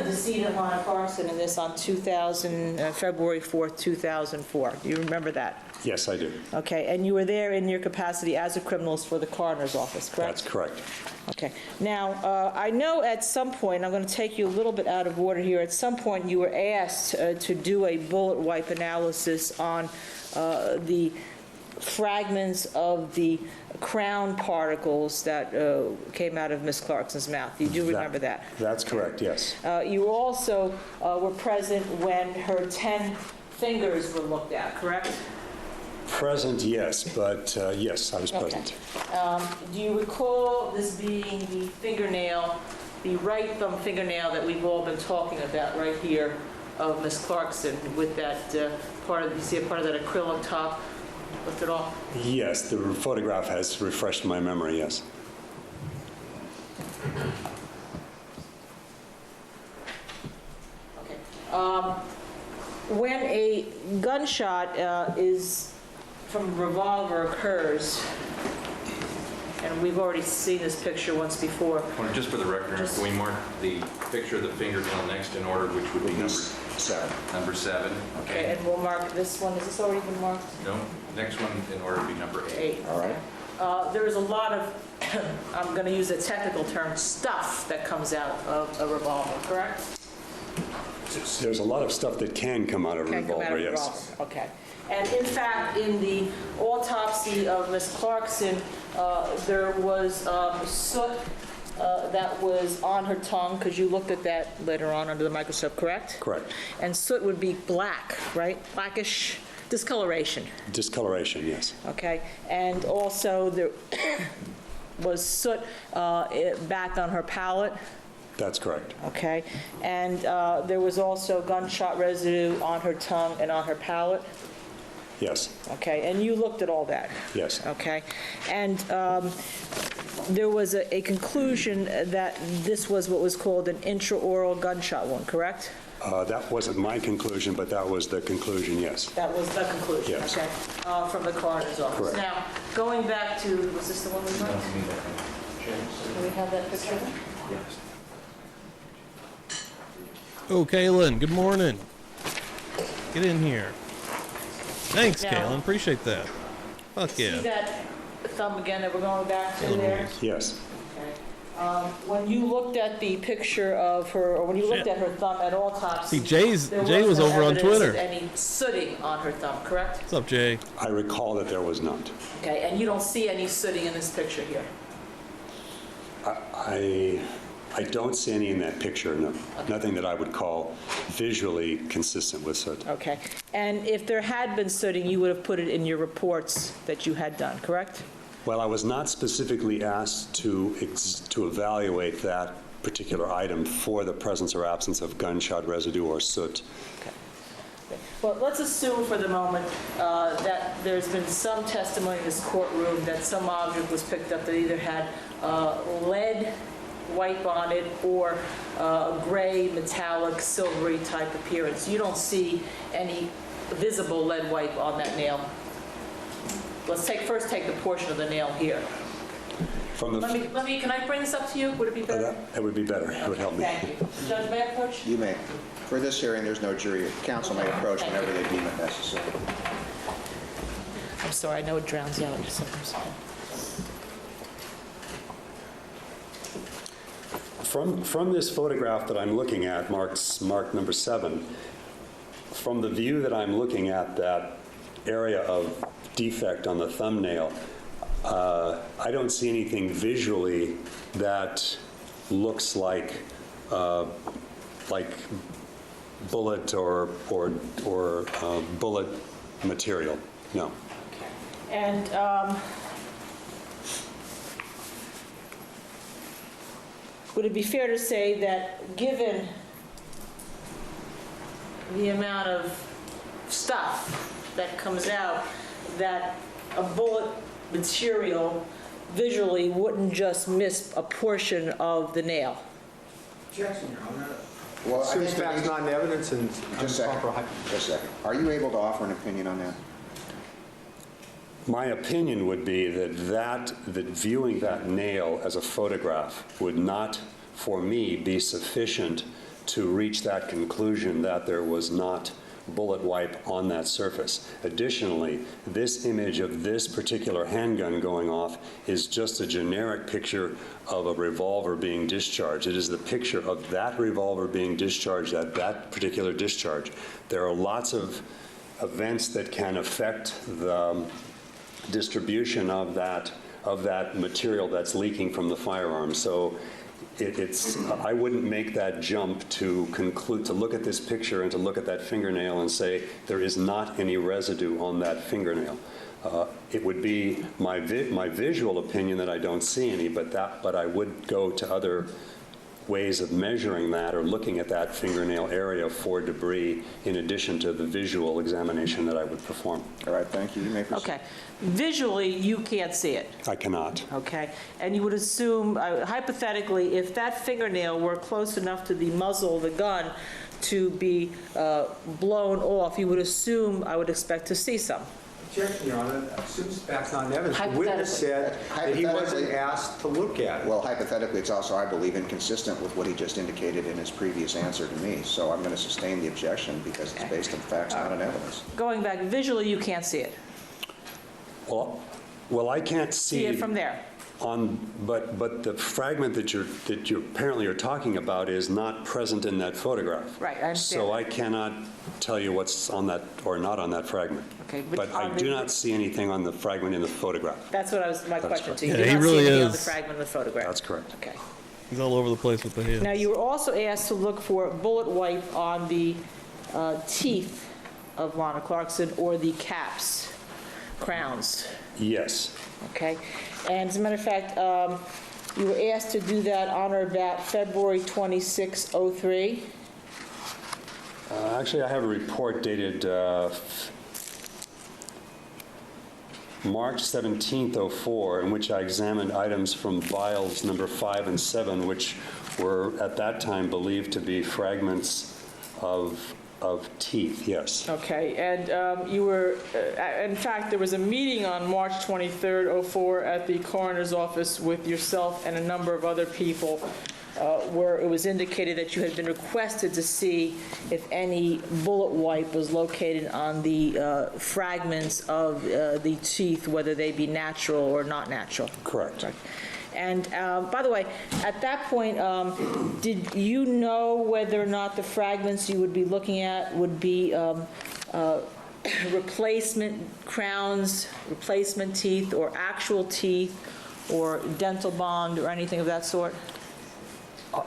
decedent Lana Clarkson in this on February 4th, 2004. Do you remember that? Yes, I do. Okay, and you were there in your capacity as a criminalist for the coroner's office, correct? That's correct. Okay. Now, I know at some point, I'm going to take you a little bit out of order here, at some point you were asked to do a bullet wipe analysis on the fragments of the crown particles that came out of Miss Clarkson's mouth. You do remember that? That's correct, yes. You also were present when her 10 fingers were looked at, correct? Present, yes, but yes, I was present. Do you recall this being the fingernail, the right thumb fingernail that we've all been talking about right here of Miss Clarkson with that part of, you see a part of that acrylic top lifted off? Yes, the photograph has refreshed my memory, yes. Okay. When a gunshot is from a revolver occurs, and we've already seen this picture once before. Well, just for the record, can we mark the picture of the fingernail next in order, which would be number 7? Number 7. Okay, and we'll mark this one. Has this already been marked? No, next one in order would be number 8. All right. There is a lot of, I'm going to use a technical term, stuff that comes out of a revolver, correct? There's a lot of stuff that can come out of a revolver, yes. Okay. And in fact, in the autopsy of Miss Clarkson, there was soot that was on her tongue, because you looked at that later on under the microscope, correct? Correct. And soot would be black, right? Blackish discoloration. Discoloration, yes. Okay. And also there was soot back on her palate. That's correct. Okay. And there was also gunshot residue on her tongue and on her palate. Yes. Okay, and you looked at all that? Yes. Okay. And there was a conclusion that this was what was called an intraoral gunshot wound, correct? That wasn't my conclusion, but that was the conclusion, yes. That was the conclusion, yes. Okay, from the coroner's office. Correct. Now, going back to, was this the one we marked? Do we have that picture? Yes. Oh, Kaylin, good morning. Get in here. Thanks, Now, Kaylin. Appreciate that. Fuck yeah. See that thumb again that we're going back to there? Yes. Okay. When you looked at the picture of her, or when you looked at her thumb at autopsy, See, Jay was no over on evidence Twitter. of any sooting on her thumb, correct? What's up, Jay? I recall that there was not. Okay, and you don't see any sooting in this picture here? I don't see any in that picture, no. Okay. Nothing that I would call visually consistent with soot. Okay. And if there had been sooting, you would have put it in your reports that you had done, correct? Well, I was not specifically asked to evaluate that particular item for the presence or absence of gunshot residue or soot. Okay. Well, let's assume for the moment that there's been some testimony in this courtroom that some object was picked up that either had lead wipe on it or a gray, metallic, silvery type appearance. You don't see any visible lead wipe on that nail. Let's first take the portion of the nail here. From the Let me, can I bring this up to you? Would it be better? That would be better. It would help me. Thank you. Judge, may I approach? You may. For this hearing, there's no jury. Counsel may approach whenever they deem it necessary. I'm sorry, I know it drowns out sometimes. From this photograph that I'm looking at, marked number 7, from the view that I'm looking at, that area of defect on the thumbnail, I don't see anything visually that looks like bullet or bullet material. No. And would it be fair to say that given the amount of stuff that comes out, that a bullet material visually wouldn't just miss a portion of the nail? Objection, Your Honor. Well, Since that's not in evidence and just a second. Are you able to offer an opinion on that? My opinion would be that viewing that nail as a photograph would not, for me, be sufficient to reach that conclusion that there was not bullet wipe on that surface. Additionally, this image of this particular handgun going off is just a generic picture of a revolver being discharged. It is the picture of that revolver being discharged at that particular discharge. There are lots of events that can affect distribution of that material that's leaking from the firearm. So I wouldn't make that jump to conclude, to look at this picture and to look at that fingernail and say there is not any residue on that fingernail. It would be my visual opinion that I don't see any, but I would go to other ways of measuring that or looking at that fingernail area for debris in addition to the visual examination that I would perform. All right, thank you. You may proceed. Okay. Visually, you can't see it. I cannot. Okay. And you would assume, hypothetically, if that fingernail were close enough to the muzzle of the gun to be blown off, you would assume, I would expect to see some. Objection, Your Honor. Assumes facts on evidence. The witness said that he wasn't asked to look at it. Well, hypothetically, it's also, I believe, inconsistent with what he just indicated in his previous answer to me. So I'm going to sustain the objection because it's based on facts, not on evidence. Going back, visually, you can't see it. Well, I can't see it from there. But the fragment that you apparently are talking about is not present in that photograph. Right, I understand. So I cannot tell you what's on that or not on that fragment. Okay, but I do not see anything on the fragment in the photograph. That's what my question to you. Yeah, You do he not really see anything on is. the fragment of the photograph. That's correct. Okay. He's all over the place with the head. Now, you were also asked to look for bullet wipe on the teeth of Lana Clarkson or the caps, crowns. Yes. Okay. And as a matter of fact, you were asked to do that on or about February 26, 03. Actually, I have a report dated March 17th, 04, in which I examined items from vials number 5 and 7, which were at that time believed to be fragments of teeth, yes. Okay, and you were, in fact, there was a meeting on March 23rd, 04 at the coroner's office with yourself and a number of other people where it was indicated that you had been requested to see if any bullet wipe was located on the fragments of the teeth, whether they be natural or not natural. Correct. And by the way, at that point, did you know whether or not the fragments you would be looking at would be replacement crowns, replacement teeth, or actual teeth, or dental bond, or anything of that sort?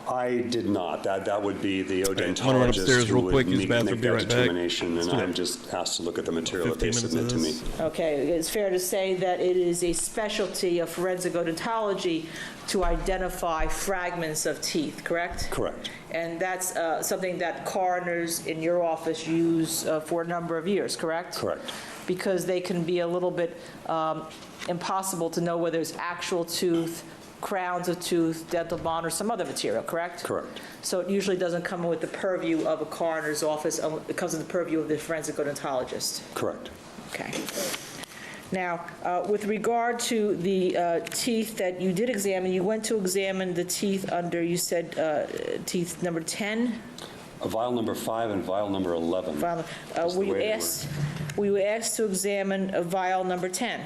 I did not. That would be the I'm gonna run odontologist upstairs who real would quick. Use the make bathroom, be that right back. determination, Let's and do I'm it. just asked to look at the material that 15 they minutes of submit to me. this. Okay, it's fair to say that it is a specialty of forensic odontology to identify fragments of teeth, correct? Correct. And that's something that coroners in your office use for a number of years, correct? Correct. Because they can be a little bit impossible to know whether it's actual tooth, crowns of tooth, dental bond, or some other material, correct? Correct. So it usually doesn't come with the purview of a coroner's office, it comes in the purview of the forensic odontologist. Correct. Okay. Now, with regard to the teeth that you did examine, you went to examine the teeth under, you said, teeth number 10? Vial number 5 and vial number 11. Vial, That's the were you way they asked? Were you asked to examine vial number 10?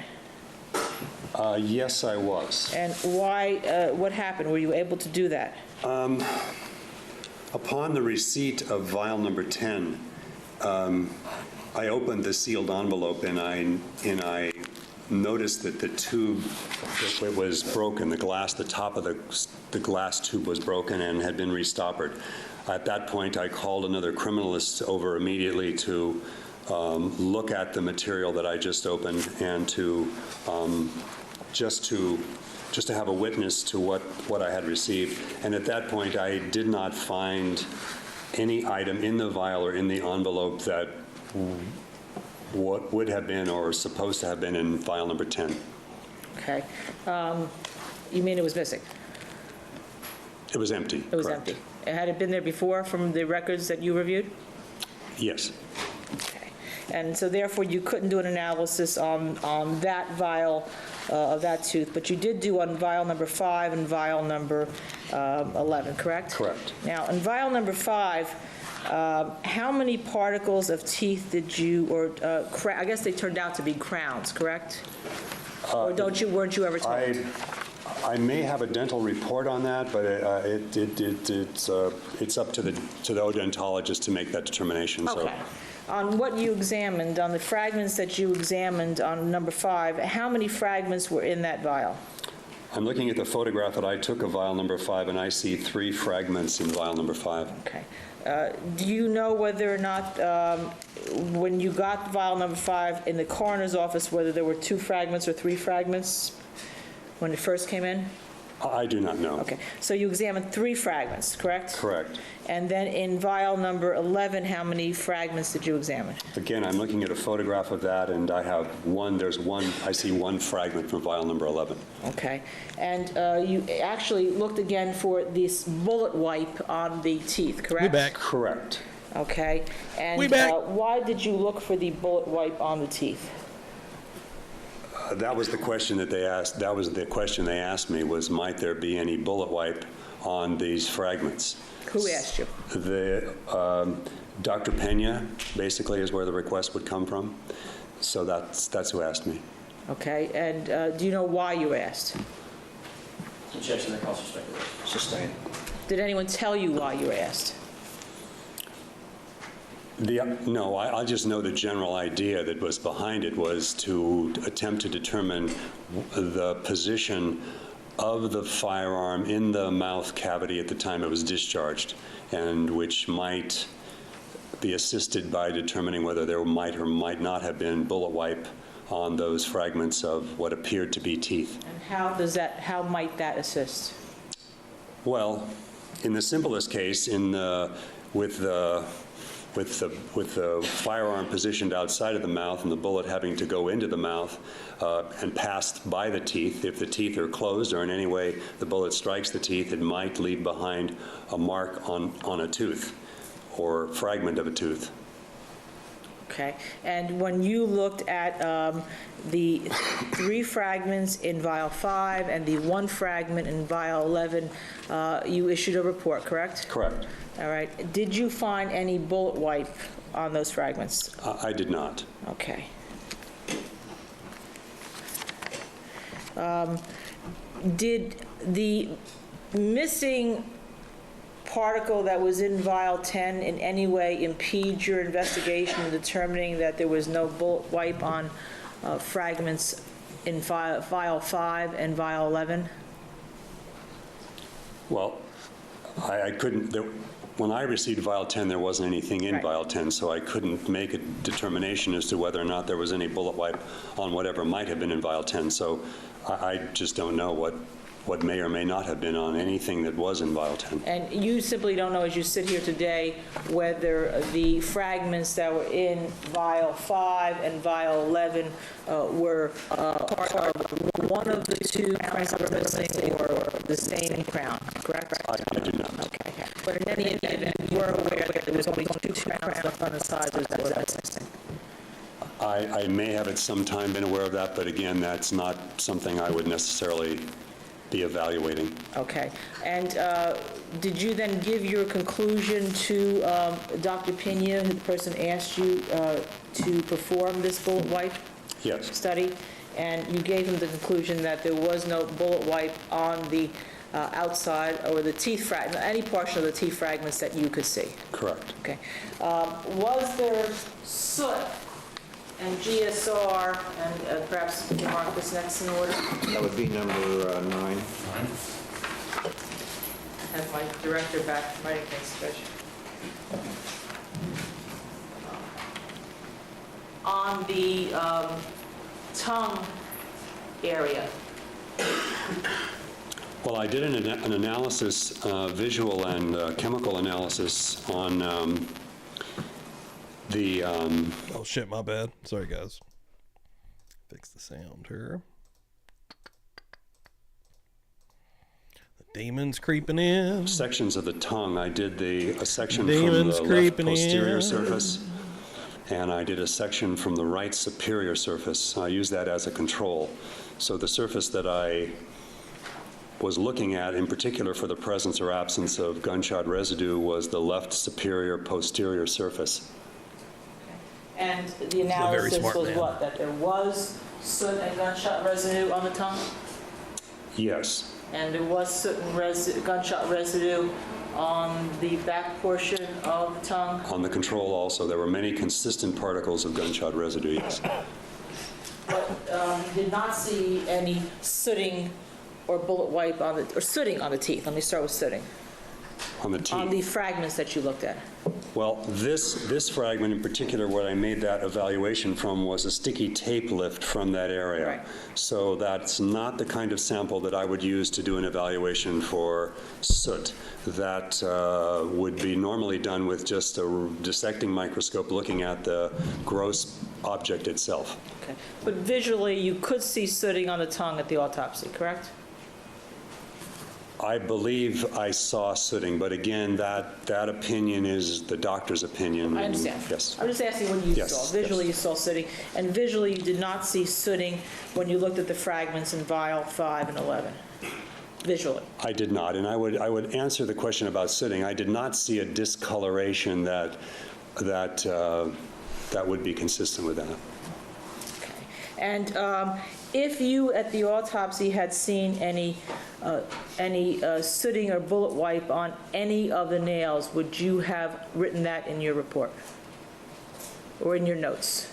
Yes, I was. And why? What happened? Were you able to do that? Upon the receipt of vial number 10, I opened the sealed envelope and I noticed that the tube it was broken. The glass, the top of the glass tube was broken and had been restoppered. At that point, I called another criminalist over immediately to look at the material that I just opened and to just to have a witness to what I had received. And at that point, I did not find any item in the vial or in the envelope that what would have been or supposed to have been in vial number 10. Okay. You mean it was missing? It was empty. It was correct. empty. Had it been there before from the records that you reviewed? Yes. Okay. And so therefore you couldn't do an analysis on that vial of that tooth, but you did do on vial number 5 and vial number 11, correct? Correct. Now, in vial number 5, how many particles of teeth did you, or I guess they turned out to be crowns, correct? Or weren't you ever told? I may have a dental report on that, but it's up to the odontologist to make that determination. Okay. On what you examined, on the fragments that you examined on number 5, how many fragments were in that vial? I'm looking at the photograph that I took of vial number 5, and I see 3 fragments in vial number 5. Okay. Do you know whether or not, when you got vial number 5 in the coroner's office, whether there were 2 fragments or 3 fragments when it first came in? I do not know. Okay. So you examined 3 fragments, correct? Correct. And then in vial number 11, how many fragments did you examine? Again, I'm looking at a photograph of that, and I have one, I see 1 fragment from vial number 11. Okay. And you actually looked again for this bullet wipe on the teeth, correct? We're back. Correct. Okay. And We back. why did you look for the bullet wipe on the teeth? That was the question that they asked. That was the question they asked me, was might there be any bullet wipe on these fragments? Who asked you? Dr. Pena, basically, is where the request would come from. So that's who asked me. Okay. And do you know why you asked? Objection, that calls for speculation. Sustained. Did anyone tell you why you asked? No, I just know the general idea that was behind it was to attempt to determine the position of the firearm in the mouth cavity at the time it was discharged, and which might be assisted by determining whether there might or might not have been bullet wipe on those fragments of what appeared to be teeth. And how might that assist? Well, in the simplest case, with the firearm positioned outside of the mouth and the bullet having to go into the mouth and passed by the teeth, if the teeth are closed or in any way the bullet strikes the teeth, it might leave behind a mark on a tooth or fragment of a tooth. Okay. And when you looked at the 3 fragments in vial 5 and the 1 fragment in vial 11, you issued a report, correct? Correct. All right. Did you find any bullet wipe on those fragments? I did not. Okay. Did the missing particle that was in vial 10 in any way impede your investigation in determining that there was no bullet wipe on fragments in vial 5 and vial 11? Well, I couldn't. When I received vial 10, there wasn't anything in vial 10, so I couldn't make a determination as to whether or not there was any bullet wipe on whatever might have been in vial 10. So I just don't know what may or may not have been on anything that was in vial 10. And you simply don't know, as you sit here today, whether the fragments that were in vial 5 and vial 11 were part of one of the 2 crowns that were missing or the same crown, correct? I do not. Okay. But in any event, you were aware that there was only 2 crowns left on the sides that were missing. I may have at some time been aware of that, but again, that's not something I would necessarily be evaluating. Okay. And did you then give your conclusion to Dr. Pena, who the person asked you to perform this bullet wipe study? And you gave him the conclusion that there was no bullet wipe on the outside or the teeth fragment, any portion of the teeth fragments that you could see? Correct. Okay. Was there soot and GSR, and perhaps we can mark this next in order? That would be number 9. Have my director back writing things, Judge. On the tongue area. Well, I did an analysis, visual and chemical analysis on the... Oh, shit, my bad. Sorry, guys. Fix the sound here. The demon's creeping in. Sections of the tongue. I did a section Demon's from the left creeping posterior in. surface, and I did a section from the right superior surface. I used that as a control. So the surface that I was looking at, in particular for the presence or absence of gunshot residue, was the left superior posterior surface. And the analysis smart was man. what? That there was soot and gunshot residue on the tongue? Yes. and there was soot and gunshot residue on the back portion of the tongue? On the control also, there were many consistent particles of gunshot residue, yes. But you did not see any sooting or bullet wipe on the, or sooting on the teeth. Let me start with sooting. On the teeth? On the fragments that you looked at. Well, this fragment in particular, what I made that evaluation from was a sticky tape lift from that area. Right. So that's not the kind of sample that I would use to do an evaluation for soot. That would be normally done with just a dissecting microscope looking at the gross object itself. Okay. But visually, you could see sooting on the tongue at the autopsy, correct? I believe I saw sooting, but again, that opinion is the doctor's opinion. I understand. Yes. I'm just asking what you Yes, saw. Visually, yes. you saw sooting, and visually, you did not see sooting when you looked at the fragments in vial 5 and 11. Visually. I did not, and I would answer the question about sooting. I did not see a discoloration that would be consistent with that. Okay. And if you, at the autopsy, had seen any sooting or bullet wipe on any of the nails, would you have written that in your report or in your notes?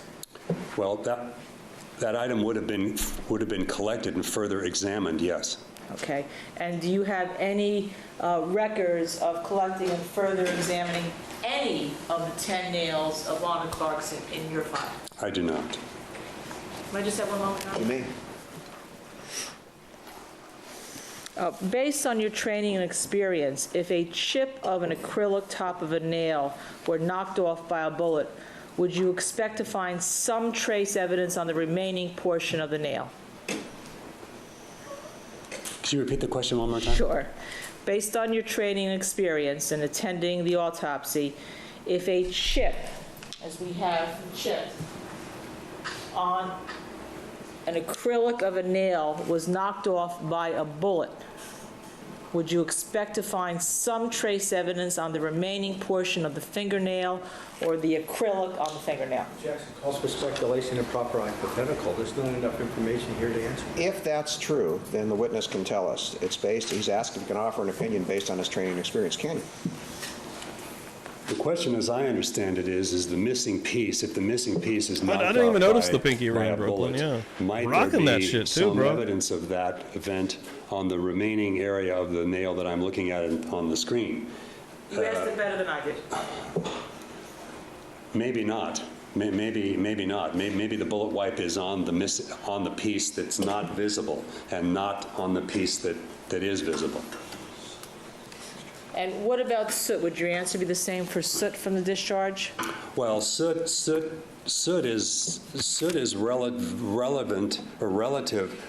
Well, that item would have been collected and further examined, yes. Okay. And do you have any records of collecting and further examining any of the 10 nails of Lana Clarkson in your file? I do not. Can I just have one moment? You may. Based on your training and experience, if a chip of an acrylic top of a nail were knocked off by a bullet, would you expect to find some trace evidence on the remaining portion of the nail? Could you repeat the question one more time? Sure. Based on your training and experience in attending the autopsy, if a chip, as we have chip, on an acrylic of a nail was knocked off by a bullet, would you expect to find some trace evidence on the remaining portion of the fingernail or the acrylic on the fingernail? Jackson calls for speculation and proper hypothetical. There's not enough information here to answer. If that's true, then the witness can tell us. He's asked if he can offer an opinion based on his training and experience. Can he? The question, as I understand it, is the missing piece. If the missing piece is not, I didn't even notice the pinky ring, Brooklyn. Yeah, might rocking there that be shit too, some bro. evidence of that event on the remaining area of the nail that I'm looking at on the screen? You asked it better than I did. Maybe not. Maybe not. Maybe the bullet wipe is on the piece that's not visible and not on the piece that is visible. And what about soot? Would your answer be the same for soot from the discharge? Well, soot is relevant or relative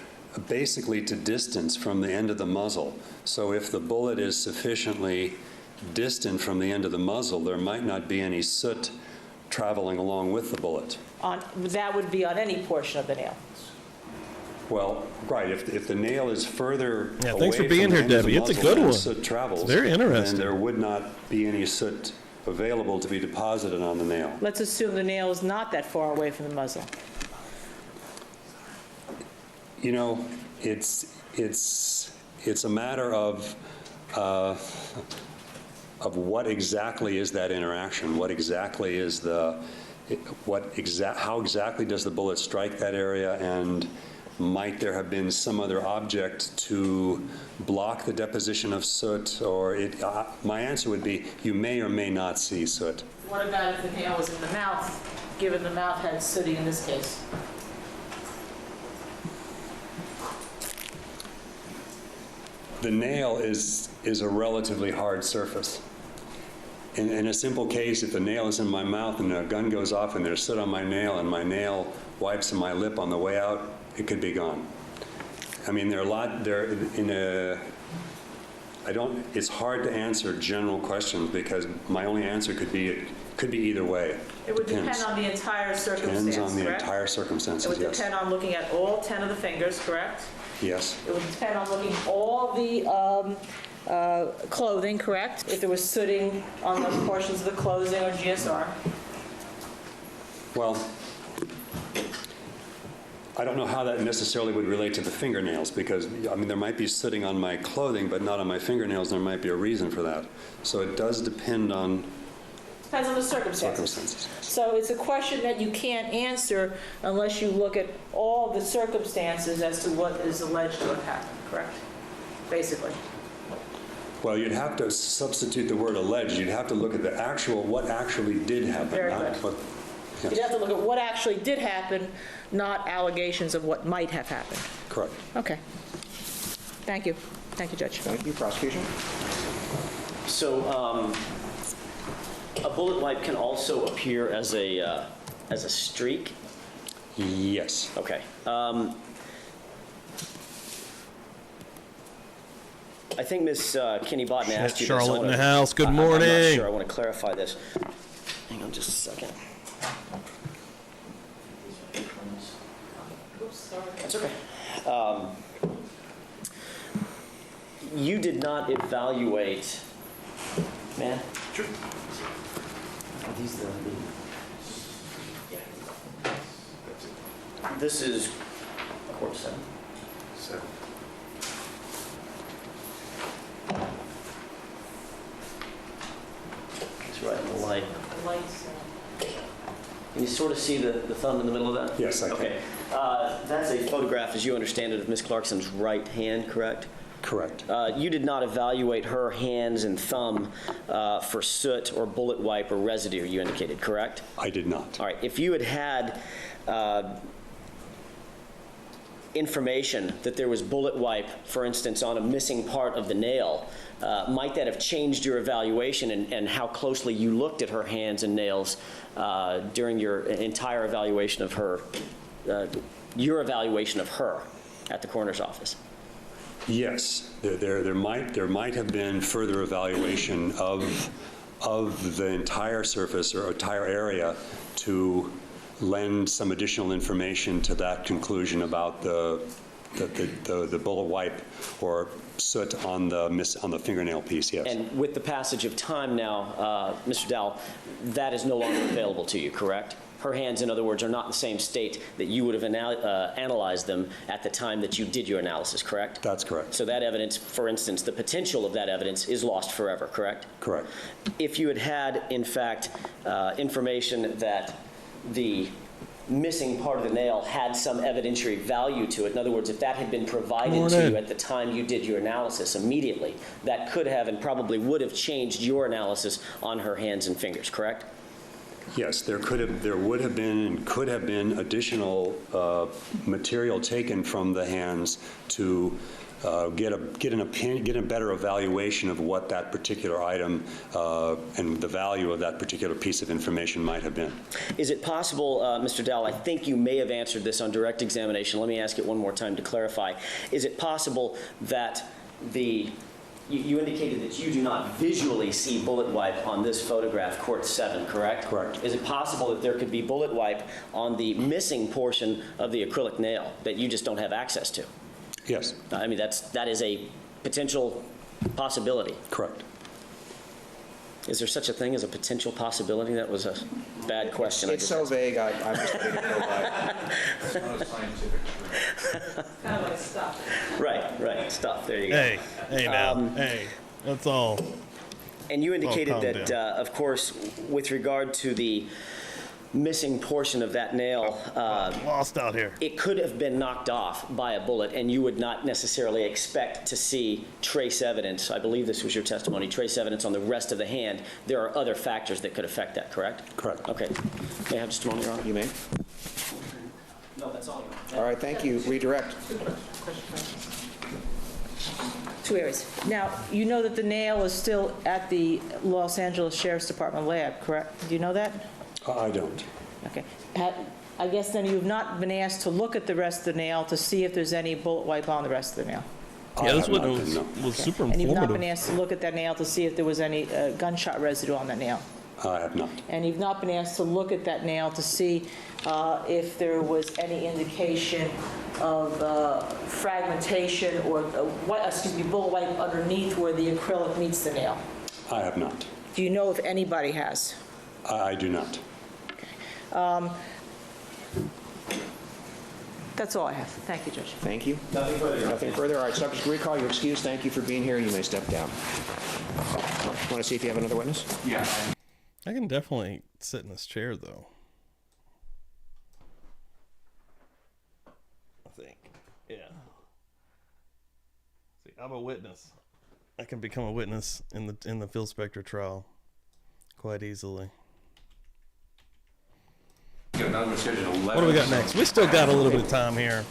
basically to distance from the end of the muzzle. So if the bullet is sufficiently distant from the end of the muzzle, there might not be any soot traveling along with the bullet. That would be on any portion of the nail. Well, right. If the nail is further Yeah, away thanks for being from the here, end of the Debbie. It's a muzzle good than one. soot travels, It's very interesting. then there would not be any soot available to be deposited on the nail. Let's assume the nail is not that far away from the muzzle. You know, it's a matter of what exactly is that interaction? What exactly is how exactly does the bullet strike that area, and might there have been some other object to block the deposition of soot? Or my answer would be you may or may not see soot. What about if the nail was in the mouth, given the mouth had sooting in this case? The nail is a relatively hard surface. In a simple case, if the nail is in my mouth and a gun goes off and there's soot on my nail and my nail wipes in my lip on the way out, it could be gone. I mean, it's hard to answer general questions because my only answer could be either way. It would Depends. depend on the entire circumstance, Depends on the correct? entire circumstances, It would yes. depend on looking at all 10 of the fingers, correct? Yes. It would depend on looking at all the clothing, correct? If there was sooting on the portions of the clothing or GSR. Well, I don't know how that necessarily would relate to the fingernails, because, I mean, there might be sooting on my clothing, but not on my fingernails, and there might be a reason for that. So it does depend on Depends on the circumstances. So it's a question that you can't answer unless you look at all the circumstances as to what is alleged to have happened, correct? Basically. Well, you'd have to substitute the word alleged. You'd have to look at the actual, what actually did happen. Very not good. what. Yes. You'd have to look at what actually did happen, not allegations of what might have happened. Correct. Okay. Thank you. Thank you, Judge. Thank you. Prosecution? So a bullet wipe can also appear as a streak? Yes. Okay. I think Ms. Kinney Botton asked you this. Charlotte in the house. Good morning. I'm not sure. I want to clarify this. Hang on just a second. Oops, sorry. That's okay. You did not evaluate. Man? Sure. Are these the. Yeah. This is court 7. 7. It's right in the light. The lights. Can you sort of see the thumb in the middle of that? Yes, I can. Okay. That's a photograph, as you understand it, of Ms. Clarkson's right hand, correct? Correct. You did not evaluate her hands and thumb for soot or bullet wipe or residue, you indicated, correct? I did not. All right. If you had information that there was bullet wipe, for instance, on a missing part of the nail, might that have changed your evaluation and how closely you looked at her hands and nails during your entire evaluation of her, your evaluation of her at the coroner's office? Yes, there might have been further evaluation of the entire surface or entire area to lend some additional information to that conclusion about the bullet wipe or soot on the fingernail piece. Yes. And with the passage of time now, Mr. Dowell, that is no longer available to you, correct? Her hands, in other words, are not in the same state that you would have analyzed them at the time that you did your analysis, correct? That's correct. So that evidence, for instance, the potential of that evidence is lost forever, correct? Correct. If you had, in fact, information that the missing part of the nail had some evidentiary value to it, in other words, if that had been provided to you at the time you did your analysis immediately, that could have and probably would have changed your analysis on her hands and fingers, correct? Yes, there would have been and could have been additional material taken from the hands to get a better evaluation of what that particular item and the value of that particular piece of information might have been. Is it possible, Mr. Dowell, I think you may have answered this on direct examination. Let me ask it one more time to clarify. Is it possible that you indicated that you do not visually see bullet wipe on this photograph, Court 7, correct? Correct. Is it possible that there could be bullet wipe on the missing portion of the acrylic nail that you just don't have access to? Yes. I mean, that is a potential possibility. Correct. Is there such a thing as a potential possibility? That was a bad question. It's so vague, I'm just letting it go by. It's not a scientific term. Kind of like stuff. Right, stuff. There you go. Hey now, hey, that's all. And you indicated calm that, of course, with regard to the missing portion of that nail, lost out here. It could have been knocked off by a bullet, and you would not necessarily expect to see trace evidence. I believe this was your testimony, trace evidence on the rest of the hand. There are other factors that could affect that, correct? Correct. Okay. May I have just a moment, Your Honor? You may. No, that's all. All right, thank you. Redirect. Two areas. Now, you know that the nail is still at the Los Angeles Sheriff's Department lab, correct? Do you know that? I don't. Okay. I guess then you've not been asked to look at the rest of the nail to see if there's any bullet wipe on the rest of the nail. Yeah, that's what was super informative. And you've not been asked to look at that nail to see if there was any gunshot residue on that nail. I have not. And you've not been asked to look at that nail to see if there was any indication of fragmentation or bullet wipe underneath where the acrylic meets the nail. I have not. Do you know if anybody has? I do not. That That's all I have. Thank you, Judge. Thank you. Nothing further. Nothing further. All right, subject to recall. You're excused. Thank you for being here. You may step down. Want to see if you have another witness? Yeah. I can definitely sit in this chair, though. I think. Yeah. See, I'm a witness. I can become a witness in the Phil Spector trial quite easily. What do we got next? We still got a little bit of time here.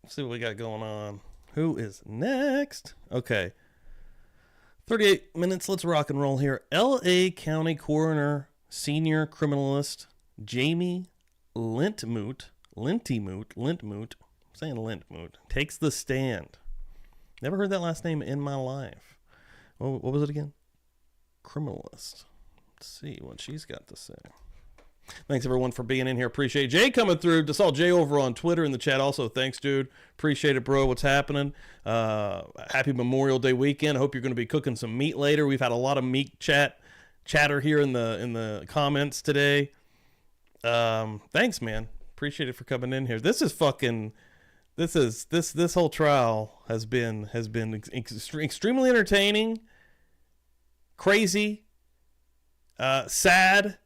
Let's see what we got going on. Who is next? Okay. 38 minutes. Let's rock and roll here. L.A. County Coroner Senior Criminalist Jamie Lintmoot, I'm saying Lintmoot, takes the stand. Never heard that last name in my life. What was it again? Criminalist. Let's see what she's got to say. Thanks, everyone, for being in here. Appreciate it. Jay coming through. Just saw Jay over on Twitter in the chat also. Thanks, dude. Appreciate it, bro. What's happening? Happy Memorial Day weekend. I hope you're going to be cooking some meat later. We've had a lot of meat chatter here in the comments today. Thanks, man. Appreciate it for coming in here. This is fucking... This whole trial has been extremely entertaining, crazy, sad,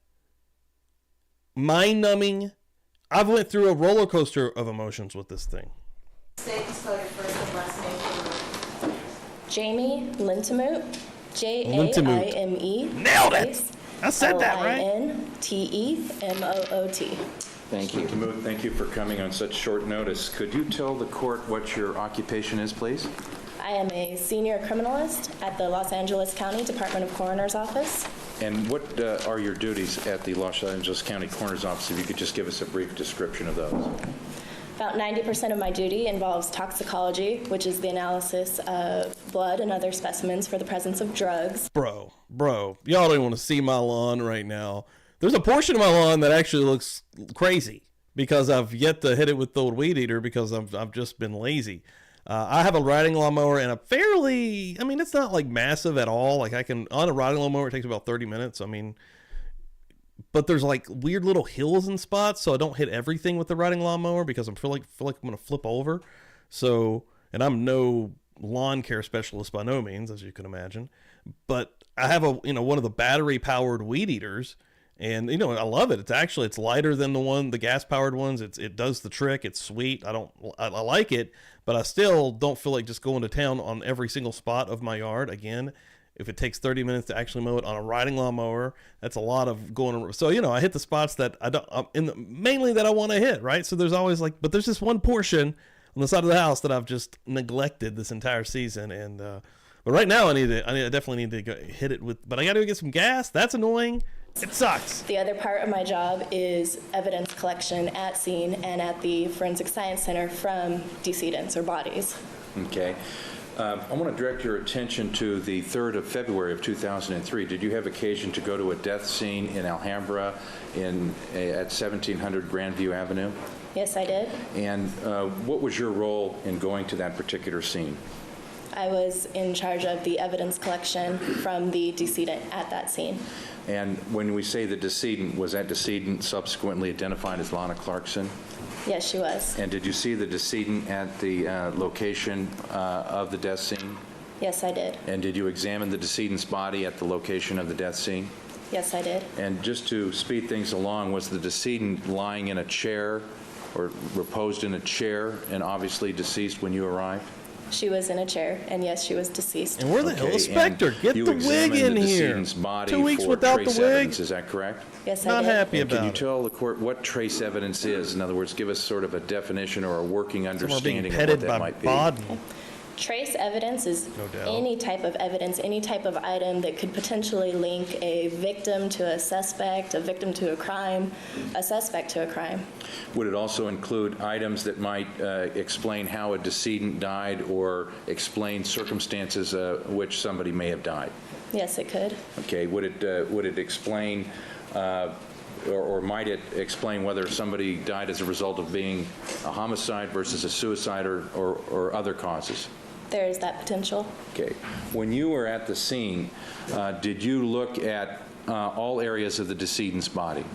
mind-numbing. I've went through a roller coaster of emotions with this thing. State the spell your first and last name. Jamie Lintmoot. Jaime. Nailed it. I said that right. Lintemoot. Thank you. Thank you for coming on such short notice. Could you tell the court what your occupation is, please? I am a senior criminalist at the Los Angeles County Department of Coroner's Office. And what are your duties at the Los Angeles County Coroner's Office, if you could just give us a brief description of those? About 90% of my duty involves toxicology, which is the analysis of blood and other specimens for the presence of drugs. Bro, y'all don't want to see my lawn right now. There's a portion of my lawn that actually looks crazy because I've yet to hit it with the old weed eater because I've just been lazy. I have a riding lawnmower and it's not like massive at all. Like on a riding lawnmower, it takes about 30 minutes. But there's like weird little hills and spots, so I don't hit everything with the riding lawnmower because I feel like I'm going to flip over. So, and I'm no lawn care specialist by no means, as you can imagine. But I have one of the battery powered weed eaters. And, I love it. It's lighter than the gas powered ones. It does the trick. It's sweet. I like it, but I still don't feel like just going to town on every single spot of my yard. Again, if it takes 30 minutes to actually mow it on a riding lawnmower, that's a lot of going. So, I hit the spots that mainly that I want to hit, right? So there's always but there's this one portion on the side of the house that I've just neglected this entire season. And, but right now I definitely need to go hit it but I got to get some gas. That's annoying. It sucks. The other part of my job is evidence collection at scene and at the Forensic Science Center from decedents or bodies. Okay. I want to direct your attention to the 3rd of February of 2003. Did you have occasion to go to a death scene in Alhambra at 1700 Grandview Avenue? Yes, I did. And what was your role in going to that particular scene? I was in charge of the evidence collection from the decedent at that scene. And when we say the decedent, was that decedent subsequently identified as Lana Clarkson? Yes, she was. And did you see the decedent at the location of the death scene? Yes, I did. And did you examine the decedent's body at the location of the death scene? Yes, I did. And just to speed things along, was the decedent lying in a chair or reposed in a chair and obviously deceased when you arrived? She was in a chair, and yes, she was deceased. And where the hell is Spector? Get the wig in here. 2 weeks without the wig. Evidence, is that correct? Yes, I Not did. happy And about can you it. tell the court what trace evidence is? In other words, give us sort of a definition or a working understanding of what petted that by might be. Bodden. Trace evidence is No doubt. any type of evidence, any type of item that could potentially link a victim to a suspect, a victim to a crime, a suspect to a crime. Would it also include items that might explain how a decedent died or explain circumstances which somebody may have died? Yes, it could. Okay, would it explain or might it explain whether somebody died as a result of being a homicide versus a suicide or other causes? There is that potential. Okay. When you were at the scene, did you look at all areas of the decedent's body?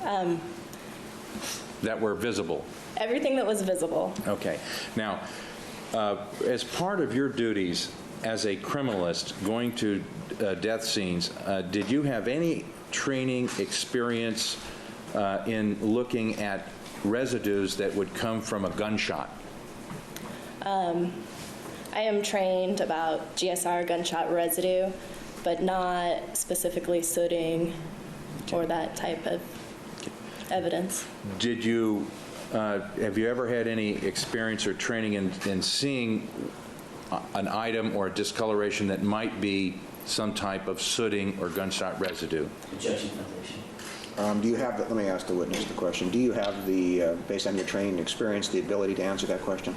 that were visible? Everything that was visible. Okay. Now, as part of your duties as a criminalist going to death scenes, did you have any training experience in looking at residues that would come from a gunshot? I am trained about GSR gunshot residue, but not specifically sooting or that type of evidence. Did you, have you ever had any experience or training in seeing an item or a discoloration that might be some type of sooting or gunshot residue? Objection, Foundation. Do you have, let me ask the witness the question, do you have the, based on your training and experience, the ability to answer that question?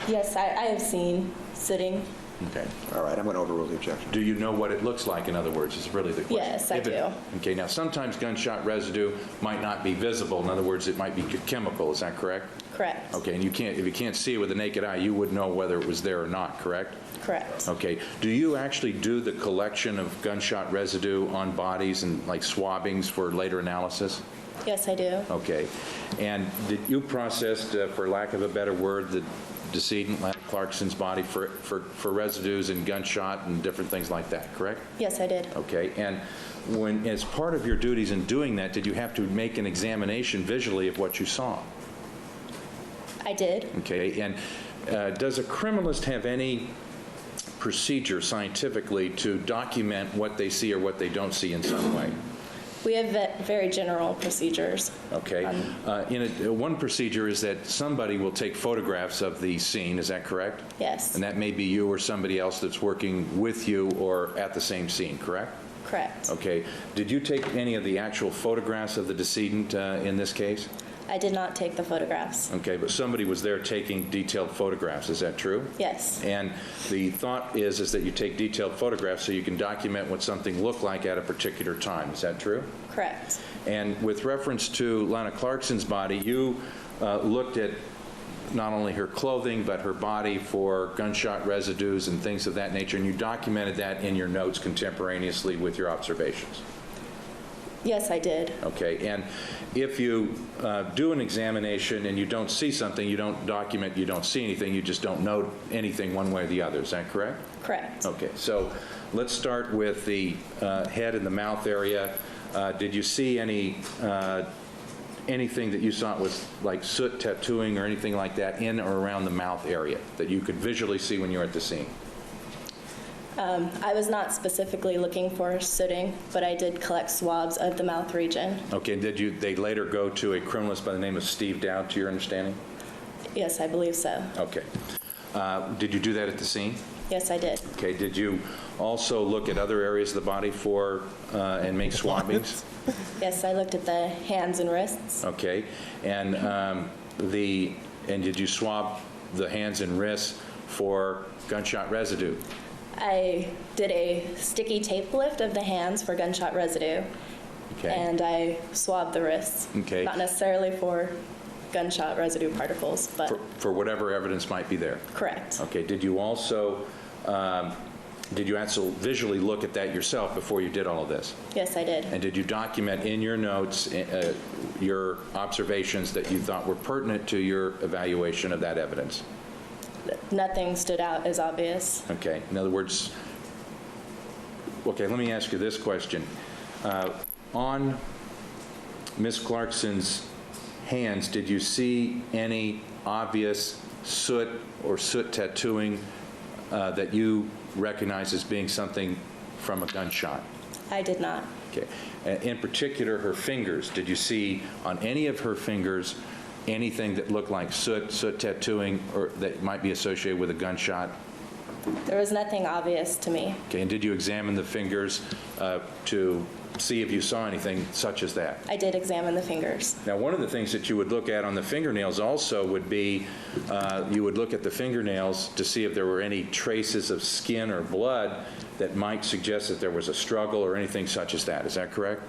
Yes, I have seen sooting. Okay. All right, I'm going to overrule the objection. Do you know what it looks like, in other words, is really the question? Yes, I do. Okay, now sometimes gunshot residue might not be visible. In other words, it might be chemical, is that correct? Correct. Okay, and you can't, if you can't see it with the naked eye, you would know whether it was there or not, correct? Correct. Okay, do you actually do the collection of gunshot residue on bodies and like swabbings for later analysis? Yes, I do. Okay, and did you process, for lack of a better word, the decedent, Lana Clarkson's body for residues and gunshot and different things like that, correct? Yes, I did. Okay, and when, as part of your duties in doing that, did you have to make an examination visually of what you saw? I did. Okay, and does a criminalist have any procedure scientifically to document what they see or what they don't see in some way? We have very general procedures. Okay. One procedure is that somebody will take photographs of the scene, is that correct? Yes. And that may be you or somebody else that's working with you or at the same scene, correct? Correct. Okay. Did you take any of the actual photographs of the decedent in this case? I did not take the photographs. Okay, but somebody was there taking detailed photographs, is that true? Yes. And the thought is that you take detailed photographs so you can document what something looked like at a particular time, is that true? Correct. And with reference to Lana Clarkson's body, you looked at not only her clothing but her body for gunshot residues and things of that nature, and you documented that in your notes contemporaneously with your observations. Yes, I did. Okay, and if you do an examination and you don't see something, you don't document, you don't see anything, you just don't note anything one way or the other. Is that correct? Correct. Okay, so let's start with the head and the mouth area. Did you see anything that you saw was like soot tattooing or anything like that in or around the mouth area that you could visually see when you were at the scene? I was not specifically looking for sooting, but I did collect swabs of the mouth region. Okay, and did they later go to a criminalist by the name of Steve Dowd, to your understanding? Yes, I believe so. Okay. Did you do that at the scene? Yes, I did. Okay, did you also look at other areas of the body for and make swabbings? Yes, I looked at the hands and wrists. Okay, and did you swab the hands and wrists for gunshot residue? I did a sticky tape lift of the hands for gunshot residue. Okay. And I swabbed the wrists. Okay. Not necessarily for gunshot residue particles, but for whatever evidence might be there. Correct. Okay. Did you also visually look at that yourself before you did all of this? Yes, I did. And did you document in your notes your observations that you thought were pertinent to your evaluation of that evidence? Nothing stood out as obvious. Okay. In other words, okay, let me ask you this question. On Ms. Clarkson's hands, did you see any obvious soot or soot tattooing that you recognize as being something from a gunshot? I did not. Okay. In particular, her fingers. Did you see on any of her fingers anything that looked like soot tattooing, or that might be associated with a gunshot? There was nothing obvious to me. Okay, and did you examine the fingers to see if you saw anything such as that? I did examine the fingers. Now, one of the things that you would look at on the fingernails also would be, you would look at the fingernails to see if there were any traces of skin or blood that might suggest that there was a struggle or anything such as that. Is that correct?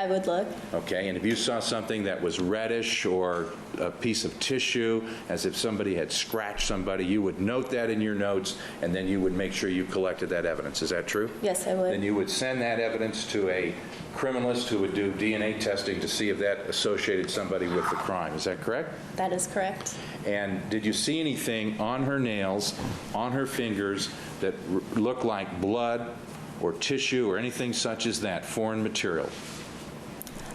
I would look. Okay, and if you saw something that was reddish or a piece of tissue, as if somebody had scratched somebody, you would note that in your notes, and then you would make sure you collected that evidence. Is that true? Yes, I would. Then you would send that evidence to a criminalist who would do DNA testing to see if that associated somebody with the crime. Is that correct? That is correct. And did you see anything on her nails, on her fingers, that looked like blood or tissue or anything such as that, foreign material?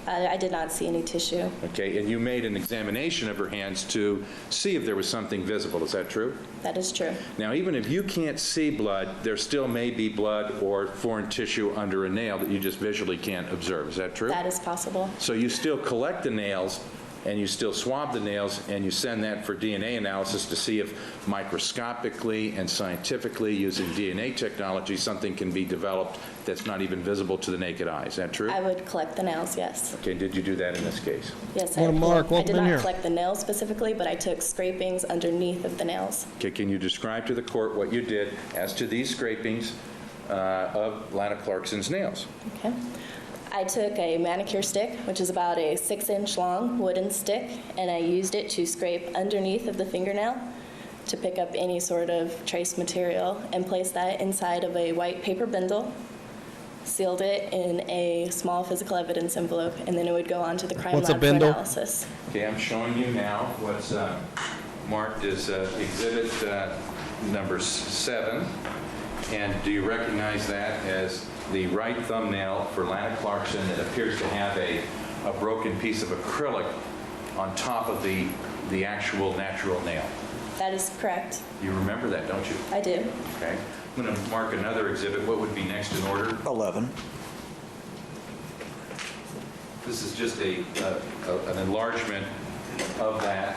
I did not see any tissue. Okay, and you made an examination of her hands to see if there was something visible. Is that true? That is true. Now, even if you can't see blood, there still may be blood or foreign tissue under a nail that you just visually can't observe. Is that true? That is possible. So you still collect the nails, and you still swab the nails, and you send that for DNA analysis to see if microscopically and scientifically, using DNA technology, something can be developed that's not even visible to the naked eye. Is that true? I would collect the nails, yes. Okay, did you do that in this case? Yes, Well, Mark, I did welcome in not here. collect the nails specifically, but I took scrapings underneath of the nails. Okay, can you describe to the court what you did as to these scrapings of Lana Clarkson's nails? Okay. I took a manicure stick, which is about a 6-inch long wooden stick, and I used it to scrape underneath of the fingernail to pick up any sort of trace material and place that inside of a white paper bindle, sealed it in a small physical evidence envelope, and then it would go on to the crime What's a lab for bindle? analysis. Okay, I'm showing you now what's marked as exhibit number 7. And do you recognize that as the right thumbnail for Lana Clarkson that appears to have a broken piece of acrylic on top of the actual natural nail? That is correct. You remember that, don't you? I do. Okay. I'm going to mark another exhibit. What would be next in order? 11. This is just an enlargement of that.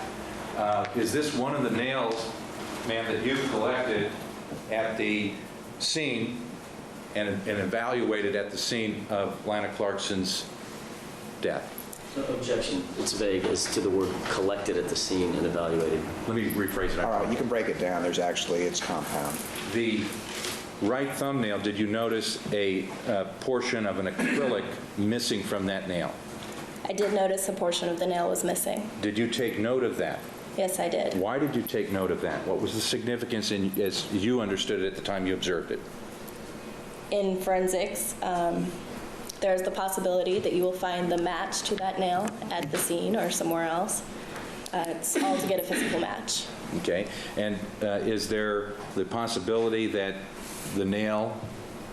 Is this one of the nails, ma'am, that you collected at the scene and evaluated at the scene of Lana Clarkson's death? Objection. It's vague as to the word collected at the scene and evaluated. Let me rephrase it. All right, you can break it down. There's actually, it's compound. The right thumbnail, did you notice a portion of an acrylic missing from that nail? I did notice a portion of the nail was missing. Did you take note of that? Yes, I did. Why did you take note of that? What was the significance as you understood it at the time you observed it? In forensics, there's the possibility that you will find the match to that nail at the scene or somewhere else. It's all to get a physical match. Okay. And is there the possibility that the nail,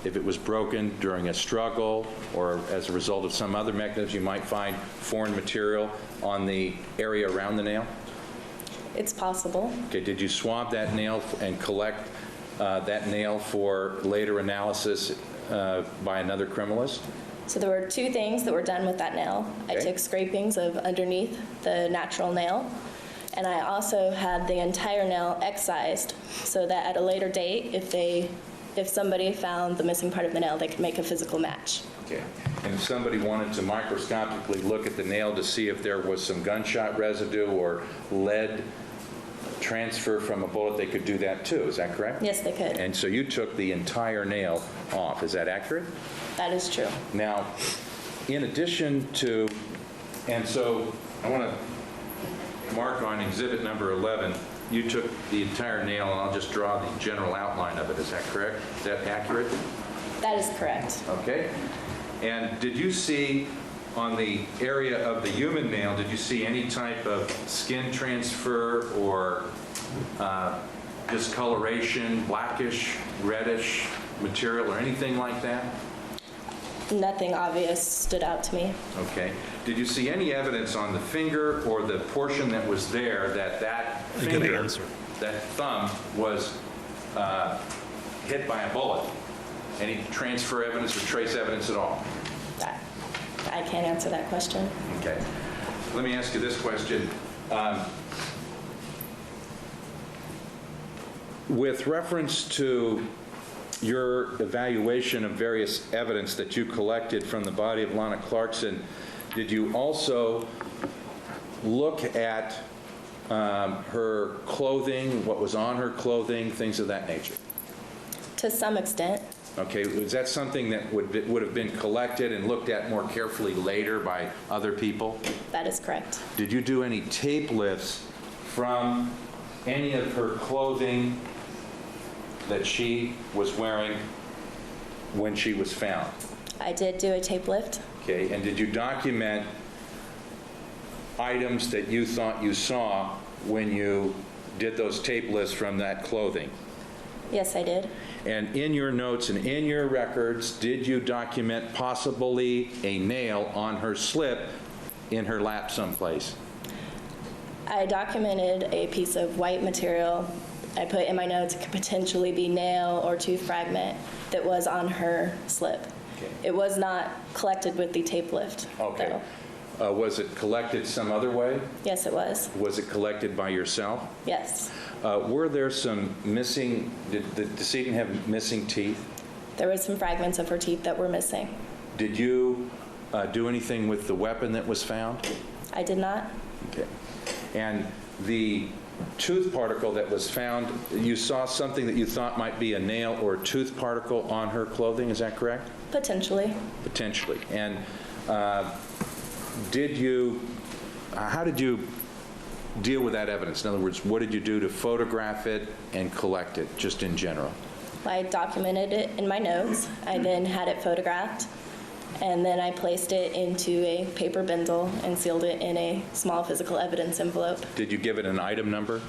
if it was broken during a struggle or as a result of some other mechanism, you might find foreign material on the area around the nail? It's possible. Okay. Did you swab that nail and collect that nail for later analysis by another criminalist? So there were 2 things that were done with that nail. Okay. I took scrapings of underneath the natural nail, and I also had the entire nail excised so that at a later date, if somebody found the missing part of the nail, they could make a physical match. Okay. And if somebody wanted to microscopically look at the nail to see if there was some gunshot residue or lead transfer from a bullet, they could do that too. Is that correct? Yes, they could. And so you took the entire nail off. Is that accurate? That is true. Now, in addition to, and so I want to mark on exhibit number 11, you took the entire nail, and I'll just draw the general outline of it. Is that correct? Is that accurate? That is correct. Okay. And did you see on the area of the human nail, did you see any type of skin transfer or discoloration, blackish, reddish material or anything like that? Nothing obvious stood out to me. Okay. Did you see any evidence on the finger or the portion that was there that finger, that thumb, was hit by a bullet? Any transfer evidence or trace evidence at all? I can't answer that question. Okay. Let me ask you this question. With reference to your evaluation of various evidence that you collected from the body of Lana Clarkson, did you also look at her clothing, what was on her clothing, things of that nature? To some extent. Okay, was that something that would have been collected and looked at more carefully later by other people? That is correct. Did you do any tape lifts from any of her clothing that she was wearing when she was found? I did do a tape lift. Okay, and did you document items that you thought you saw when you did those tape lifts from that clothing? Yes, I did. And in your notes and in your records, did you document possibly a nail on her slip in her lap someplace? I documented a piece of white material. I put in my notes it could potentially be nail or tooth fragment that was on her slip. Okay. It was not collected with the tape lift. Okay. Was it collected some other way? Yes, it was. Was it collected by yourself? Yes. Were there some missing, did the decedent have missing teeth? There were some fragments of her teeth that were missing. Did you do anything with the weapon that was found? I did not. Okay. And the tooth particle that was found, you saw something that you thought might be a nail or tooth particle on her clothing, is that correct? Potentially. Potentially. And did you, how did you deal with that evidence? In other words, what did you do to photograph it and collect it, just in general? I documented it in my notes. I then had it photographed, and then I placed it into a paper bindle and sealed it in a small physical evidence envelope. Did you give it an item number?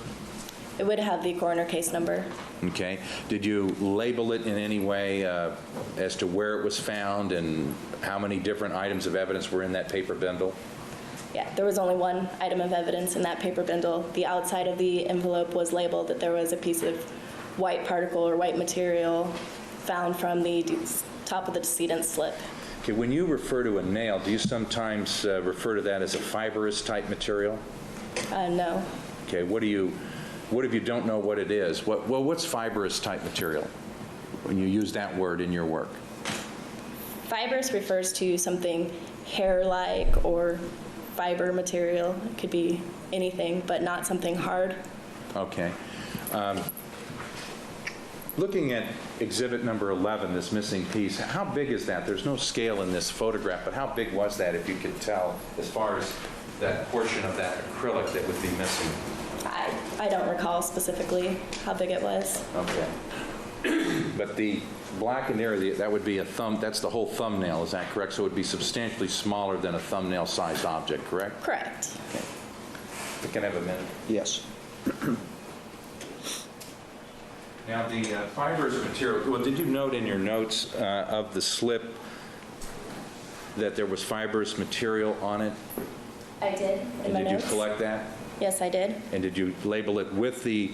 It would have the coroner case number. Okay. Did you label it in any way as to where it was found and how many different items of evidence were in that paper bindle? Yeah, there was only one item of evidence in that paper bindle. The outside of the envelope was labeled that there was a piece of white particle or white material found from the top of the decedent's slip. Okay, when you refer to a nail, do you sometimes refer to that as a fibrous type material? No. Okay, what if you don't know what it is? What's fibrous type material when you use that word in your work? Fibrous refers to something hair-like or fiber material. It could be anything, but not something hard. Okay. Looking at exhibit number 11, this missing piece, how big is that? There's no scale in this photograph, but how big was that, if you could tell, as far as that portion of that acrylic that would be missing? I don't recall specifically how big it was. Okay. But the blackened area, that would be a thumb, that's the whole thumbnail, is that correct? So it would be substantially smaller than a thumbnail-sized object, correct? Correct. Okay. We can have a minute. Yes. Now, the fibrous material, well, did you note in your notes of the slip that there was fibrous material on it? I did, in my notes. Did you collect that? Yes, I did. And did you label it with the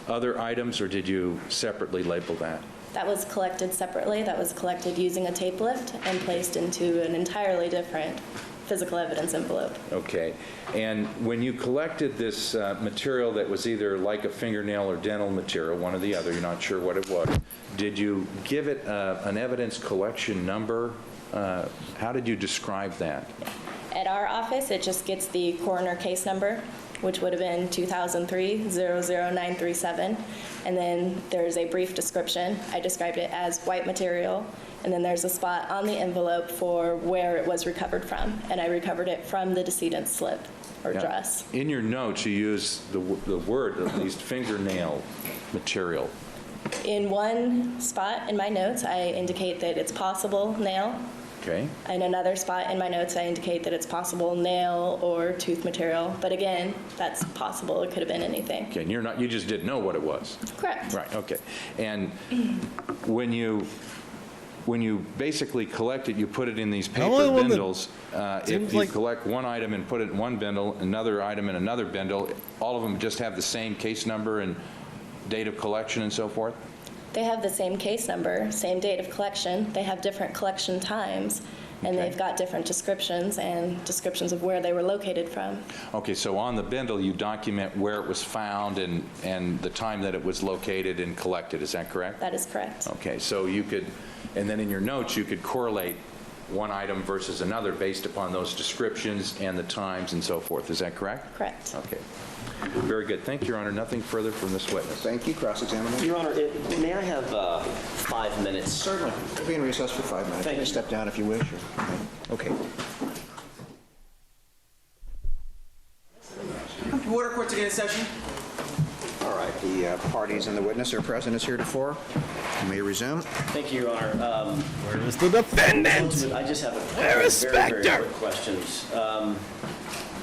other items, or did you separately label that? That was collected separately. That was collected using a tape lift and placed into an entirely different physical evidence envelope. Okay. And when you collected this material that was either like a fingernail or dental material, one or the other, you're not sure what it was, did you give it an evidence collection number? How did you describe that? At our office, it just gets the coroner case number, which would have been 2003-00937. And then there's a brief description. I described it as white material. And then there's a spot on the envelope for where it was recovered from. And I recovered it from the decedent's slip or dress. In your notes, you use the word, at least, fingernail material. In one spot in my notes, I indicate that it's possible nail. Okay. In another spot in my notes, I indicate that it's possible nail or tooth material. But again, that's possible. It could have been anything. Okay, and you just didn't know what it was. Correct. Right, okay. And when you basically collect it, you put it in these paper bindles. If you collect one item and put it in one bindle, another item in another bindle, all of them just have the same case number and date of collection and so forth? They have the same case number, same date of collection. They have different collection times, and they've got different descriptions and descriptions of where they were located from. Okay, so on the bindle, you document where it was found and the time that it was located and collected. Is that correct? That is correct. Okay, so you could, and then in your notes, you could correlate one item versus another based upon those descriptions and the times and so forth. Is that correct? Correct. Okay. Very good. Thank you, Your Honor. Nothing further from this witness. Thank you. Cross-examination. Your Honor, may I have 5 minutes? Certainly. We'll be in recess for 5 minutes. Thank you. Step down if you wish. Okay. Order court to get in session. All right. The parties and the witness are present as heretofore. You may resume. Thank you, Your Honor. Where is the defendant? I just have a Where is very Spector? quick questions.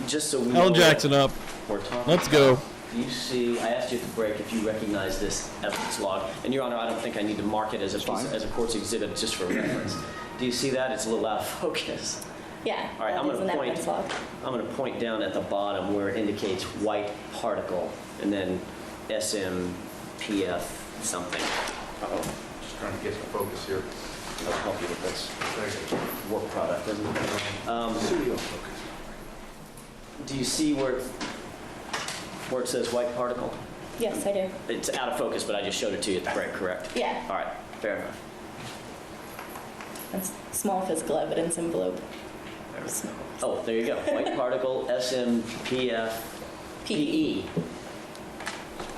Just so we Alan know Jackson up. what we're talking Let's go. about. Do you see, I asked you at the break if you recognize this evidence log. And Your Honor, I don't think I need to mark it as a court's exhibit just for reference. Do you see that? It's a little out of focus. Yeah, All right, that is an evidence log. I'm going to point down at the bottom where it indicates white particle and then SMPF something. Uh-oh. Just trying to get some focus here. I'll help you with this. Work product, isn't it? Studio focus. Do you see where it says white particle? Yes, I do. It's out of focus, but I just showed it to you at the break, correct? Yeah. All right, fair enough. That's small physical evidence envelope. Oh, there you go. White particle, SMPF, PE.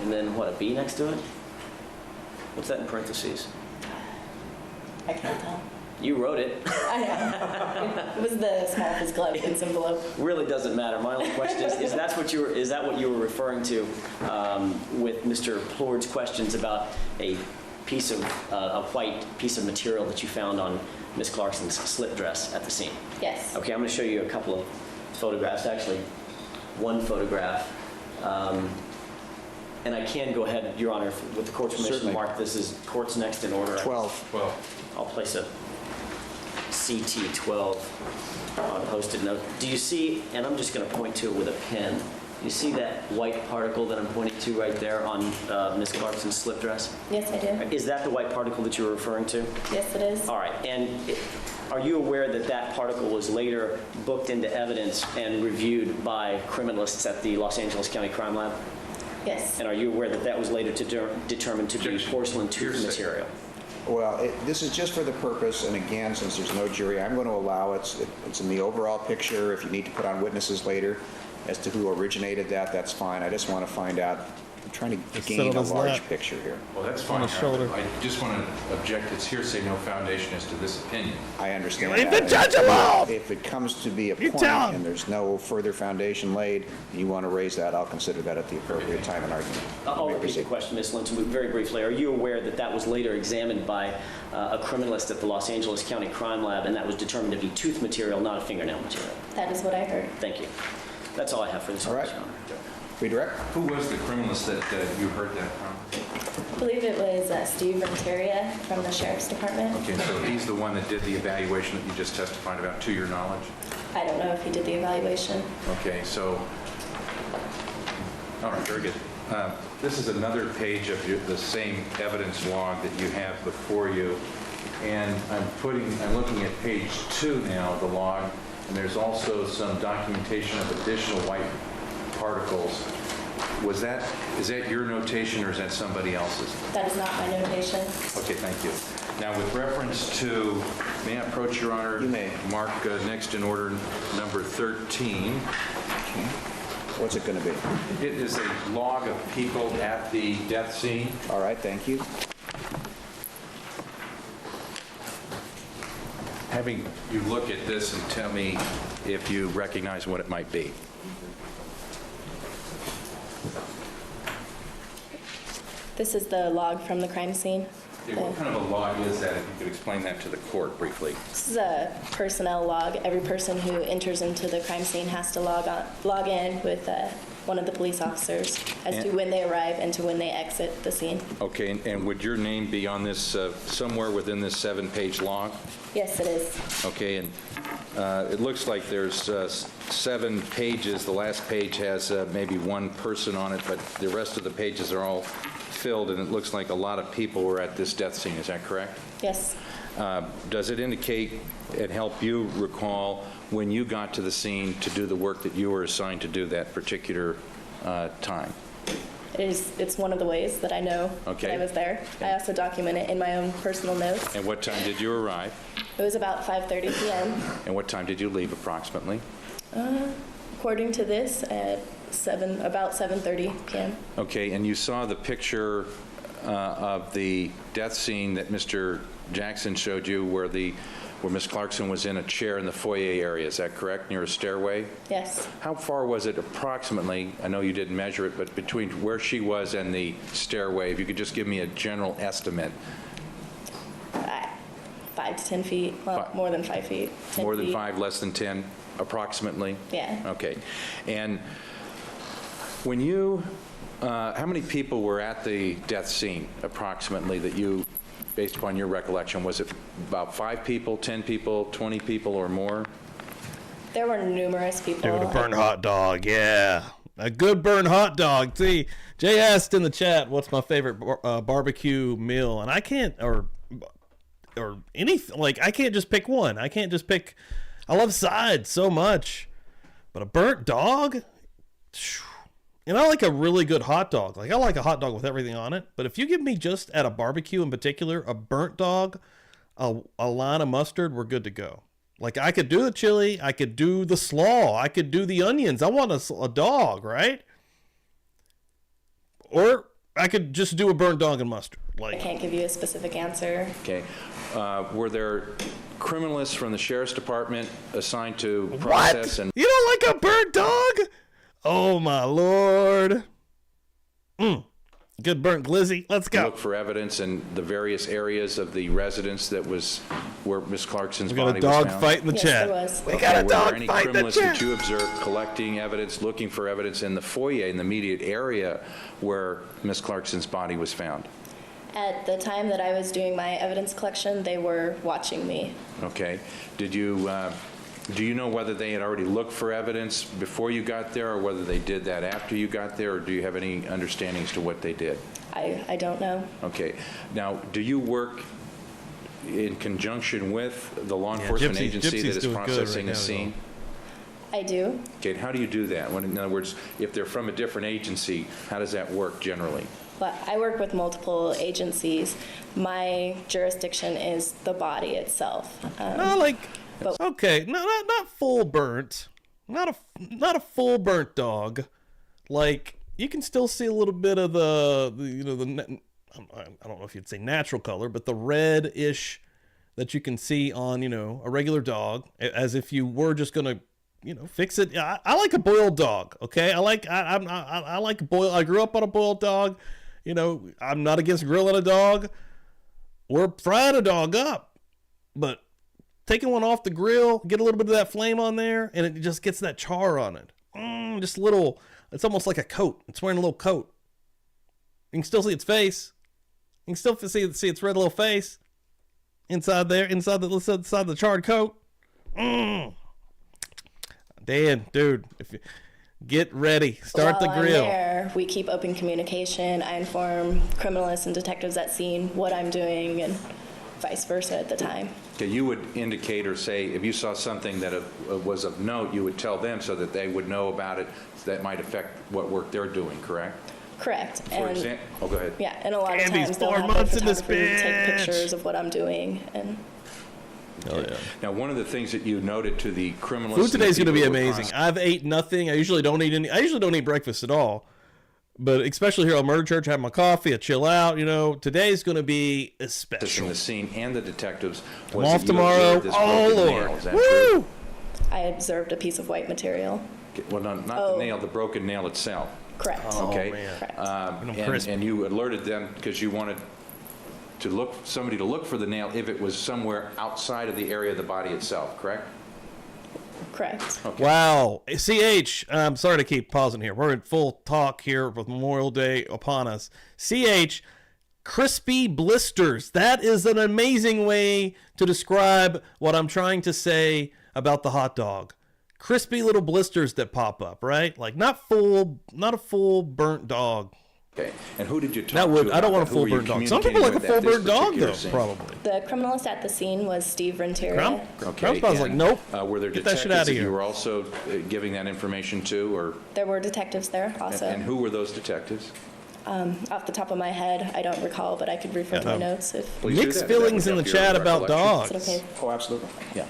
And then what, a B next to it? What's that in parentheses? I can't tell. You wrote it. I know. It was the small physical evidence envelope. Really doesn't matter. My only question is that what you were referring to with Mr. Plourd's questions about a piece of a white piece of material that you found on Miss Clarkson's slip dress at the scene? Yes. Okay, I'm going to show you a couple of photographs. Actually, one photograph. And I can go ahead, Your Honor, with the court's permission, Certainly. mark this as court's next in order. 12. I'll place a CT12 on a post-it note. Do you see, and I'm just going to point to it with a pen, you see that white particle that I'm pointing to right there on Ms. Clarkson's slip dress? Yes, I do. Is that the white particle that you were referring to? Yes, it is. All right, and are you aware that that particle was later booked into evidence and reviewed by criminalists at the Los Angeles County Crime Lab? Yes. And are you aware that that was later determined to be porcelain tooth material? Well, this is just for the purpose, and again, since there's no jury, I'm going to allow it. It's in the overall picture. If you need to put on witnesses later as to who originated that, that's fine. I just want to find out. I'm trying to gain a large picture here. Well, that's fine. I just want to object. It's hearsay, no foundation as to this opinion. I understand Leave that. the judge alone! If it comes to be a point tell him. and there's no further foundation laid, and you want to raise that, I'll consider that at the appropriate time in argument. I'll repeat the question, Ms. Lynch, very briefly. Are you aware that that was later examined by a criminalist at the Los Angeles County Crime Lab, and that was determined to be tooth material, not a fingernail material? That is what I heard. Thank you. That's all I have for this question. Redirect. Who was the criminalist that you heard that from? I believe it was Steve Renteria from the Sheriff's Department. Okay, so he's the one that did the evaluation that you just testified about, to your knowledge? I don't know if he did the evaluation. Okay, so, all right, very good. This is another page of the same evidence log that you have before you, and I'm looking at page 2 now of the log, and there's also some documentation of additional white particles. Is that your notation or is that somebody else's? That is not my notation. Okay, thank you. Now, with reference to, may I approach, Your Honor? You may. Mark next in order number 13. What's it going to be? It is a log of people at the death scene. All right, thank you. Having you look at this and tell me if you recognize what it might be. This is the log from the crime scene. Yeah, what kind of a log is that? If you could explain that to the court briefly. This is a personnel log. Every person who enters into the crime scene has to log in with one of the police officers as to when they arrive and to when they exit the scene. Okay, and would your name be on this somewhere within this 7-page log? Yes, it is. Okay, and it looks like there's 7 pages. The last page has maybe one person on it, but the rest of the pages are all filled, and it looks like a lot of people were at this death scene. Is that correct? Yes. Does it indicate and help you recall when you got to the scene to do the work that you were assigned to do that particular time? It's one of the ways that I know that I was there. I also document it in my own personal notes. And what time did you arrive? It was about 5:30 p.m. And what time did you leave approximately? According to this, about 7:30 p.m. Okay, and you saw the picture of the death scene that Mr. Jackson showed you where Ms. Clarkson was in a chair in the foyer area, is that correct, near a stairway? Yes. How far was it approximately, I know you didn't measure it, but between where she was and the stairway, if you could just give me a general estimate? 5 to 10 feet, well, more than 5 feet. 10 More than feet. 5, less than 10, approximately? Yeah. Okay. And when you, how many people were at the death scene, approximately, that you, based upon your recollection, was it about 5 people, 10 people, 20 people, or more? There were numerous people. Dude, a burnt hot dog, yeah. A good burnt hot dog. See, Jay asked in the chat, what's my favorite barbecue meal? And I can't, or anything, like, I can't just pick one. I can't just pick, I love sides so much. But a burnt dog? And I like a really good hot dog. Like, I like a hot dog with everything on it. But if you give me just at a barbecue in particular, a burnt dog, a line of mustard, we're good to go. Like, I could do the chili. I could do the slaw. I could do the onions. I want a dog, right? Or I could just do a burnt dog and mustard. Like, I can't give you a specific answer. Okay. Were there criminalists from the sheriff's department assigned to process? What? And you don't like a burnt dog? Oh, my Lord. Good burnt glizzy. Let's go. look for evidence in the various areas of the residence that was where Miss Clarkson's We got a body was found? dog fight in the Yes, chat. there was. We got a Were dog there any fight in the criminalists that chat. you observed collecting evidence, looking for evidence in the foyer, in the immediate area where Miss Clarkson's body was found? At the time that I was doing my evidence collection, they were watching me. Okay. Did you, do you know whether they had already looked for evidence before you got there, or whether they did that after you got there, or do you have any understanding as to what they did? I don't know. Okay. Now, do you work in conjunction with the law enforcement agency that is processing a scene? I do. Okay, how do you do that? In other words, if they're from a different agency, how does that work generally? But I work with multiple agencies. My jurisdiction is the body itself. Okay, not full burnt, not a full burnt dog. Like, you can still see a little bit of the I don't know if you'd say natural color, but the red-ish that you can see on, a regular dog, as if you were just gonna, fix it. I like a boiled dog. Okay, I like boiled. I grew up on a boiled dog. I'm not against grilling a dog or frying a dog up, but taking one off the grill, get a little bit of that flame on there, and it just gets that char on it. Just a little. It's almost like a coat. It's wearing a little coat. You can still see its face. You can still see its red little face inside there, inside the charred coat. Dan, dude, if you get ready, start the grill. While I'm there, we keep open communication. I inform criminalists and detectives at scene what I'm doing, and vice versa at the time. Okay, you would indicate or say if you saw something that was of note, you would tell them so that they would know about it. That might affect what work they're doing, correct? Correct. For example, oh, go ahead. Yeah, and a lot of Andy's times they'll 4 have months their in this photographer take bitch. pictures of what I'm doing, and Oh, yeah. Now, one of the things that you noted to the criminalists... Food today's going to be amazing. I've ate nothing. I usually don't eat breakfast at all. But especially here on Murder Church, I have my coffee, I chill out, Today's going to be special. The scene and the detectives. I'm off tomorrow. Oh, Lord. Woo! I observed a piece of white material. Well, not the nail, the broken nail itself. Correct. Okay. Correct. And you alerted them because you wanted somebody to look for the nail if it was somewhere outside of the area of the body itself, correct? Correct. Okay. Wow. CH, I'm sorry to keep pausing here. We're in full talk here with Memorial Day upon us. CH, crispy blisters. That is an amazing way to describe what I'm trying to say about the hot dog. Crispy little blisters that pop up, right? Like not a full burnt dog. Okay. And who did you talk to? I don't want a full burnt dog. Some people like a full burnt dog, though, probably. The criminalist at the scene was Steve Renteria. Okay. I was like, nope. Were there Get that detectives shit out of that here. you were also giving that information to, or? There were detectives there also. And who were those detectives? Off the top of my head, I don't recall, but I could refer to my notes if. Mixed feelings in the chat about dogs. Is it okay? Oh, absolutely. Yeah.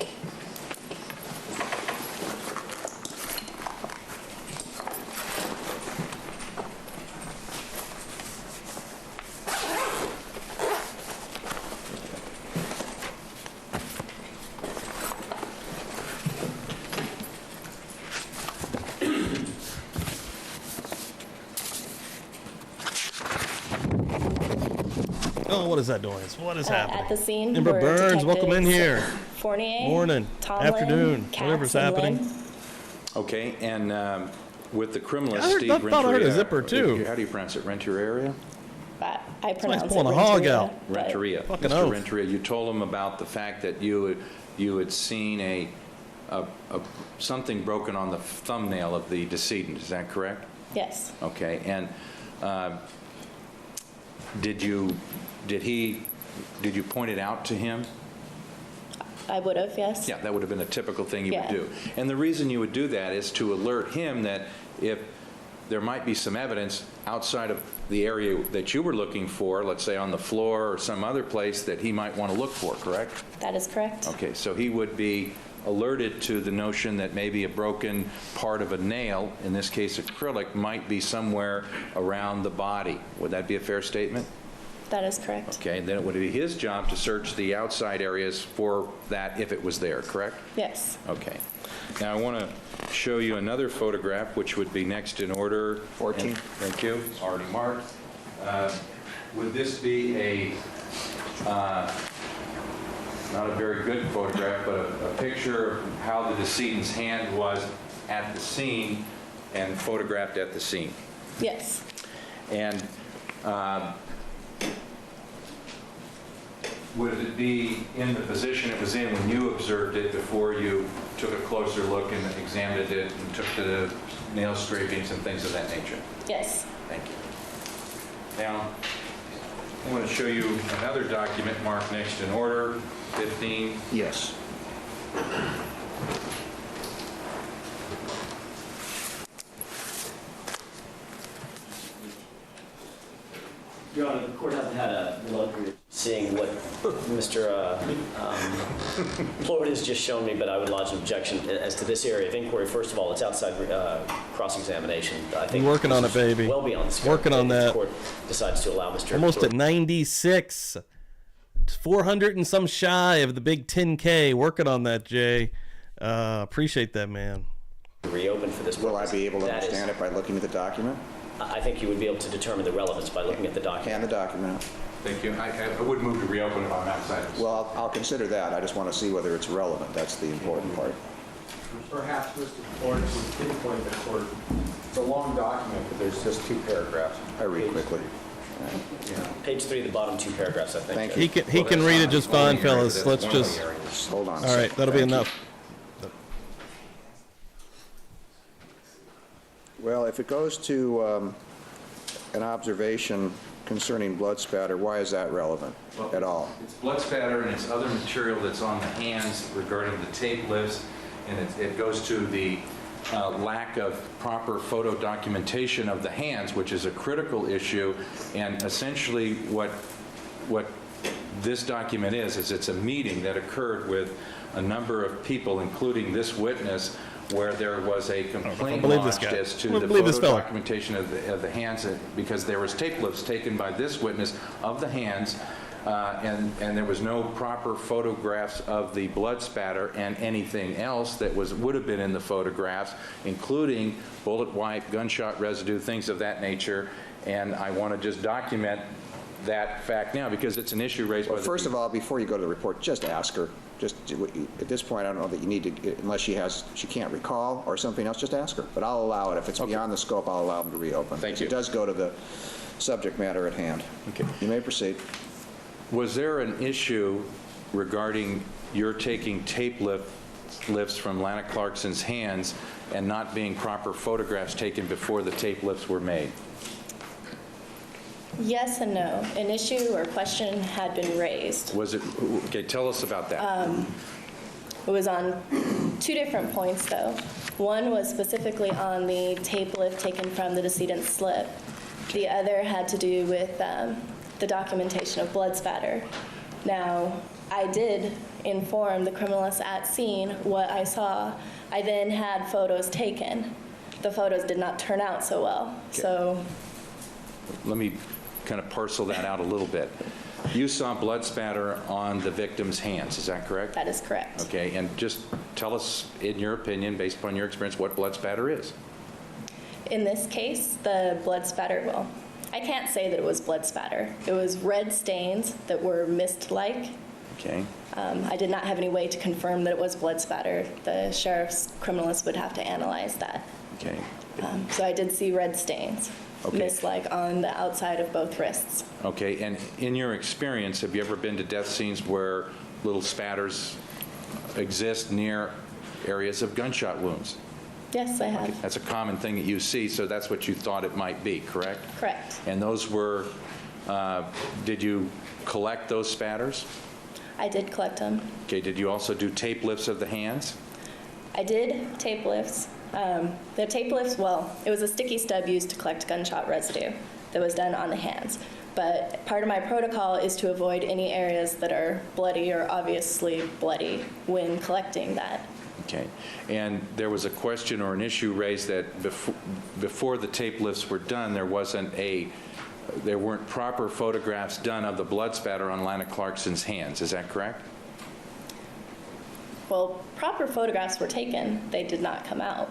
Oh, what is that noise? What is happening? At the scene, Amber were Burns, welcome in here. Fournier, Morning, Tomlin, afternoon, Katz, whatever's and happening. Lynn. Okay, and with the criminalist, I Steve thought I heard a Renteria. zipper, too. How do you pronounce it? Renteria? But I pronounce it pulling a hog Renteria, out. but- Renteria. Fucking Mr. oath. Renteria, you told him about the fact that you had seen something broken on the thumbnail of the decedent. Is that correct? Yes. Okay, and did you point it out to him? I would have, yes. Yeah, that would have been a typical thing you Yeah. would do. And the reason you would do that is to alert him that if there might be some evidence outside of the area that you were looking for, let's say on the floor or some other place that he might want to look for, correct? That is correct. Okay, so he would be alerted to the notion that maybe a broken part of a nail, in this case acrylic, might be somewhere around the body. Would that be a fair statement? That is correct. Okay, and then it would be his job to search the outside areas for that if it was there, correct? Yes. Okay. Now I want to show you another photograph, which would be next in order. 14. And, thank you. It's already marked. Would this be a, not a very good photograph, but a picture of how the decedent's hand was at the scene and photographed at the scene? Yes. And would it be in the position it was in when you observed it before you took a closer look and examined it and took the nail scrapings and things of that nature? Yes. Thank you. Now, I want to show you another document marked next in order, 15. Yes. Your Honor, the court hasn't had a luxury of seeing what Mr. Florida has just shown me, but I would lodge an objection as to this area of inquiry. First of all, it's outside cross-examination. I think We're working on it, baby. well beyond the scope. Working on If that. the court decides to allow Mr. Almost Florida. at 96. 400 and some shy of the big 10K. Working on that, Jay. Appreciate that, man. Reopen for this. Will I be able to That is- understand it by looking at the document? I think you would be able to determine the relevance by looking at the document. And the document. Thank you. I would move to reopen it on that side. Well, I'll consider that. I just want to see whether it's relevant. That's the important part. Perhaps Mr. Florence would pinpoint the court. It's a long document, but there's just 2 paragraphs. I read quickly. Page 3, the bottom 2 paragraphs, I think. Thank He can read it just fine, fellas. Let's just. Hold on. All right, that'll be enough. Well, if it goes to an observation concerning blood spatter, why is that relevant at all? It's blood spatter and it's other material that's on the hands regarding the tape lifts, and it goes to the lack of proper photo documentation of the hands, which is a critical issue. And essentially what this document is it's a meeting that occurred with a number of people, including this witness, where there was a complaint lodged as to the photo documentation of the hands, because there was tape lifts taken by this witness of the hands, and there was no proper photographs of the blood spatter and anything else that would have been in the photographs, including bullet wipe, gunshot residue, things of that nature. And I want to just document that fact now because it's an issue raised by the First of all, before you go to the report, just ask her. Just at this point, I don't know that you need to, unless she can't recall or something else, just ask her. But I'll allow it. If it's beyond the scope, I'll allow them to reopen. Thank you. It does go to the subject matter at hand. Okay. You may proceed. Was there an issue regarding your taking tape lifts from Lana Clarkson's hands and not being proper photographs taken before the tape lifts were made? Yes and no. An issue or question had been raised. Was it, okay, tell us about that. It was on 2 different points, though. One was specifically on the tape lift taken from the decedent's slip. The other had to do with the documentation of blood spatter. Now, I did inform the criminalist at scene what I saw. I then had photos taken. The photos did not turn out so well. Okay. So Let me kind of parcel that out a little bit. You saw blood spatter on the victim's hands, is that correct? that is correct. Okay, and just tell us, in your opinion, based upon your experience, what blood spatter is. In this case, the blood spatter, well, I can't say that it was blood spatter. It was red stains that were mist-like. Okay. I did not have any way to confirm that it was blood spatter. The sheriff's criminalist would have to analyze that. Okay. So I did see red stains, Okay. mist-like, on the outside of both wrists. Okay, and in your experience, have you ever been to death scenes where little spatters exist near areas of gunshot wounds? Yes, I have. Okay, that's a common thing that you see, so that's what you thought it might be, correct? Correct. And those were, did you collect those spatters? I did collect them. Okay, did you also do tape lifts of the hands? I did tape lifts. The tape lifts, well, it was a sticky stub used to collect gunshot residue that was done on the hands. But part of my protocol is to avoid any areas that are bloody or obviously bloody when collecting that. Okay, and there was a question or an issue raised that before the tape lifts were done, there weren't proper photographs done of the blood spatter on Lana Clarkson's hands. Is that correct? Well, proper photographs were taken. They did not come out.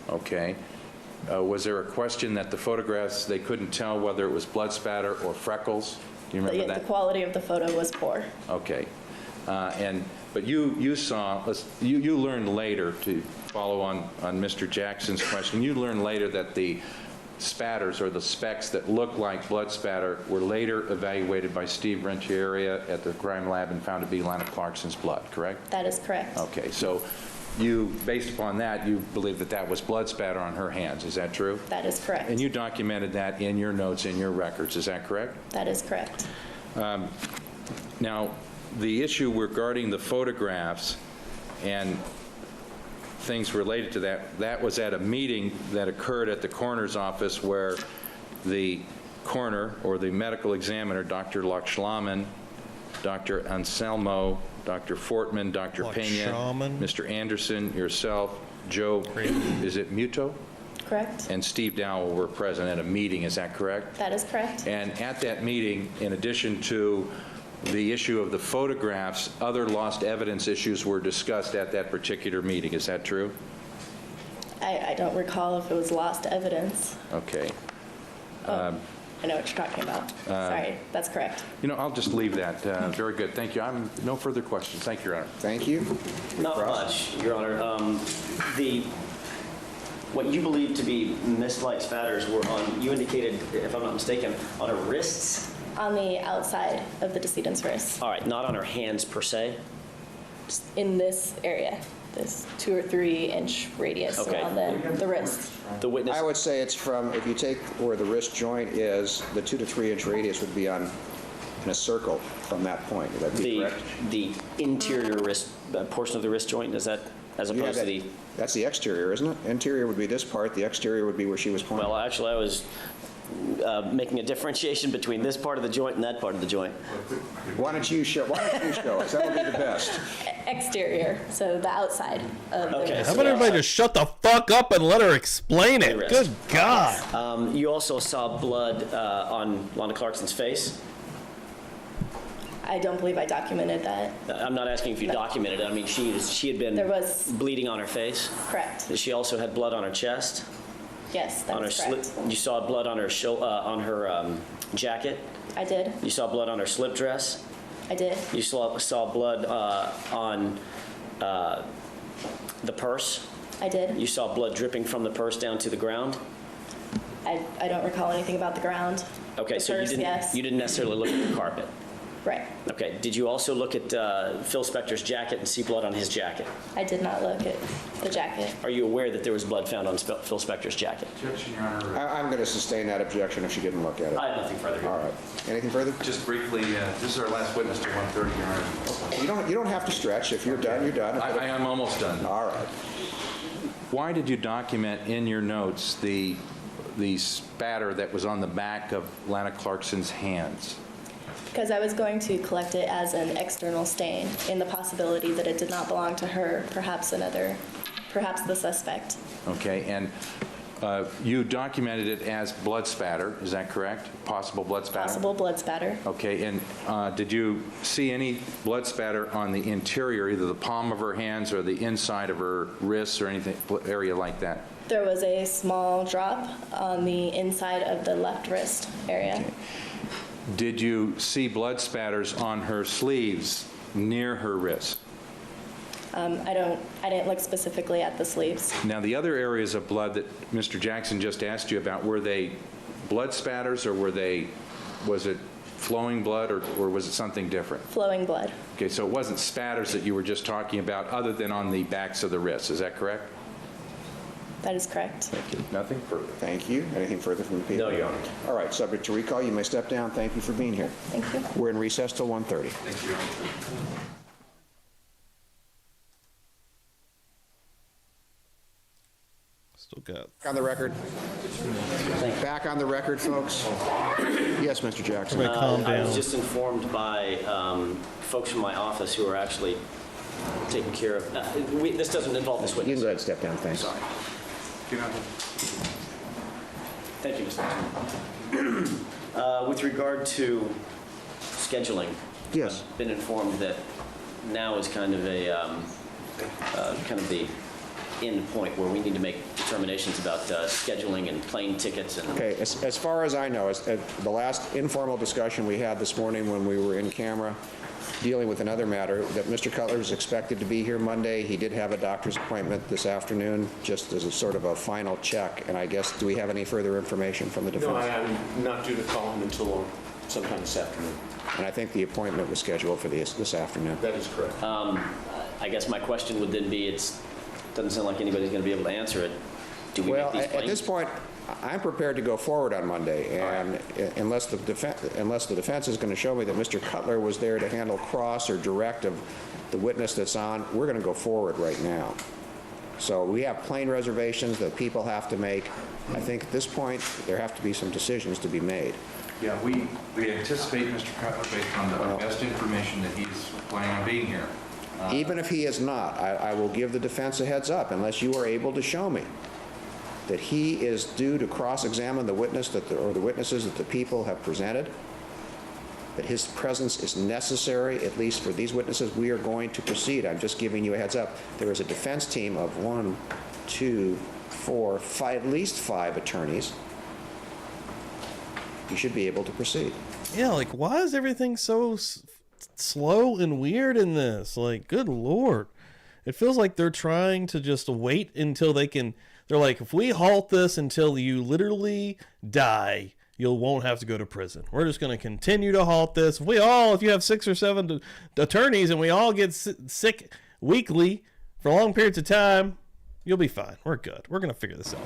Okay. Was there a question that the photographs, they couldn't tell whether it was blood spatter or freckles? Do you remember that? The quality of the photo was poor. Okay. But you saw, you learned later, to follow on Mr. Jackson's question, you learned later that the spatters or the specks that look like blood spatter were later evaluated by Steve Rentieri at the crime lab and found to be Lana Clarkson's blood, correct? That is correct. Okay, so you, based upon that, you believe that that was blood spatter on her hands, is that true? That is correct. And you documented that in your notes, in your records, is that correct? That is correct. Now, the issue regarding the photographs and things related to that, that was at a meeting that occurred at the coroner's office where the coroner or the medical examiner, Dr. Lakshman, Dr. Anselmo, Dr. Fortman, Dr. Pena, Mr. Anderson, yourself, Joe, is it Muto? Correct. And Steve Dowell were present at a meeting, is that correct? That is correct. And at that meeting, in addition to the issue of the photographs, other lost evidence issues were discussed at that particular meeting. Is that true? I don't recall if it was lost evidence. Okay. I know what you're talking about. Sorry, that's correct. You know, I'll just leave that. Very good. Thank you. No further questions. Thank you, Your Honor. Thank you. Not much, Your Honor. What you believe to be mist-like spatters were on, you indicated, if I'm not mistaken, on her wrists? On the outside of the decedent's wrist. All right, not on her hands per se? Just in this area, this 2 or 3 inch radius around the wrist. The witness. I would say it's from, if you take where the wrist joint is, the 2 to 3 inch radius would be in a circle from that point. Would that be correct? The interior wrist portion of the wrist joint, is that as opposed to the... That's the exterior, isn't it? Interior would be this part, the exterior would be where she was pointing. Well, actually, I was making a differentiation between this part of the joint and that part of the joint. Why don't you show us? That would be the best. Exterior, so the outside of the wrist. How about everybody just shut the fuck up and let her explain it? Good God. You also saw blood on Lana Clarkson's face? I don't believe I documented that. I'm not asking if you documented it. I mean, she had been bleeding on her face? Correct. She also had blood on her chest? Yes, that's correct. You saw blood on her jacket? I did. You saw blood on her slip dress? I did. You saw blood on the purse? I did. You saw blood dripping from the purse down to the ground? I don't recall anything about the ground. Okay, so purse, you didn't necessarily look at the carpet? Right. Okay, did you also look at Phil Spector's jacket and see blood on his jacket? I did not look at the jacket. Are you aware that there was blood found on Phil Spector's jacket? Objection, Your Honor. I'm going to sustain that objection if she didn't look at it. I have nothing further. All right. Anything further? Just briefly, this is our last witness to 1:30, Your Honor. You don't have to stretch. If you're done, you're done. I am almost done. All right. Why did you document in your notes the spatter that was on the back of Lana Clarkson's hands? Because I was going to collect it as an external stain in the possibility that it did not belong to her, perhaps the suspect. Okay, and you documented it as blood spatter, is that correct? Possible blood spatter? Possible blood spatter. Okay, and did you see any blood spatter on the interior, either the palm of her hands or the inside of her wrists or anything, area like that? There was a small drop on the inside of the left wrist area. Okay. Did you see blood spatters on her sleeves near her wrist? I didn't look specifically at the sleeves. Now, the other areas of blood that Mr. Jackson just asked you about, were they blood spatters, or was it flowing blood, or was it something different? Flowing blood. Okay, so it wasn't spatters that you were just talking about, other than on the backs of the wrists. Is that correct? That is correct. Thank you. Nothing further. Thank you. Anything further from the people? No, Your Honor. All right, subject to recall, you may step down. Thank you for being here. Thank you. We're in recess till 1:30. Thank you, Your Honor. Still got. On the record. Back on the record, folks. Yes, Mr. Jackson. I was just informed by folks from my office who are actually taking care of. This doesn't involve this witness. You can go ahead and step down. Thanks. Sorry. Thank you, Mr. Chairman. With regard to scheduling, yes, I've been informed that now is kind of a the end point where we need to make determinations about scheduling and plane tickets. And okay, as far as I know, the last informal discussion we had this morning when we were in camera dealing with another matter, that Mr. Cutler is expected to be here Monday. He did have a doctor's appointment this afternoon, just as a sort of a final check. And I guess, do we have any further information from the defense? No, I'm not due to call him until sometime this afternoon. And I think the appointment was scheduled for this afternoon. That is correct. I guess my question would then be, it doesn't sound like anybody's going to be able to answer it. Do we make these at this point, I'm prepared to go forward on Monday, and unless the defense is going to show me that Mr. Cutler was there to handle cross or direct of the witness that's on, we're going to go forward right now. So we have plane reservations that people have to make. I think at this point, there have to be some decisions to be made. Yeah, we anticipate Mr. Cutler, based on the best information, that he's planning on being here. Even if he is not, I will give the defense a heads up, unless you are able to show me that he is due to cross-examine the witness or the witnesses that the people have presented, that his presence is necessary, at least for these witnesses. We are going to proceed. I'm just giving you a heads up. There is a defense team of 1, 2, 4, 5, at least 5 attorneys. You should be able to proceed. Yeah, like, why is everything so slow and weird in this? Like, good Lord. It feels like they're trying to just wait until they can. They're like, if we halt this until you literally die, you won't have to go to prison. We're just going to continue to halt this. If you have 6 or 7 attorneys and we all get sick weekly for long periods of time, you'll be fine. We're good. We're going to figure this out.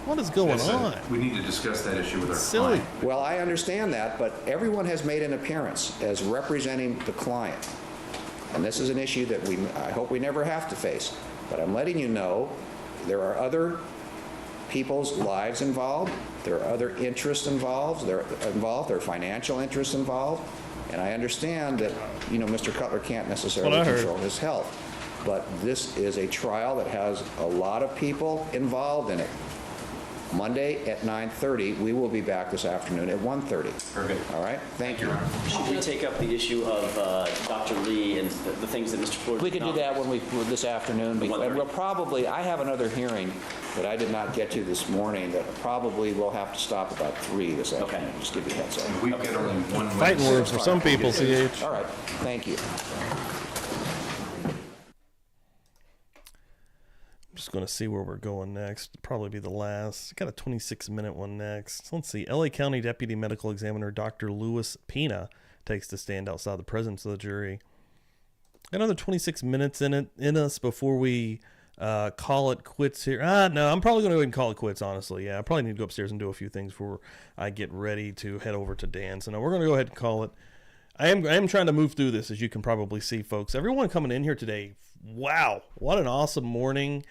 What is going on? We need to discuss that issue with our Silly. client. Well, I understand that, but everyone has made an appearance as representing the client. And this is an issue that I hope we never have to face. But I'm letting you know there are other people's lives involved. There are other interests involved. There are financial interests involved. And I understand that, Mr. Cutler can't necessarily control his health. But this is a trial that has a lot of people involved in it. Monday at 9:30. We will be back this afternoon at 1:30. Perfect. All right? Thank you. Should we take up the issue of Dr. Lee and the things that Mr. Floyd... We could do that this afternoon. We'll probably, I have another hearing that I did not get to this morning that probably will have to stop about 3 this afternoon. Okay. Just give you a heads up. We've got only one fighting words for some people, CH. All right. Thank you. Just going to see where we're going next. Probably be the last. Got a 26-minute one next. Let's see. LA County Deputy Medical Examiner Dr. Louis Pina takes the stand outside the presence of the jury. Got another 26 minutes in us before we call it quits here. No, I'm probably going to go ahead and call it quits, honestly. Yeah, I probably need to go upstairs and do a few things before I get ready to head over to Dan. So no, we're going to go ahead and call it. I am trying to move through this, as you can probably see, folks. Everyone coming in here today, wow, what an awesome morning.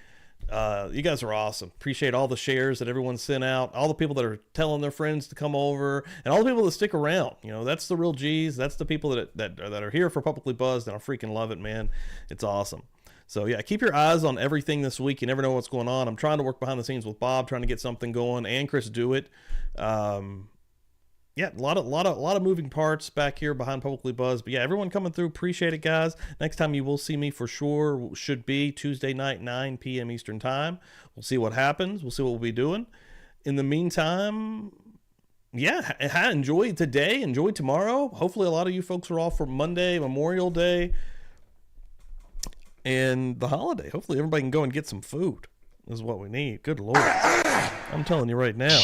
You guys are awesome. Appreciate all the shares that everyone sent out, all the people that are telling their friends to come over, and all the people that stick around. That's the real G's. That's the people that are here for Publicly Buzzed, and I freaking love it, man. It's awesome. So yeah, keep your eyes on everything this week. You never know what's going on. I'm trying to work behind the scenes with Bob, trying to get something going, and Chris Do It. yeah, a lot of moving parts back here behind Publicly Buzzed. But yeah, everyone coming through, appreciate it, guys. Next time you will see me for sure should be Tuesday night, 9 p.m. Eastern time. We'll see what happens. We'll see what we'll be doing. In the meantime, yeah, enjoy today, enjoy tomorrow. Hopefully a lot of you folks are off for Monday, Memorial Day, and the holiday. Hopefully everybody can go and get some food. Is what we need. Good Lord. I'm telling you right now.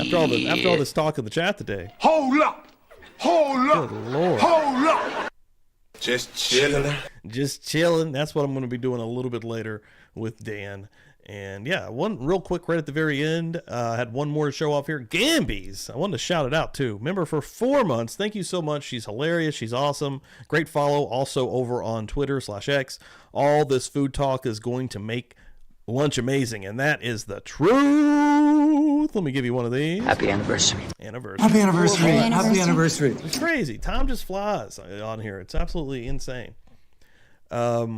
After all this talk in the chat today. Hold up! Hold up! Good Lord. Hold up! Just chilling. Just chilling. That's what I'm going to be doing a little bit later with Dan. And yeah, one real quick right at the very end. I had one more to show off here. Gambies. I wanted to shout it out too. Remember, for 4 months. Thank you so much. She's hilarious. She's awesome. Great follow. Also over on Twitter/X. All this food talk is going to make lunch amazing. And that is the truth. Let me give you one of these. Happy anniversary. Happy anniversary. Happy anniversary. It's crazy. Time just flies on here. It's absolutely insane. Yeah.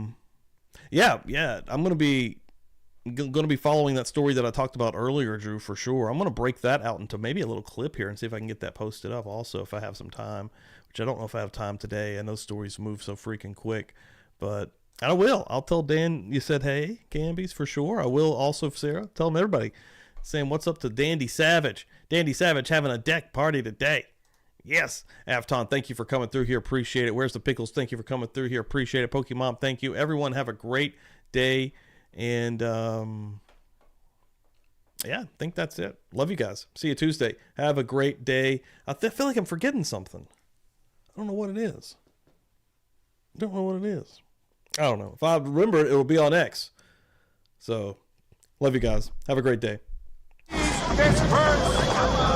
I'm going to be following that story that I talked about earlier, Drew, for sure. I'm going to break that out into maybe a little clip here and see if I can get that posted up also if I have some time, which I don't know if I have time today. And those stories move so freaking quick, but I will. I'll tell Dan you said, hey, Gambies, for sure. I will also, Sarah, tell them everybody saying what's up to Dandy Savage. Dandy Savage having a deck party today. Yes. Avton, thank you for coming through here. Appreciate it. Where's the Pickles? Thank you for coming through here. Appreciate it. Pokemon, thank you. Everyone have a great day. And yeah, I think that's it. Love you guys. See you Tuesday. Have a great day. I feel like I'm forgetting something. I don't know what it is. I don't know. If I remember it, will be on X. So, love you guys. Have a great day. This verse